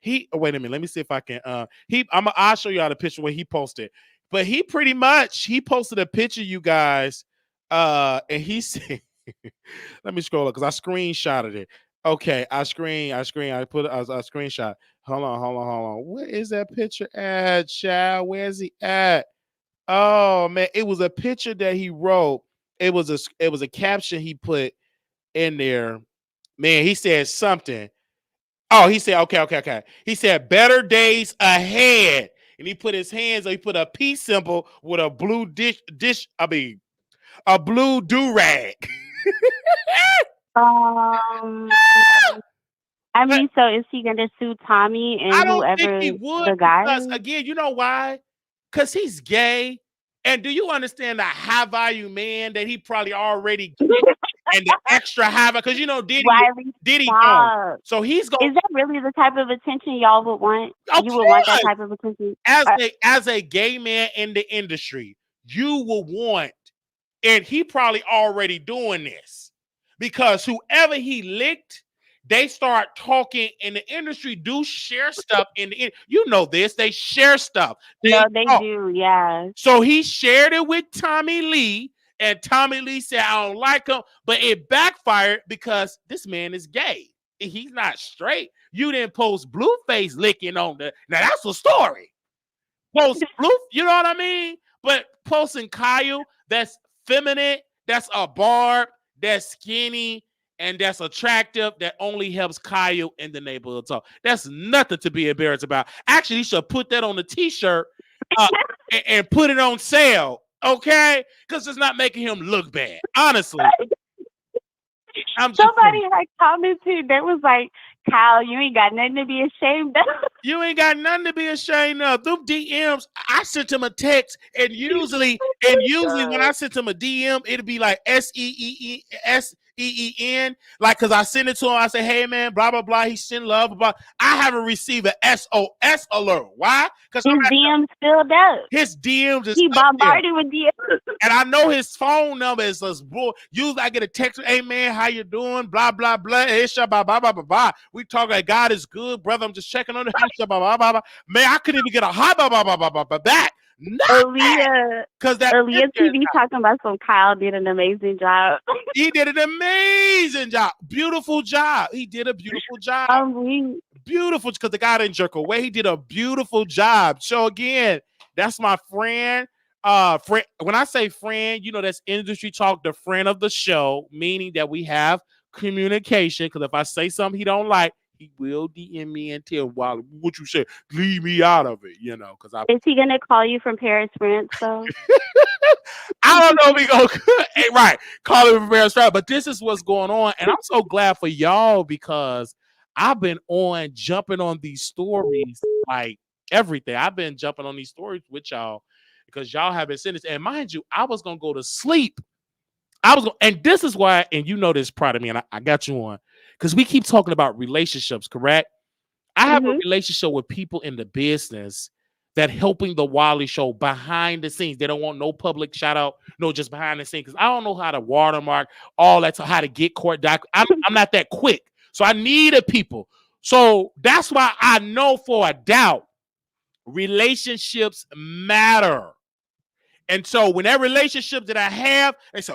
Wait a minute. Let me see if I can. I'll show you all the picture where he posted. But he pretty much posted a picture, you guys. And he said, let me scroll up because I screenshotted it. Okay, I put a screenshot. Hold on. Where is that picture at, child? Where's he at? Oh man, it was a picture that he wrote. It was a caption he put in there. Man, he said something. Oh, he said, okay. He said, better days ahead. And he put his hands, he put a peace symbol with a blue a blue do-rag. I mean, so is he going to sue Tommy and I don't whoever think he would the guy because, is? again, you know why? Because he's gay. And do you understand the high-value man that he probably already get and the extra high value? Because, you know, Diddy gone. So he's going. Is that really the type of attention y'all would want? You would want that type of attention? As a gay man in the industry, you will want, and he probably already doing this because whoever he licked, they start talking in the industry. Do share stuff you know this. They share stuff. No, they do. Yeah. So he shared it with Tommy Lee, and Tommy Lee said, "I don't like him," but it backfired because this man is gay. He's not straight. You didn't post Blueface licking on the. Now that's a story. Post Blue, you know what I mean? But posting Kyle, that's feminine, that's a barb, that's skinny, and that's attractive, that only helps Kyle in the neighborhood talk. That's nothing to be embarrassed about. Actually, you should put that on the t-shirt and put it on sale, okay? Because it's not making him look bad, honestly. Somebody had commented that was like, Kyle, you ain't got nothing to be ashamed of. You ain't got nothing to be ashamed of. Through DMs, I sent him a text, and usually when I sent him a DM, it'd be like SEEEN, like, because I sent it to him. I say, hey man, blah blah blah. He sent love, blah. I haven't received an SOS alert. Why? Because his DMs filled up. His DMs is he bombarded with DMs, and I know his phone number is usually I get a text, hey man, how you doing? Blah blah blah. Blah blah blah blah. We talk like God is good, brother. I'm just checking on the blah blah blah. Man, I couldn't even get a high blah blah blah blah back. Aaliyah, because that Aaliyah TV talking about some Kyle did an amazing job. He did an amazing job. Beautiful job. He did a beautiful job. Beautiful, because the guy didn't jerk away. He did a beautiful job. So again, that's my friend. Friend. When I say friend, you know that's industry talk. The friend of the show, meaning that we have communication. Because if I say something he don't like, he will DM me and tell Wally what you said. Leave me out of it, you know. Because is he gonna call you from Paris, France? So I don't know if he gonna right call him from Paris, France. But this is what's going on, and I'm so glad for y'all because I've been jumping on these stories like everything. I've been jumping on these stories with y'all because y'all have been sending this. And mind you, I was gonna go to sleep. And this is why, and you know this part of me, and I got you on. Because we keep talking about relationships, correct? I have a relationship with people in the business that helping the Wally show behind the scenes. They don't want no public shout out, no, just behind the scenes. Because I don't know how to watermark all that, how to get court doc. I'm not that quick. So I needed people. So that's why I know for a doubt relationships matter. And so when that relationship that I have, they say,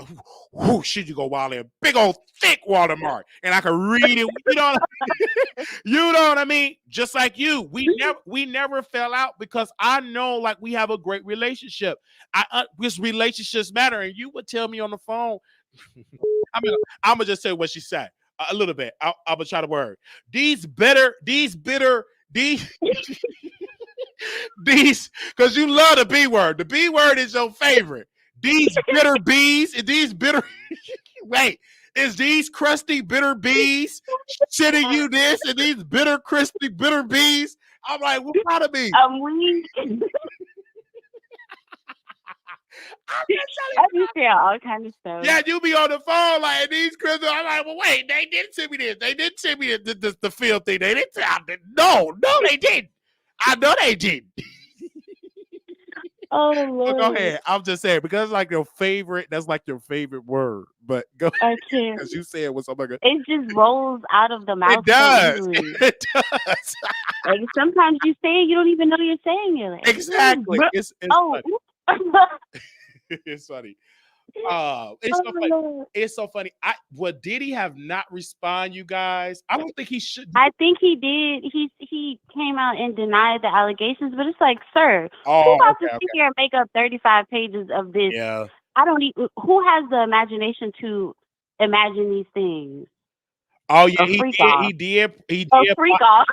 should you go Wally, a big old thick watermark, and I can read it. You know what I mean? You know what I mean? Just like you, we never fell out because I know like we have a great relationship. Because relationships matter, and you would tell me on the phone. I'm gonna just say what she said a little bit. I'm gonna try to word these bitter. These, because you love the B word. The B word is your favorite. These bitter bees, these bitter. Wait, is these crusty bitter bees sending you this, and these bitter, crusty bitter bees? I'm like, what part of me? I'm weak. I just say all kind of stuff. Yeah, you be on the phone like these crystals. I'm like, well, wait, they didn't send me this. They didn't send me the field thing. They didn't. No, they didn't. I know they didn't. Oh Lord. Go ahead. I'm just saying because like your favorite. That's like your favorite word. But go ahead. Because you said what's up. It just rolls out of the mouth. It does. So it does. Like sometimes you say it, you don't even know you're saying it. Like, exactly. It's funny. It's funny. It's so funny. It's so funny. Would Diddy have not respond, you guys? I don't think he should. I think he did. He came out and denied the allegations, but it's like, sir, who about to sit here and make up 35 pages of this? Yeah. Who has the imagination to imagine these things? Oh yeah, he did. Freak off.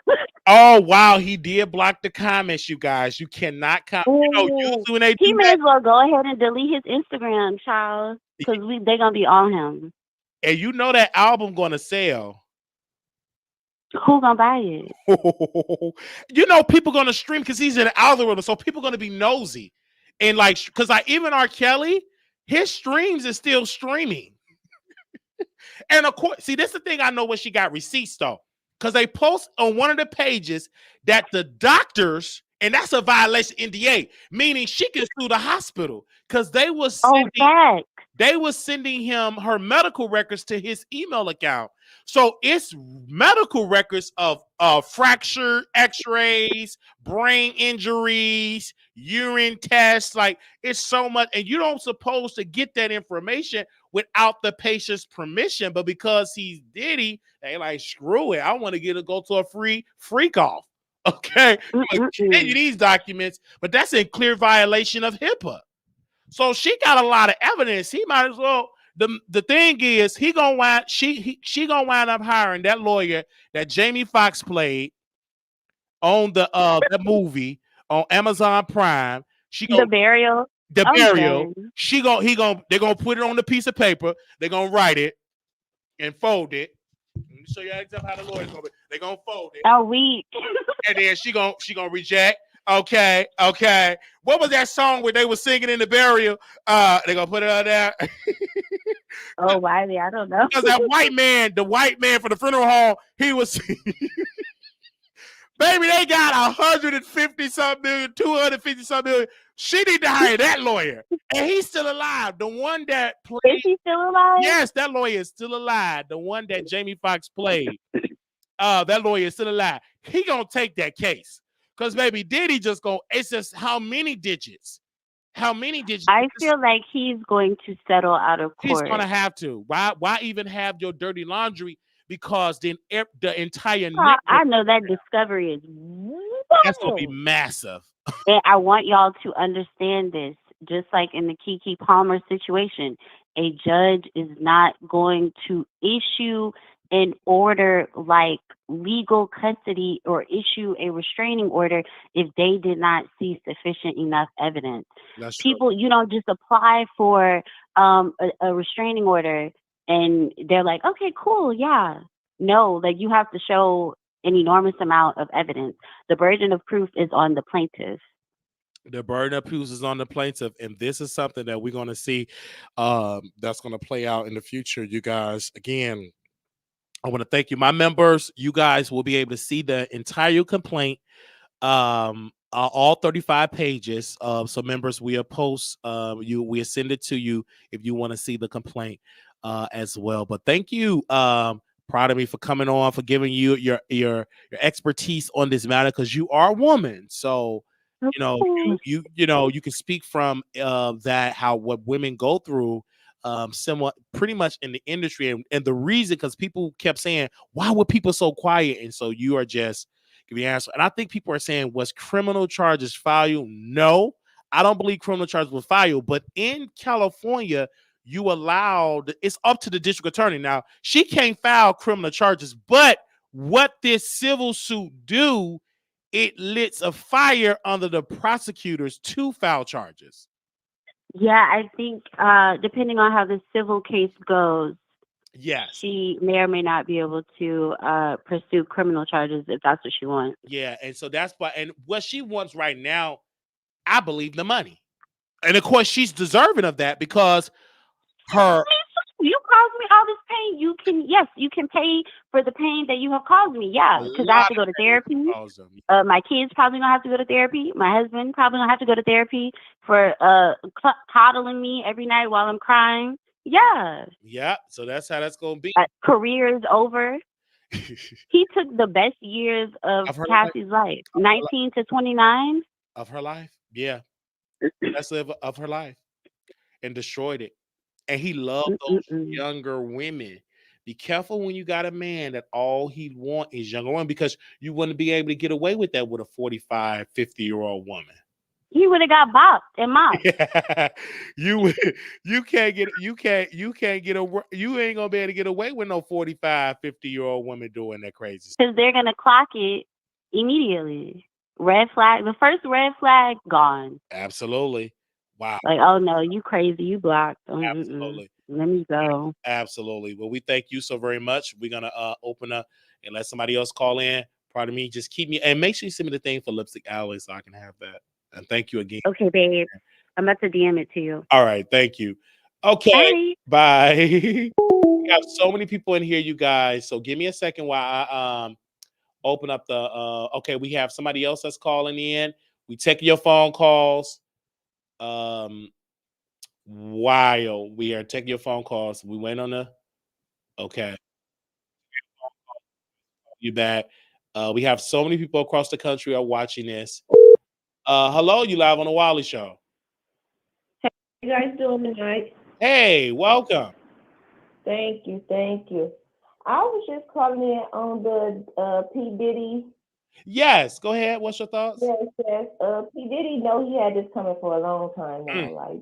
Oh wow, he did block the comments, you guys. You cannot comment. You know, usually when they he may as well go ahead and delete his Instagram, child, because they're gonna be on him. And you know that album gonna sell. Who gonna buy it? You know, people gonna stream because he's an algorithm, so people gonna be nosy, and like, because even R. Kelly, his streams is still streaming. And of course, see, this is the thing I know when she got receipts though, because they post on one of the pages that the doctors, and that's a violation NDA, meaning she can sue the hospital because they was sending, they were sending him her medical records to his email account. So it's medical records of fractured x-rays, brain injuries, urine tests. Like, it's so much, and you don't supposed to get that information without the patient's permission. But because he's Diddy, they like, screw it. I want to go to a free freak off. Okay, give you these documents, but that's in clear violation of HIPAA. So she got a lot of evidence. He might as well. The thing is, she gonna wind up hiring that lawyer that Jamie Foxx played on the that movie on Amazon Prime. The Burial. The I'm Burial. done. They're gonna put it on the piece of paper. They're gonna write it and fold it. Let me show you exactly how the lawyer's gonna be. They're gonna fold it. Oh, weak. And then she gonna reject. Okay. What was that song where they were singing in the Burial? They gonna put it on there. Oh, Wiley, I don't know. Because that the white man from the funeral home, he was baby, they got 150 something million, 250 something million. She need to hire that lawyer. And he's still alive. The one that played. Is he still alive? Yes, that lawyer is still alive. The one that Jamie Foxx played. That lawyer is still alive. He gonna take that case. Because baby, Diddy just go, it's just how many digits? I feel like he's going to settle out of court. He's gonna have to. Why even have your dirty laundry? Because then the entire network, I know that discovery is that's gonna be massive. And I want y'all to understand this. Just like in the Keke Palmer situation, a judge is not going to issue an order like legal custody or issue a restraining order if they did not see sufficient enough evidence. That's People, true. You don't just apply for a restraining order and they're like, okay, cool, yeah. No, like you have to show an enormous amount of evidence. The burden of proof is on the plaintiff. The burden of proof is on the plaintiff, and this is something that we're going to see that's going to play out in the future. You guys, again, I want to thank you. My members, you guys will be able to see the entire complaint, all 35 pages. So members, we'll post, we'll send it to you if you want to see the complaint as well. But thank you, proud of me for coming on, for giving you your expertise on this matter, because you are a woman. So you can speak from that, how what women go through somewhat pretty much in the industry, and the reason, because people kept saying, why were people so quiet? And so you are just giving the answer. And I think people are saying, was criminal charges filed? No, I don't believe criminal charges were filed, but in California, you allowed, it's up to the district attorney. Now, she can't file criminal charges, but what this civil suit do, it lights a fire under the prosecutors to file charges. Yeah, I think depending on how the civil case goes, yes, she may or may not be able to pursue criminal charges if that's what she wants. Yeah, and so that's why, and what she wants right now, I believe, the money. And of course, she's deserving of that, because you caused me all this pain. You can pay for the pain that you have caused me. Yeah, because I have to go to therapy. My kids probably gonna have to go to therapy. My husband probably gonna have to go to therapy for coddling me every night while I'm crying. Yeah. Yeah. So that's how that's gonna be. Career is over. He took the best years of Cassie's life, 19 to 29 of her life. Yeah, that's of her life, and destroyed it. And he loved those younger women. Be careful when you got a man that all he want is younger women, because you wouldn't be able to get away with that with a 45, 50-year-old woman. He would have got bopped and mopped. You ain't gonna be able to get away with no 45, 50-year-old woman doing that crazy stuff. Because they're gonna clock it immediately. Red flag, the first red flag gone. Absolutely. Wow. Like, oh no, you crazy, you blocked. Absolutely. Let me go. Absolutely. Well, we thank you so very much. We're gonna open up and let somebody else call in. Pardon me. Just keep me, and make sure you send me the thing for Lipstick Alley so I can have that. And thank you again. Okay, babe. I'm about to DM it to you. All right. Thank you. Okay. Bye. We have so many people in here, you guys. So give me a second while I open up the okay, we have somebody else that's calling in. We take your phone calls. wild. We are taking your phone calls. We went on the okay. You back. We have so many people across the country are watching this. Hello, you live on the Wiley Show. How you guys doing tonight? Hey, welcome. Thank you, thank you. I was just calling in on the P. Diddy. Yes, go ahead. What's your thoughts? Yes. P. Diddy know he had this coming for a long time now. Mm, Like,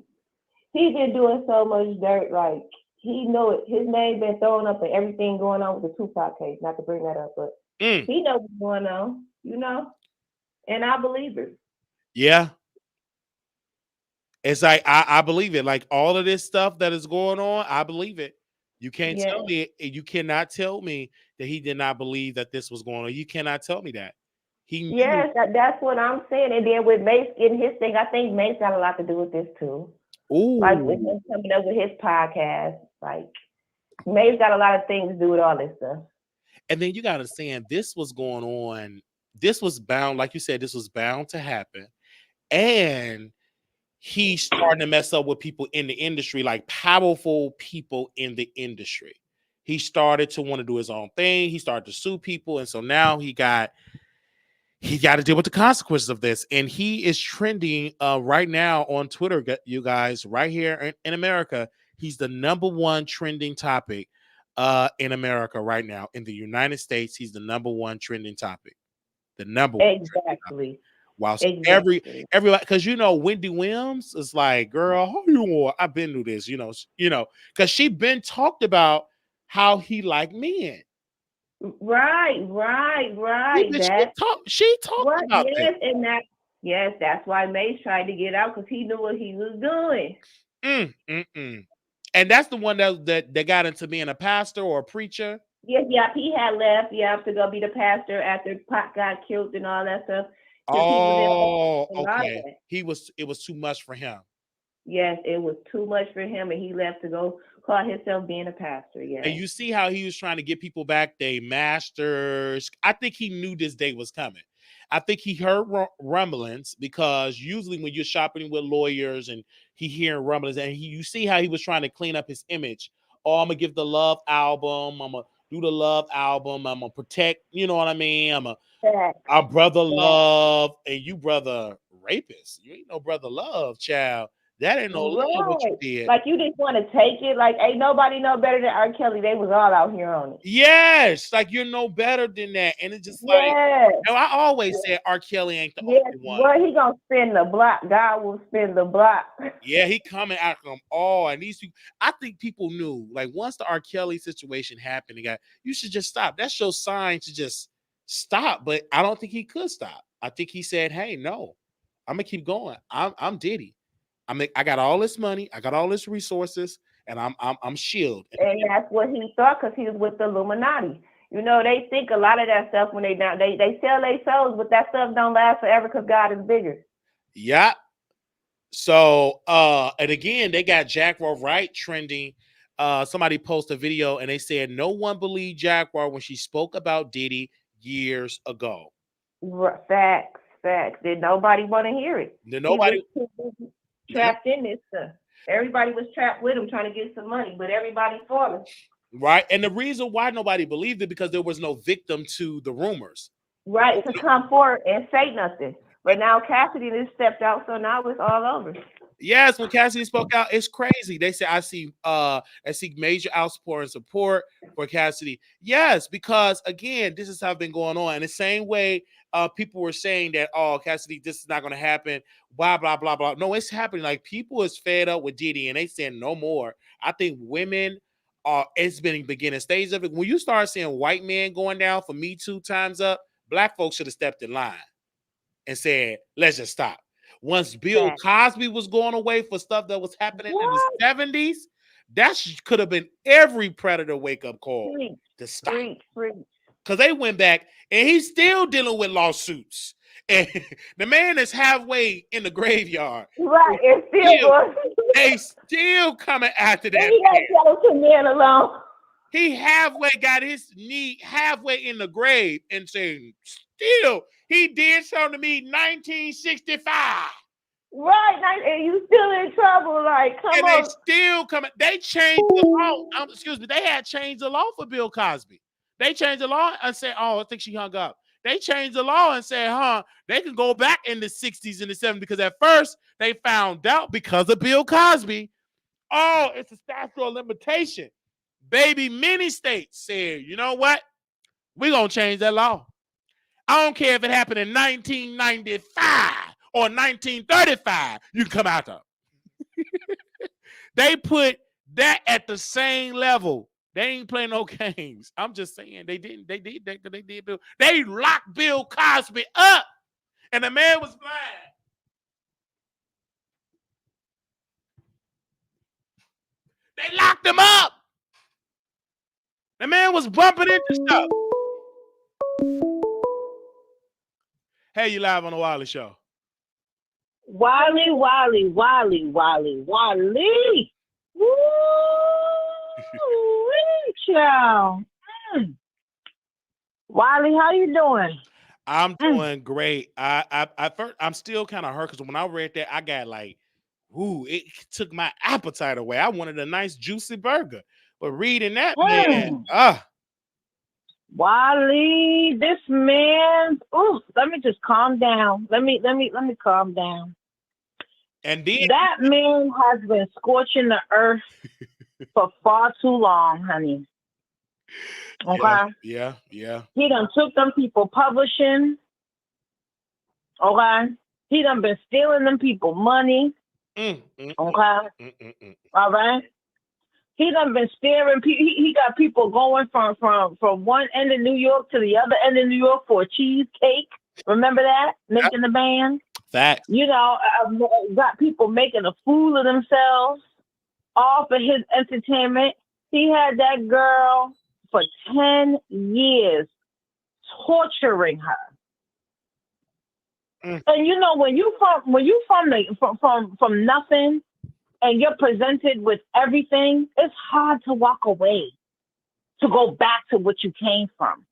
he's been doing so much dirt. Like, he know it. His name been thrown up and everything going on with the Tupac case. Not to bring that up, but mm. he knows what's going on, you know? And I believe it. Yeah. It's like I believe it. Like all of this stuff that is going on, I believe it. You can't Yeah. tell me, you cannot tell me that he did not believe that this was going on. You cannot tell me that. He knew. Yes, that's what I'm saying. And then with Mace getting his thing, I think Mace got a lot to do with this too. Like with Ooh. him coming up with his podcast, like Mace got a lot of things to do with all this stuff. And then you got to understand this was going on. This was bound, like you said, this was bound to happen. And he's starting to mess up with people in the industry, like powerful people in the industry. He started to want to do his own thing. He started to sue people. And so now he got to deal with the consequences of this. And he is trending right now on Twitter, you guys, right here in America. He's the #1 trending topic in America right now. In the United States, he's the #1 trending topic. The number one. Exactly. Whilst Exactly. everybody, because Wendy Williams is like, girl, how you want? I've been through this, because she been talked about how he like men. Right. She talked about Yes, this. and that's why Mace tried to get out because he knew what he was doing. And that's the one that got into being a pastor or a preacher. Yep. He had left, to go be the pastor after Pac got killed and all that stuff. Oh, okay. It was too much for him. Yes, it was too much for him, and he left to go call himself being a pastor. Yeah. And you see how he was trying to get people back their masters. I think he knew this day was coming. I think he heard rumblings because usually when you're shopping with lawyers and he hearing rumblings, and you see how he was trying to clean up his image. Oh, I'm gonna give the Love album. I'm gonna do the Love album. I'm gonna protect. You know what I mean? I'm brother Love, and you brother rapist. You ain't no brother Love, child. That ain't no love what you did. Like you just want to take it. Like ain't nobody know better than R. Kelly. They was all out here on it. Yes, like you're no better than that. And it's just like, I always said R. Kelly ain't the only one. Well, he gonna spin the block. God will spin the block. Yeah, he coming at them all. And these people, I think people knew, like once the R. Kelly situation happened, you should just stop. That's your sign to just stop. But I don't think he could stop. I think he said, hey, no, I'm gonna keep going. I'm Diddy. I got all this money, I got all this resources, and I'm shielded. And that's what he thought because he was with the Illuminati. They think a lot of that stuff when they sell their souls, but that stuff don't last forever because God is bigger. Yeah. So and again, they got Jaguar Wright trending. Somebody posted a video and they said no one believed Jaguar when she spoke about Diddy years ago. Facts. Did nobody want to hear it? Did nobody trapped in this stuff. Everybody was trapped with him trying to get some money, but everybody for him. Right. And the reason why nobody believed it because there was no victim to the rumors. Right, to come forward and say nothing. But now Cassidy just stepped out, so now it's all over. Yes, when Cassidy spoke out, it's crazy. They say I see major outpouring support for Cassidy. Yes, because again, this is how it's been going on. In the same way, people were saying that, oh, Cassidy, this is not going to happen. Blah blah blah blah. No, it's happening. Like people is fed up with Diddy, and they saying no more. I think women are. It's been beginning stages of it. When you start seeing white men going down for Me Too times up, black folks should have stepped in line and said, let's just stop. Once Bill Cosby was going away for stuff that was happening in the 70s, that could have been every predator wake-up call to stop. Because they went back, and he's still dealing with lawsuits. And the man is halfway in the graveyard. Right, it's still they still coming after that. He got to tell man alone. He halfway got his knee halfway in the grave and saying, still, he did something to me 1965. Right, like, and you still in trouble. Like, come And they on. still coming. They changed the law. Excuse me. They had changed the law for Bill Cosby. They changed the law and said, "Oh, I think she hung up." They changed the law and said, "Huh, they can go back in the 60s and the 70s because at first they found out because of Bill Cosby. Oh, it's a statute of limitation. Baby, many states said, you know what? We're gonna change that law. I don't care if it happened in 1995 or 1935. You can come out of. They put that at the same level. They ain't playing no games. I'm just saying they didn't. They did that because they did Bill. They locked Bill Cosby up, and the man was blind. They locked him up. The man was bumping into stuff. Hey, you live on the Wiley Show. Wally. Woo! Child. Wally, how you doing? I'm doing great. I'm still kind of hurt because when I read that, I got like, ooh, it took my appetite away. I wanted a nice juicy burger, but reading that, man, Wally, this man. Ooh, let me just calm down. Let me calm down. and then That man has been scorching the earth for far too long, honey. Okay. Yeah. He done took them people publishing. Okay. He done been stealing them people money. Okay. All right. He done been steering people. He got people going from one end of New York to the other end of New York for a cheesecake. Remember that? Making the band. Facts. You know, got people making a fool of themselves all for his entertainment. He had that girl for 10 years torturing her. And you know, when you from nothing and you're presented with everything, it's hard to walk away, to go back to what you came from.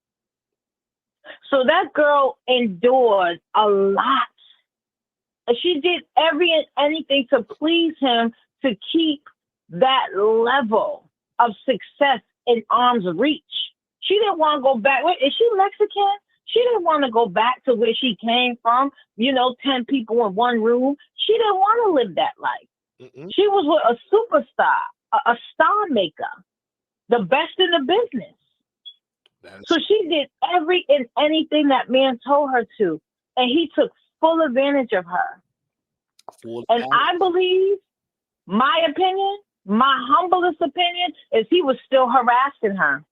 So that girl endured a lot. And she did anything to please him to keep that level of success in arm's reach. She didn't want to go back. Wait, is she Mexican? She didn't want to go back to where she came from, 10 people in one room. She didn't want to live that life. She was with a superstar, a star maker, the best in the business. So she did anything that man told her to, and he took full advantage of her. And I believe, my opinion, my humblest opinion, is he was still harassing her.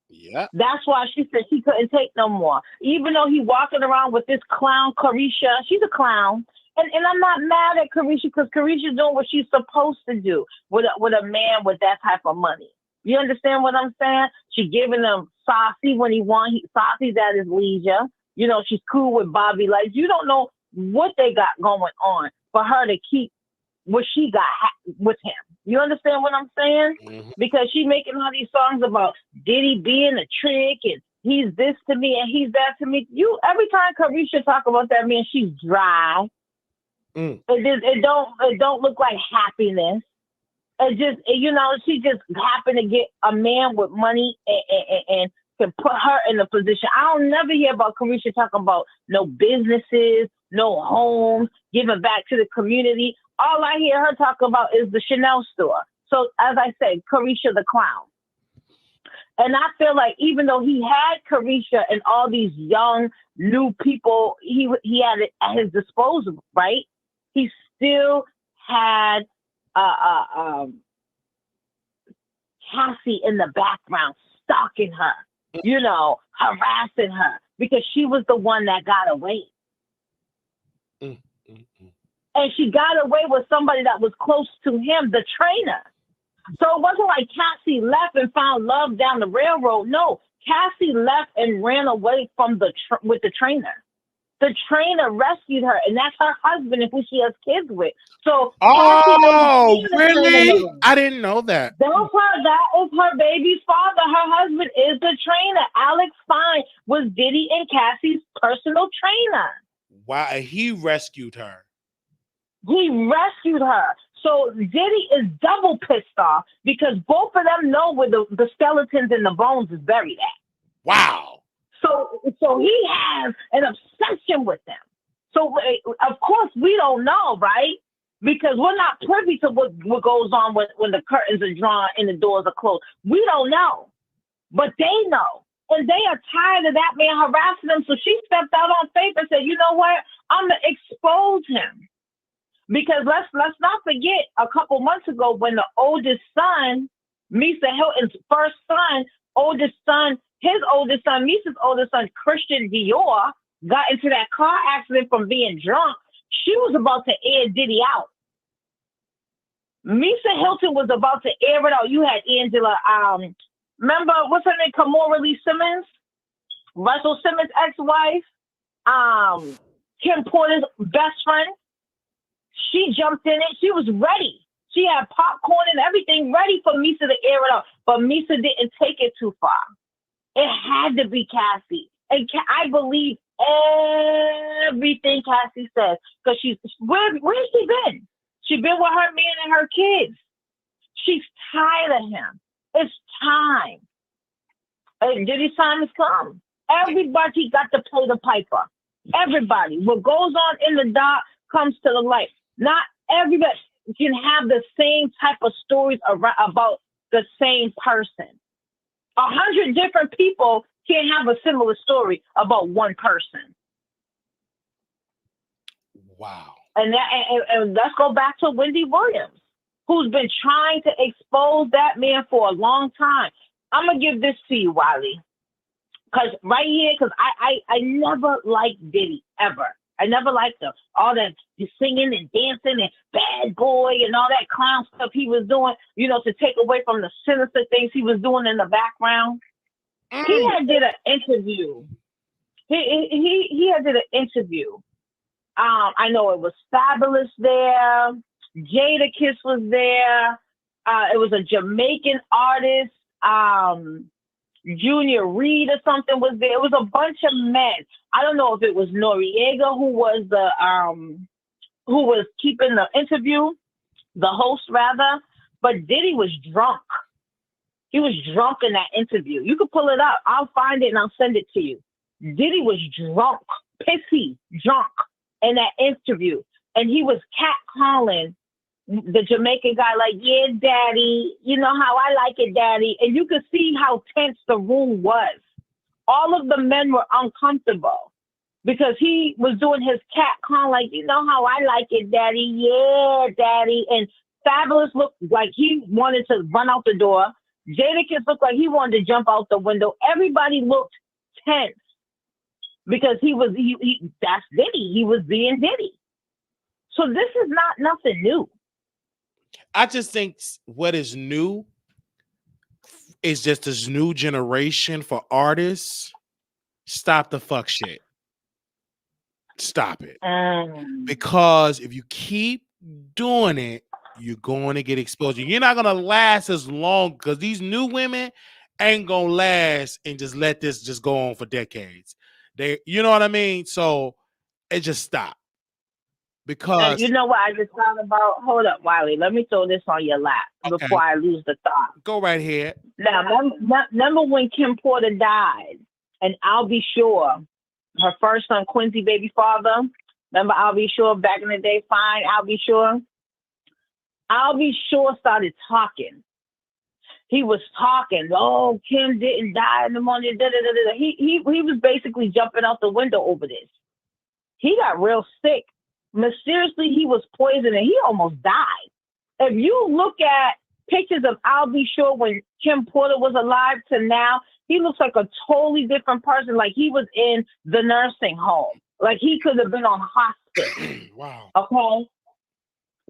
Yeah. That's why she said she couldn't take no more. Even though he walking around with this clown, Carisha. She's a clown. And I'm not mad at Carisha because Carisha's doing what she's supposed to do with a man with that type of money. You understand what I'm saying? She giving him saucy when he want. Saucy's at his leisure. She's cool with Bobby. Like, you don't know what they got going on for her to keep what she got with him. You understand what I'm saying? Because she making all these songs about Diddy being a trick and he's this to me and he's that to me. Every time Carisha talk about that man, she's dry. It don't look like happiness. It just, she just happened to get a man with money and can put her in a position. I don't never hear about Carisha talking about no businesses, no homes, giving back to the community. All I hear her talk about is the Chanel store. So as I said, Carisha the clown. And I feel like even though he had Carisha and all these young new people, he had it at his disposal, right? He still had Cassie in the background, stalking her, harassing her because she was the one that got away. And she got away with somebody that was close to him, the trainer. So it wasn't like Cassie left and found love down the railroad. No, Cassie left and ran away from with the trainer. The trainer rescued her, and that's her husband and who she has kids with. So, really? I didn't know that. That is her baby's father. Her husband is the trainer. Alex Fine was Diddy and Cassie's personal trainer. Wow, he rescued her. He rescued her. So Diddy is double pissed off because both of them know where the skeletons and the bones is buried at. Wow. So he has an obsession with them. So of course we don't know, right? Because we're not privy to what goes on when the curtains are drawn and the doors are closed. We don't know, but they know. And they are tired of that man harassing them. So she stepped out on faith and said, you know what? I'm going to expose him. Because let's not forget a couple months ago when the oldest son, Misa Hilton's first son, his oldest son, Misa's oldest son, Christian Dior, got into that car accident from being drunk. She was about to air Diddy out. Misa Hilton was about to air it out. You had Angela, remember, what's her name? Kamora Lee Simmons? Russell Simmons' ex-wife? Kim Porter's best friend? She jumped in it. She was ready. She had popcorn and everything ready for Misa to air it out. But Misa didn't take it too far. It had to be Cassie. And I believe everything Cassie says. Because where's she been? She been with her man and her kids. She's tired of him. It's time. And Diddy's time has come. Everybody got to play the piper. Everybody. What goes on in the dark comes to the light. Not everybody can have the same type of stories about the same person. 100 different people can't have a similar story about one person. Wow. And let's go back to Wendy Williams, who's been trying to expose that man for a long time. I'm going to give this to you, Wiley. Because I never liked Diddy, ever. I never liked him. All that singing and dancing and bad boy and all that clown stuff he was doing, to take away from the sinister things he was doing in the background. He had did an interview. He had did an interview. I know it was Fabulous there. Jadakiss was there. It was a Jamaican artist. Junior Reed or something was there. It was a bunch of men. I don't know if it was Noriega who was keeping the interview, the host rather, but Diddy was drunk. He was drunk in that interview. You can pull it up. I'll find it and I'll send it to you. Diddy was drunk, pissy, drunk in that interview. And he was catcalling the Jamaican guy like, yeah, daddy, you know how I like it, daddy. And you could see how tense the room was. All of the men were uncomfortable because he was doing his cat call like, you know how I like it, daddy. Yeah, daddy. And Fabulous looked like he wanted to run out the door. Jadakiss looked like he wanted to jump out the window. Everybody looked tense because that's Diddy. He was being Diddy. So this is not nothing new. I just think what is new is just this new generation for artists. Stop the fuck shit. Stop it. Because if you keep doing it, you're going to get exposure. You're not going to last as long because these new women ain't going to last and just let this just go on for decades. You know what I mean? So it just stop. Because and you know what I just thought about? Hold up, Wiley. Let me throw this on your lap before I lose the thought. Go right here. Now, remember when Kim Porter died, and I'll Be Sure, her first son, Quincy, baby father. Remember I'll Be Sure back in the day? Fine, I'll Be Sure. I'll Be Sure started talking. He was talking. Oh, Kim didn't die in the morning. Da, da, da, da. He was basically jumping out the window over this. He got real sick. Mysteriously, he was poisoned and he almost died. If you look at pictures of I'll Be Sure when Kim Porter was alive to now, he looks like a totally different person. Like he was in the nursing home. Like he could have been on hospice. Wow. Okay?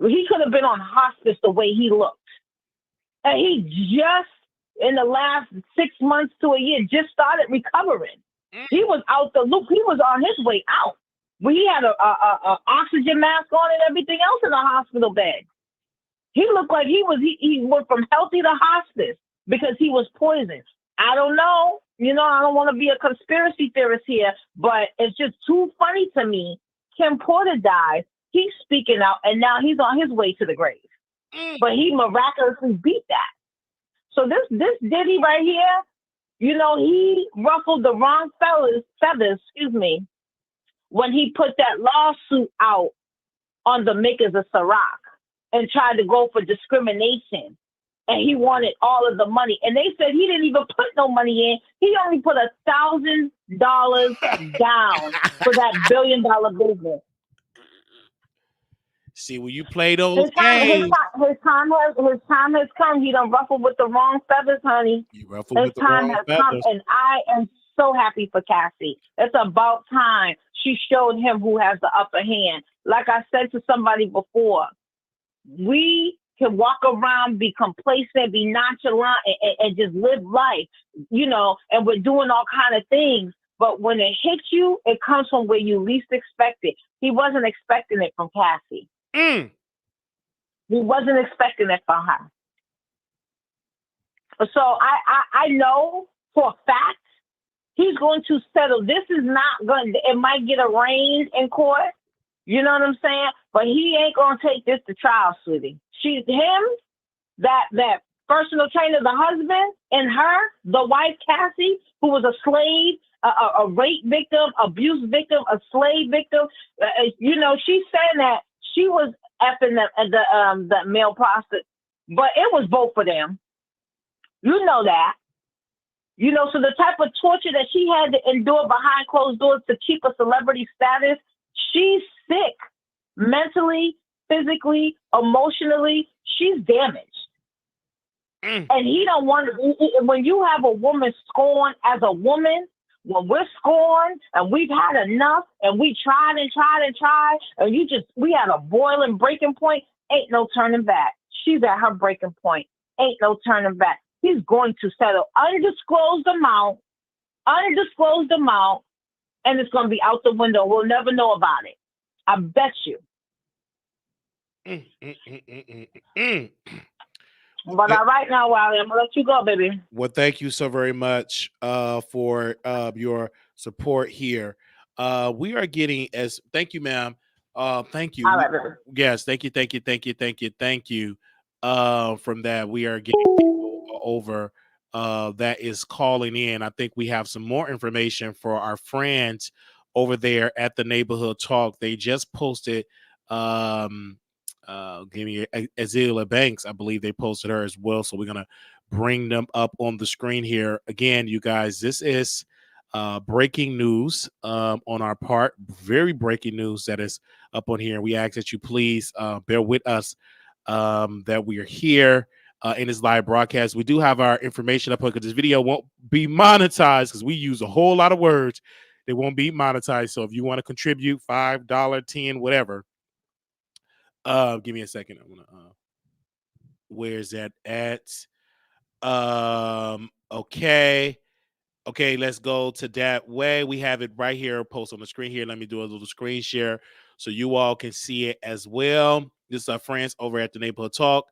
He could have been on hospice the way he looked. And he just, in the last 6 months to a year, just started recovering. He was out the loop. He was on his way out. But he had a oxygen mask on and everything else in the hospital bed. He looked like he went from healthy to hospice because he was poisoned. I don't know. I don't want to be a conspiracy theorist here, but it's just too funny to me. Kim Porter died. He's speaking out, and now he's on his way to the grave. But he miraculously beat that. So this Diddy right here, he ruffled the wrong feathers, when he put that lawsuit out on the makers of Ciroc and tried to go for discrimination. And he wanted all of the money. And they said he didn't even put no money in. He only put $1,000 down for that $1 billion business. See, when you play those games, his time has come. He done ruffled with the wrong feathers, honey. His time has come, and I am so happy for Cassie. It's about time she showed him who has the upper hand. Like I said to somebody before, we can walk around, be complacent, be nonchalant, and just live life, and we're doing all kind of things. But when it hits you, it comes from where you least expect it. He wasn't expecting it from Cassie. He wasn't expecting it from her. So I know for a fact he's going to settle. This is not going to, it might get arraigned in court. You know what I'm saying? But he ain't going to take this to trial, sweetie. That personal trainer, the husband, and her, the wife, Cassie, who was a slave, a rape victim, abuse victim, a slave victim. She's saying that she was effing the male prostitute, but it was both of them. You know that. So the type of torture that she had to endure behind closed doors to keep a celebrity status, she's sick. Mentally, physically, emotionally, she's damaged. And he don't want to, when you have a woman scorned as a woman, when we're scorned and we've had enough and we tried and we had a boiling breaking point, ain't no turning back. She's at her breaking point. Ain't no turning back. He's going to settle undisclosed amount, and it's going to be out the window. We'll never know about it. I bet you. But right now, Wally, I'm going to let you go, baby. Well, thank you so very much for your support here. We are getting thank you, ma'am. Thank you. All right, baby. Yes, thank you. From that, we are getting people over that is calling in. I think we have some more information for our friends over there at the Neighborhood Talk. They just posted give me Azealia Banks. I believe they posted her as well. So we're going to bring them up on the screen here. Again, you guys, this is breaking news on our part. Very breaking news that is up on here. We ask that you please bear with us that we are here in this live broadcast. We do have our information up because this video won't be monetized because we use a whole lot of words. They won't be monetized. So if you want to contribute $5, $10, whatever, give me a second. I'm gonna where's that at? Okay, let's go to that way. We have it right here, post on the screen here. Let me do a little screen share so you all can see it as well. This is our friends over at the Neighborhood Talk.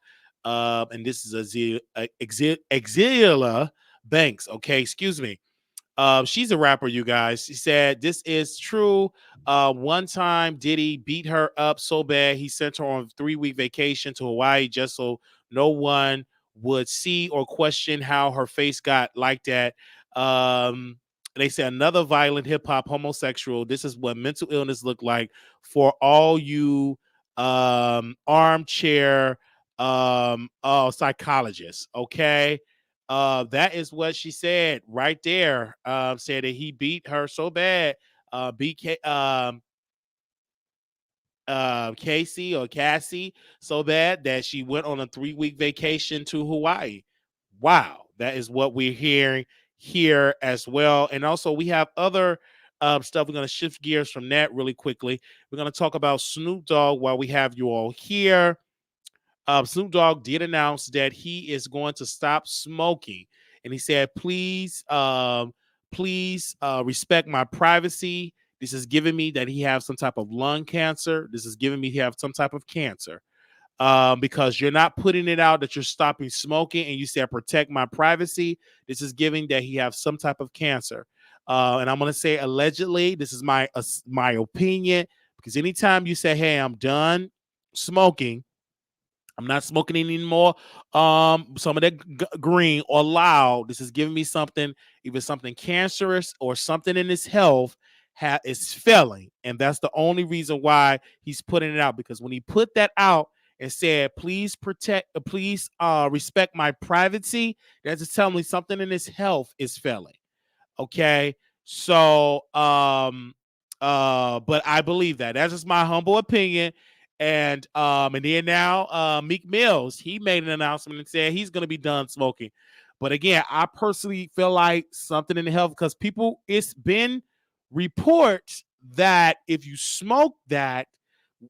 And this is Azealia Banks. Okay, excuse me. She's a rapper, you guys. She said this is true. One time Diddy beat her up so bad he sent her on a 3-week vacation to Hawaii just so no one would see or question how her face got like that. They say another violent hip-hop homosexual. This is what mental illness look like for all you armchair psychologists. Okay. That is what she said right there. Said that he beat her so bad, Cassie so bad that she went on a 3-week vacation to Hawaii. Wow, that is what we're hearing here as well. And also we have other stuff. We're going to shift gears from that really quickly. We're going to talk about Snoop Dogg while we have you all here. Snoop Dogg did announce that he is going to stop smoking, and he said, "Please, respect my privacy. This is giving me that he have some type of lung cancer. This is giving me he have some type of cancer, because you're not putting it out that you're stopping smoking, and you said protect my privacy. This is giving that he have some type of cancer, and I'm going to say allegedly. This is my opinion." Because anytime you say, hey, I'm done smoking, I'm not smoking anymore. Some of that green or loud. This is giving me something, either something cancerous or something in his health is failing, and that's the only reason why he's putting it out. Because when he put that out and said, "Please respect my privacy," that's just telling me something in his health is failing. Okay, so but I believe that. That's just my humble opinion. And then now Meek Mills, he made an announcement and said he's gonna be done smoking. But again, I personally feel like something in the health, because it's been reports that if you smoke that,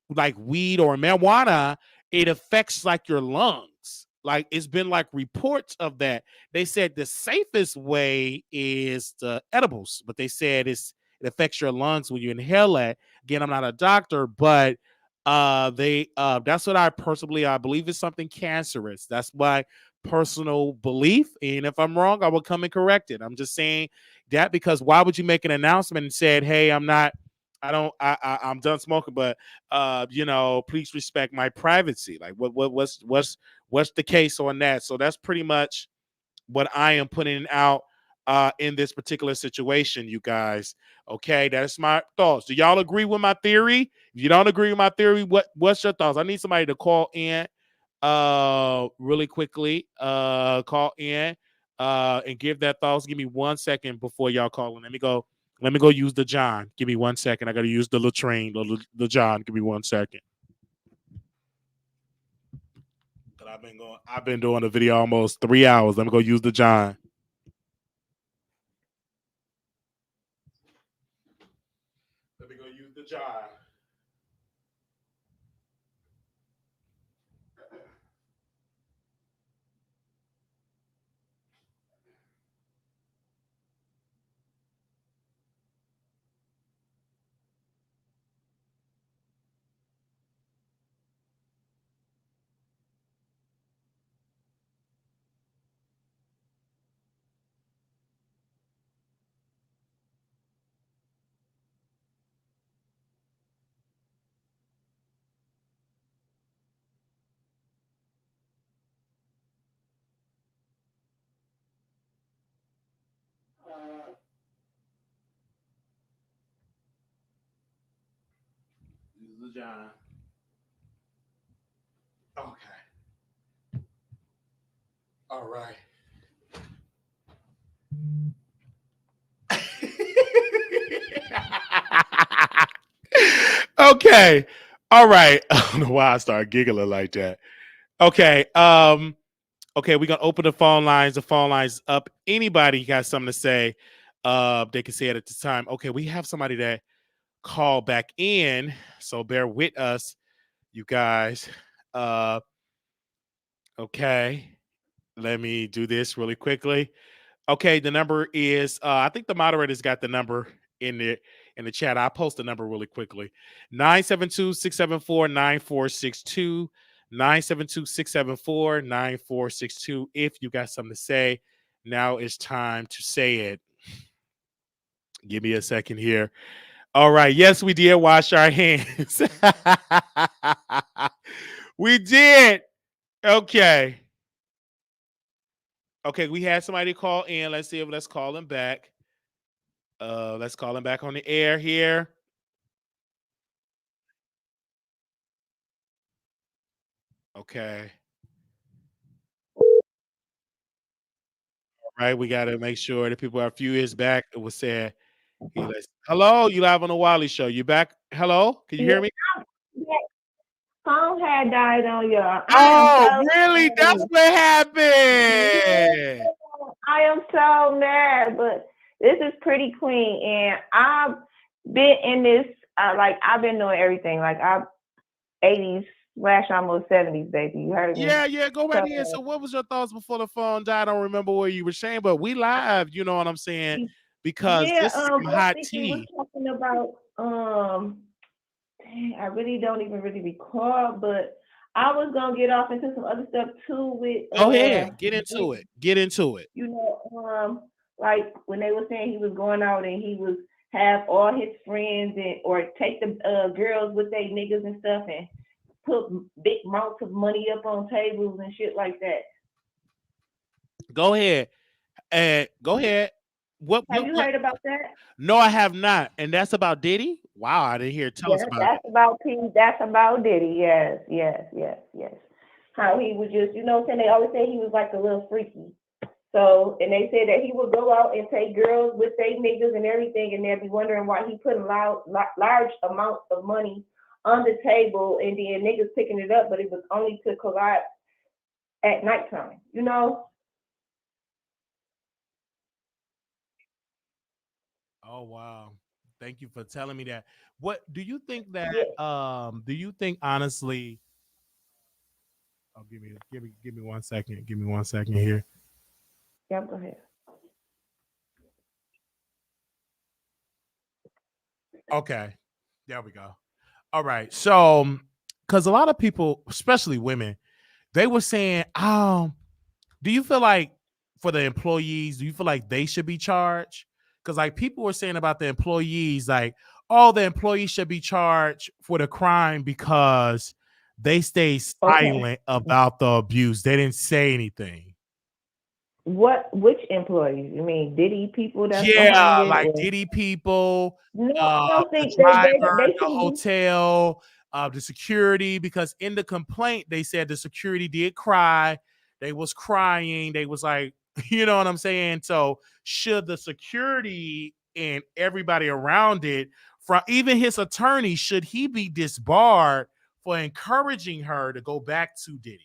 like weed or marijuana, it affects like your lungs. Like, it's been like reports of that. They said the safest way is the edibles, but they said it affects your lungs when you inhale it. Again, I'm not a doctor, but that's what I believe is something cancerous. That's my personal belief. And if I'm wrong, I will come and correct it. I'm just saying that, because why would you make an announcement and said, hey, I'm done smoking, but please respect my privacy. Like, what's the case on that? So that's pretty much what I am putting out in this particular situation, you guys. Okay, that's my thoughts. Do y'all agree with my theory? If you don't agree with my theory, what's your thoughts? I need somebody to call in really quickly. Call in and give that thoughts. Give me 1 second before y'all call in. Let me go use the John. Give me 1 second. I got to use the latrine, the John. Give me 1 second. I've been doing the video almost 3 hours. Let me go use the John. Let me go use the John. Use the John. Okay. All right. Okay. All right. I don't know why I started giggling like that. Okay. Okay, we're gonna open the phone lines. The phone lines up. Anybody got something to say? They can say it at the time. Okay, we have somebody that called back in, so bear with us, you guys. Okay. Let me do this really quickly. Okay, the number is I think the moderator's got the number in the chat. I'll post the number really quickly. 972-674-9462. 972-674-9462. If you got something to say, now it's time to say it. Give me a second here. All right. Yes, we did wash our hands. We did. Okay. Okay, we had somebody call in. Let's call him back. Let's call him back on the air here. Okay. All right, we got to make sure that people are a few years back. It was said, hello, you live on the Wiley Show. You back? Hello, can you hear me? Phone had died on y'all. Oh, really? That's what happened. I am so mad, but this is pretty clean, and I've been in this. I've been doing everything. Like, I'm 80s slash almost 70s, baby. You heard me? Yeah. Go right in. So, what was your thoughts before the phone died? I don't remember what you were saying, but we live. You know what I'm saying? Because this is some hot tea. We were talking about I really don't even really recall, but I was gonna get off into some other stuff too. Go ahead, get into it. You know, like when they were saying he was going out and he was have all his friends or take the girls with their niggas and stuff and put big amounts of money up on tables and shit like that. Go ahead. Go ahead. Have you heard about that? No, I have not. And that's about Diddy? Wow, I didn't hear. Tell us Yeah, about that's it. about P. That's about Diddy. Yes. How he would just, you know what I'm saying? They always say he was like a little freaky. So, and they said that he would go out and take girls with their niggas and everything, and they'd be wondering why he putting large amounts of money on the table, and then niggas picking it up, but it was only to collapse at nighttime, you know? Oh wow. Thank you for telling me that. What do you think that Yeah, do you think honestly oh give me 1 second. Give me 1 second here. yeah, go ahead. Okay. There we go. All right. So because a lot of people, especially women, they were saying, do you feel like for the employees, do you feel like they should be charged? Because like people were saying about the employees, like, oh, the employees should be charged for the crime because they stayed Okay. silent about the abuse. They didn't say anything. Which employees? You mean Diddy people that's behind Yeah, it, like or Diddy people, no? I don't the think driver, they the shouldn't be. hotel, the security. Because in the complaint, they said the security did cry. They was crying. They was like, you know what I'm saying? So should the security and everybody around it, from even his attorney, should he be disbarred for encouraging her to go back to Diddy?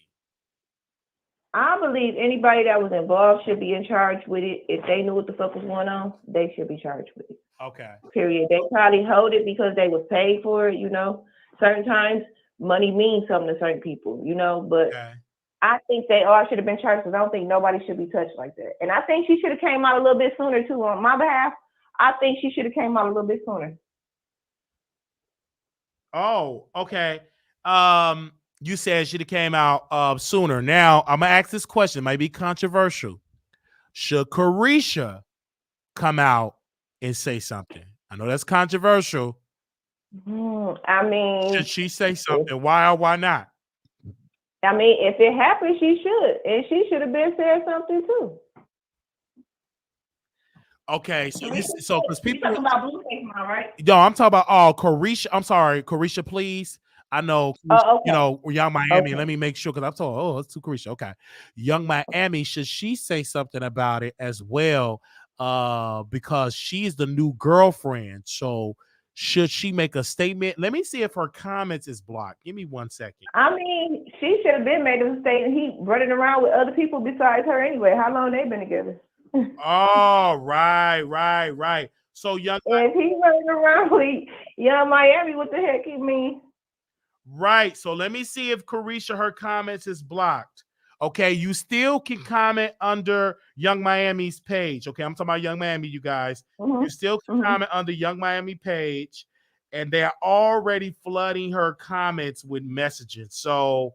I believe anybody that was involved should be in charge with it. If they knew what the fuck was going on, they should be charged with it. Okay. Period. They probably hold it because they was paid for it, you know. Certain times money means something to certain people, you know, but Okay. I think they all should have been charged because I don't think nobody should be touched like that. And I think she should have came out a little bit sooner too on my behalf. I think she should have came out a little bit sooner. Oh, okay. You said she'd have came out sooner. Now I'm gonna ask this question. It might be controversial. Should Carisha come out and say something? I know that's controversial. I mean, Should she say if, something? Why or why not? if it happened, she should, and she should have been said something too. Okay, so because You people, talking about Blueface now, right? yo, I'm talking about Carisha. I'm sorry, Carisha, please. I know, Oh, you okay, know, Young Miami. Let okay. me make sure because I'm told, oh, it's too Carisha. Okay, Young Miami. Should she say something about it as well? Because she's the new girlfriend. So should she make a statement? Let me see if her comments is blocked. Give me 1 second. I mean, she should have been made a mistake, and he running around with other people besides her anyway. How long they been together? Oh, right. So Young If he running around with Young Miami, what the heck you mean? Right. So let me see if Carisha, her comments is blocked. Okay. You still can comment under Young Miami's page. Okay. I'm talking about Young Miami, you guys. You still can Mm-hmm. comment under Young Miami page, and they're already flooding her comments with messages. So,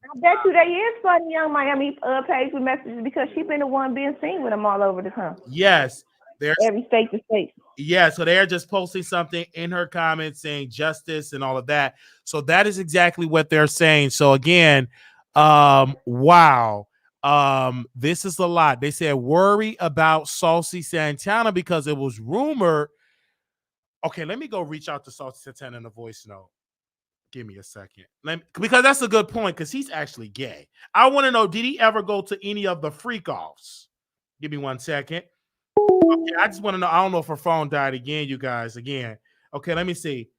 I bet you they is flooding Young Miami page with messages because she been the one being seen with them all over the time, yes, there's every state to state. yeah, so they're just posting something in her comments saying justice and all of that. So that is exactly what they're saying. So again, wow. This is a lot. They said worry about Saucy Santana because it was rumored. Okay, let me go reach out to Saucy Santana in a voice note. Give me a second. Because that's a good point, because he's actually gay. I want to know, did he ever go to any of the freak offs? Give me 1 second. Okay, I just want to know. I don't know if her phone died again, you guys. Again. Okay, let me see.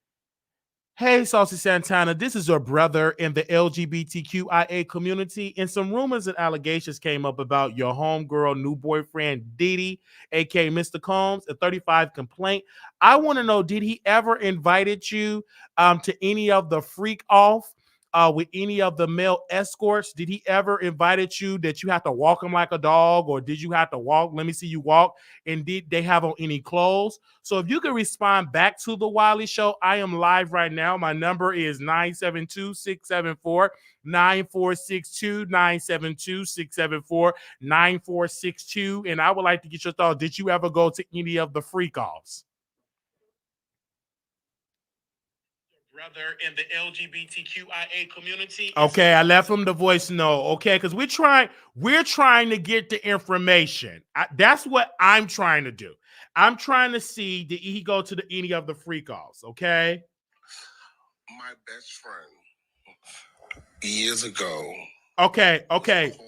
Hey, Saucy Santana, this is your brother in the LGBTQIA community, and some rumors and allegations came up about your homegirl new boyfriend, Diddy, aka Mr. Combs, a 35 complaint. I want to know, did he ever invited you to any of the freak off with any of the male escorts? Did he ever invited you that you have to walk him like a dog, or did you have to walk? Let me see you walk. And did they have on any clothes? So if you can respond back to the Wiley Show, I am live right now. My number is 972-674-9462, 972-674-9462. And I would like to get your thoughts. Did you ever go to any of the freak offs? brother in the LGBTQIA community. Okay, I left him the voice note. Okay, because we're trying to get the information. That's what I'm trying to do. I'm trying to see did he go to any of the freak offs. Okay. My best friend years ago. Okay.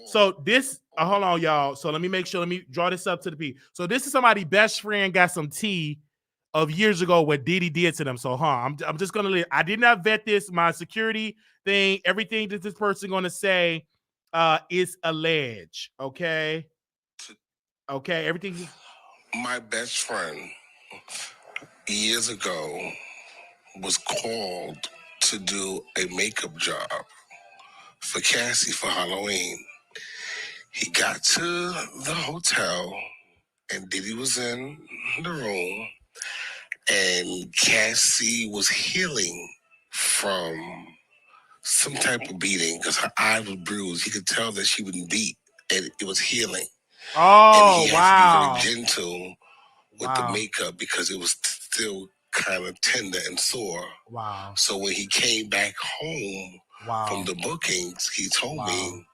So this, hold on, y'all. So let me draw this up to the P. So this is somebody's best friend got some tea of years ago what Diddy did to them. So, I'm just gonna I did not vet this. My security thing, everything that this person gonna say is alleged. Okay. Okay, everything. My best friend years ago was called to do a makeup job for Cassie for Halloween. He got to the hotel and Diddy was in the room and Cassie was healing from some type of beating because her eye was bruised. He could tell that she was beat and it was healing. Oh, and he had to be very gentle with the makeup because it was still kind of tender and sore. Wow. So when he came back home from the bookings, he told me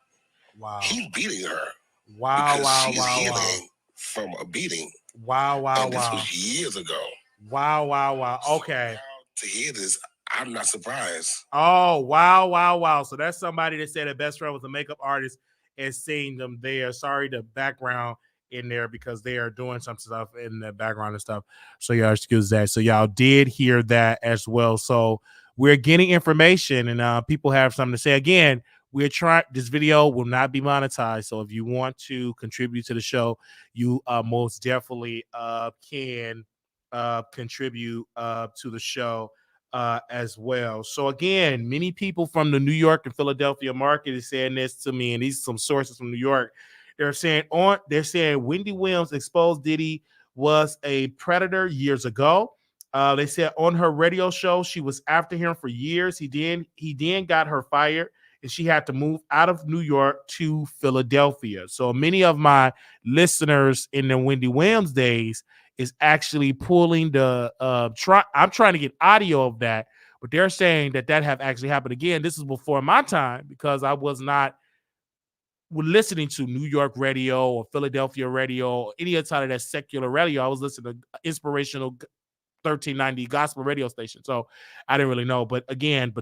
he's beating her. Because she's healing from a beating. And this was years ago. Wow. Okay. So to hear this, I'm not surprised. Oh, wow. So that's somebody that said their best friend was a makeup artist and seeing them there. Sorry, the background in there because they are doing some stuff in the background and stuff. So y'all excuse that. So y'all did hear that as well. So we're getting information and people have something to say. Again, we're trying, this video will not be monetized. So if you want to contribute to the show, you most definitely can contribute to the show as well. So again, many people from the New York and Philadelphia market is saying this to me, and these are some sources from New York. They're saying Wendy Williams exposed Diddy was a predator years ago. They said on her radio show she was after him for years. He then got her fired, and she had to move out of New York to Philadelphia. So many of my listeners in the Wendy Williams days is actually pulling the I'm trying to get audio of that, but they're saying that have actually happened again. This is before my time because I was not listening to New York radio or Philadelphia radio or any other side of that secular radio. I was listening to inspirational 1390 gospel radio station. So I didn't really know. But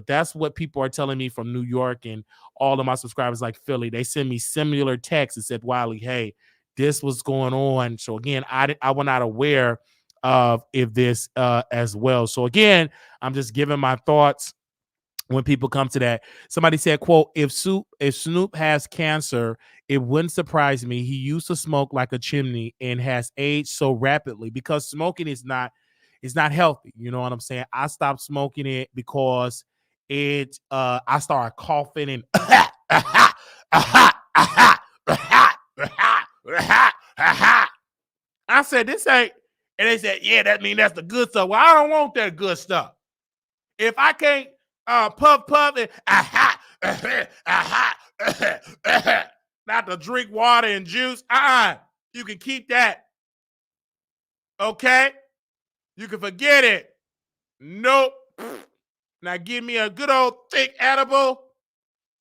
that's what people are telling me from New York, and all of my subscribers like Philly. They send me similar texts and said, Wiley, hey, this was going on. So again, I was not aware of this as well. So again, I'm just giving my thoughts when people come to that. Somebody said, quote, if Snoop has cancer, it wouldn't surprise me. He used to smoke like a chimney and has aged so rapidly because smoking is not healthy. You know what I'm saying? I stopped smoking it because I started coughing and I said, this ain't, and they said, yeah, that means that's the good stuff. Well, I don't want that good stuff. If I can't puff and not to drink water and juice, you can keep that. Okay? You can forget it. Nope. Now give me a good old thick edible.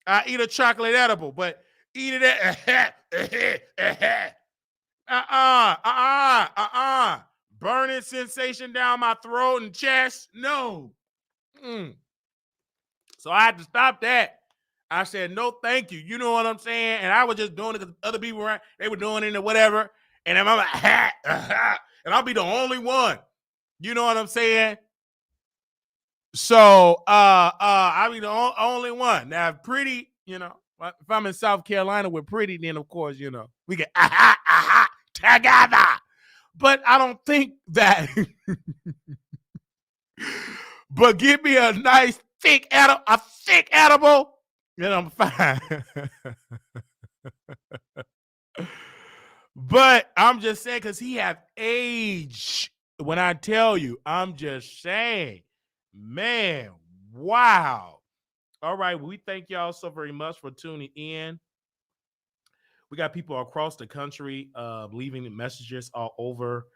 I eat a chocolate edible, but eat it burning sensation down my throat and chest. No. So I had to stop that. I said, no, thank you. You know what I'm saying? And I was just doing it because other people were, they were doing it or whatever. And I'm like, and I'll be the only one. You know what I'm saying? So I'll be the only one. Now, Pretty, if I'm in South Carolina with Pretty, then of course, we can together. But I don't think that. But give me a nice thick edible, then I'm fine. But I'm just saying, because he have aged. When I tell you, I'm just saying, man, wow. All right, we thank y'all so very much for tuning in. We got people across the country leaving messages all over.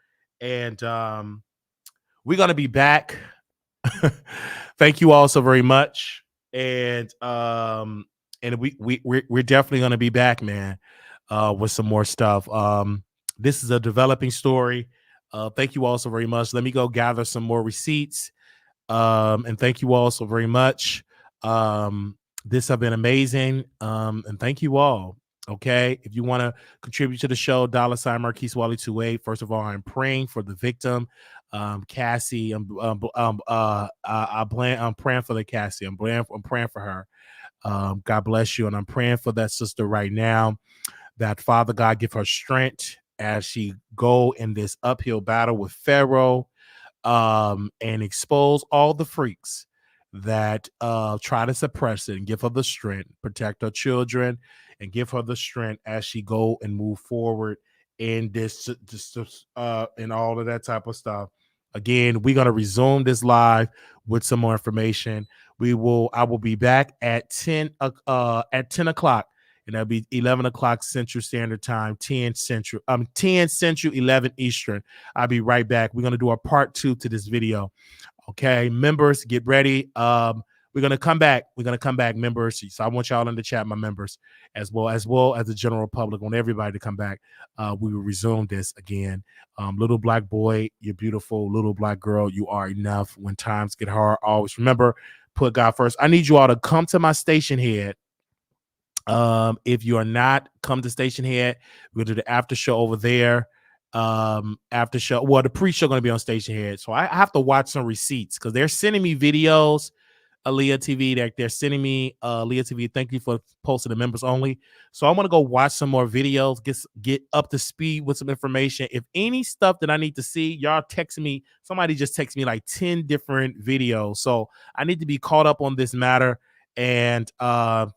And we're going to be back Thank you all so very much. And we're definitely gonna be back, man, with some more stuff. This is a developing story. Thank you all so very much. Let me go gather some more receipts. And thank you all so very much. This have been amazing. And thank you all. Okay. If you want to contribute to the show, $ Marquise Wally 28. First of all, I'm praying for the victim. Cassie, I'm praying for the Cassie. I'm praying for her. God bless you. And I'm praying for that sister right now, that Father God give her strength as she go in this uphill battle with Pharaoh, and expose all the freaks that try to suppress it, and give her the strength, protect her children, and give her the strength as she go and move forward in this and all of that type of stuff. Again, we're gonna resume this live with some more information. I will be back at 10 o'clock, and that'll be 11 o'clock Central Standard Time, 10 Central, 11 Eastern. I'll be right back. We're gonna do a part 2 to this video. Okay, members, get ready. We're gonna come back. We're gonna come back, members. So I want y'all in the chat, my members, as well as the general public. I want everybody to come back. We will resume this again. Little black boy, you're beautiful. Little black girl, you are enough. When times get hard, always remember, put God first. I need you all to come to my station head. If you are not, come to station head. We'll do the after show over there. After show, well, the pre-show going to be on station head, so I have to watch some receipts because they're sending me videos. Aaliyah TV, they're sending me Aaliyah TV. Thank you for posting the members only. So I want to go watch some more videos, get up to speed with some information. If any stuff that I need to see, y'all text me. Somebody just text me like 10 different videos, so I need to be caught up on this matter. And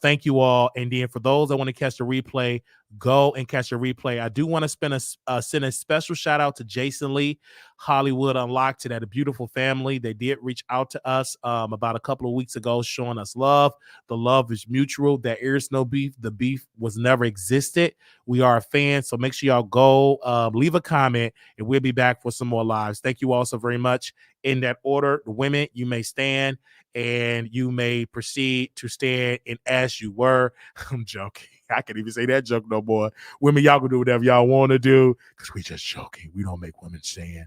thank you all. And then for those that want to catch the replay, go and catch a replay. I do want to send a special shout out to Jason Lee, Hollywood Unlocked, to that beautiful family. They did reach out to us about a couple of weeks ago, showing us love. The love is mutual. There is no beef. The beef was never existed. We are a fan, so make sure y'all go leave a comment, and we'll be back for some more lives. Thank you all so very much. In that order, the women, you may stand and you may proceed to stand, and as you were. I'm joking. I can't even say that joke no more. Women, y'all can do whatever y'all want to do because we just joking. We don't make women stand.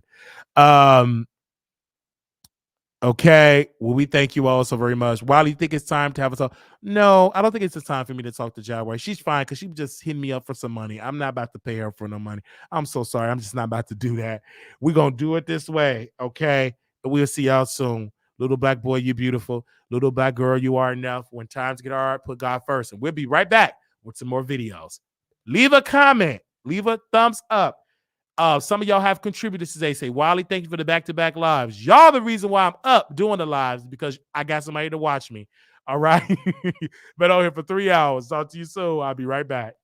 Okay. Well, we thank you all so very much. While you think it's time to have a talk, no, I don't think it's the time for me to talk to Jaguar. She's fine because she just hit me up for some money. I'm not about to pay her for no money. I'm so sorry. I'm just not about to do that. We're going to do it this way. Okay. We'll see y'all soon. Little black boy, you beautiful. Little black girl, you are enough. When times get hard, put God first. And we'll be right back with some more videos. Leave a comment. Leave a thumbs up. Some of y'all have contributed today. Say, Wiley, thank you for the back-to-back lives. Y'all the reason why I'm up doing the lives, because I got somebody to watch me. All right. Been on here for 3 hours. Talk to you soon. I'll be right back.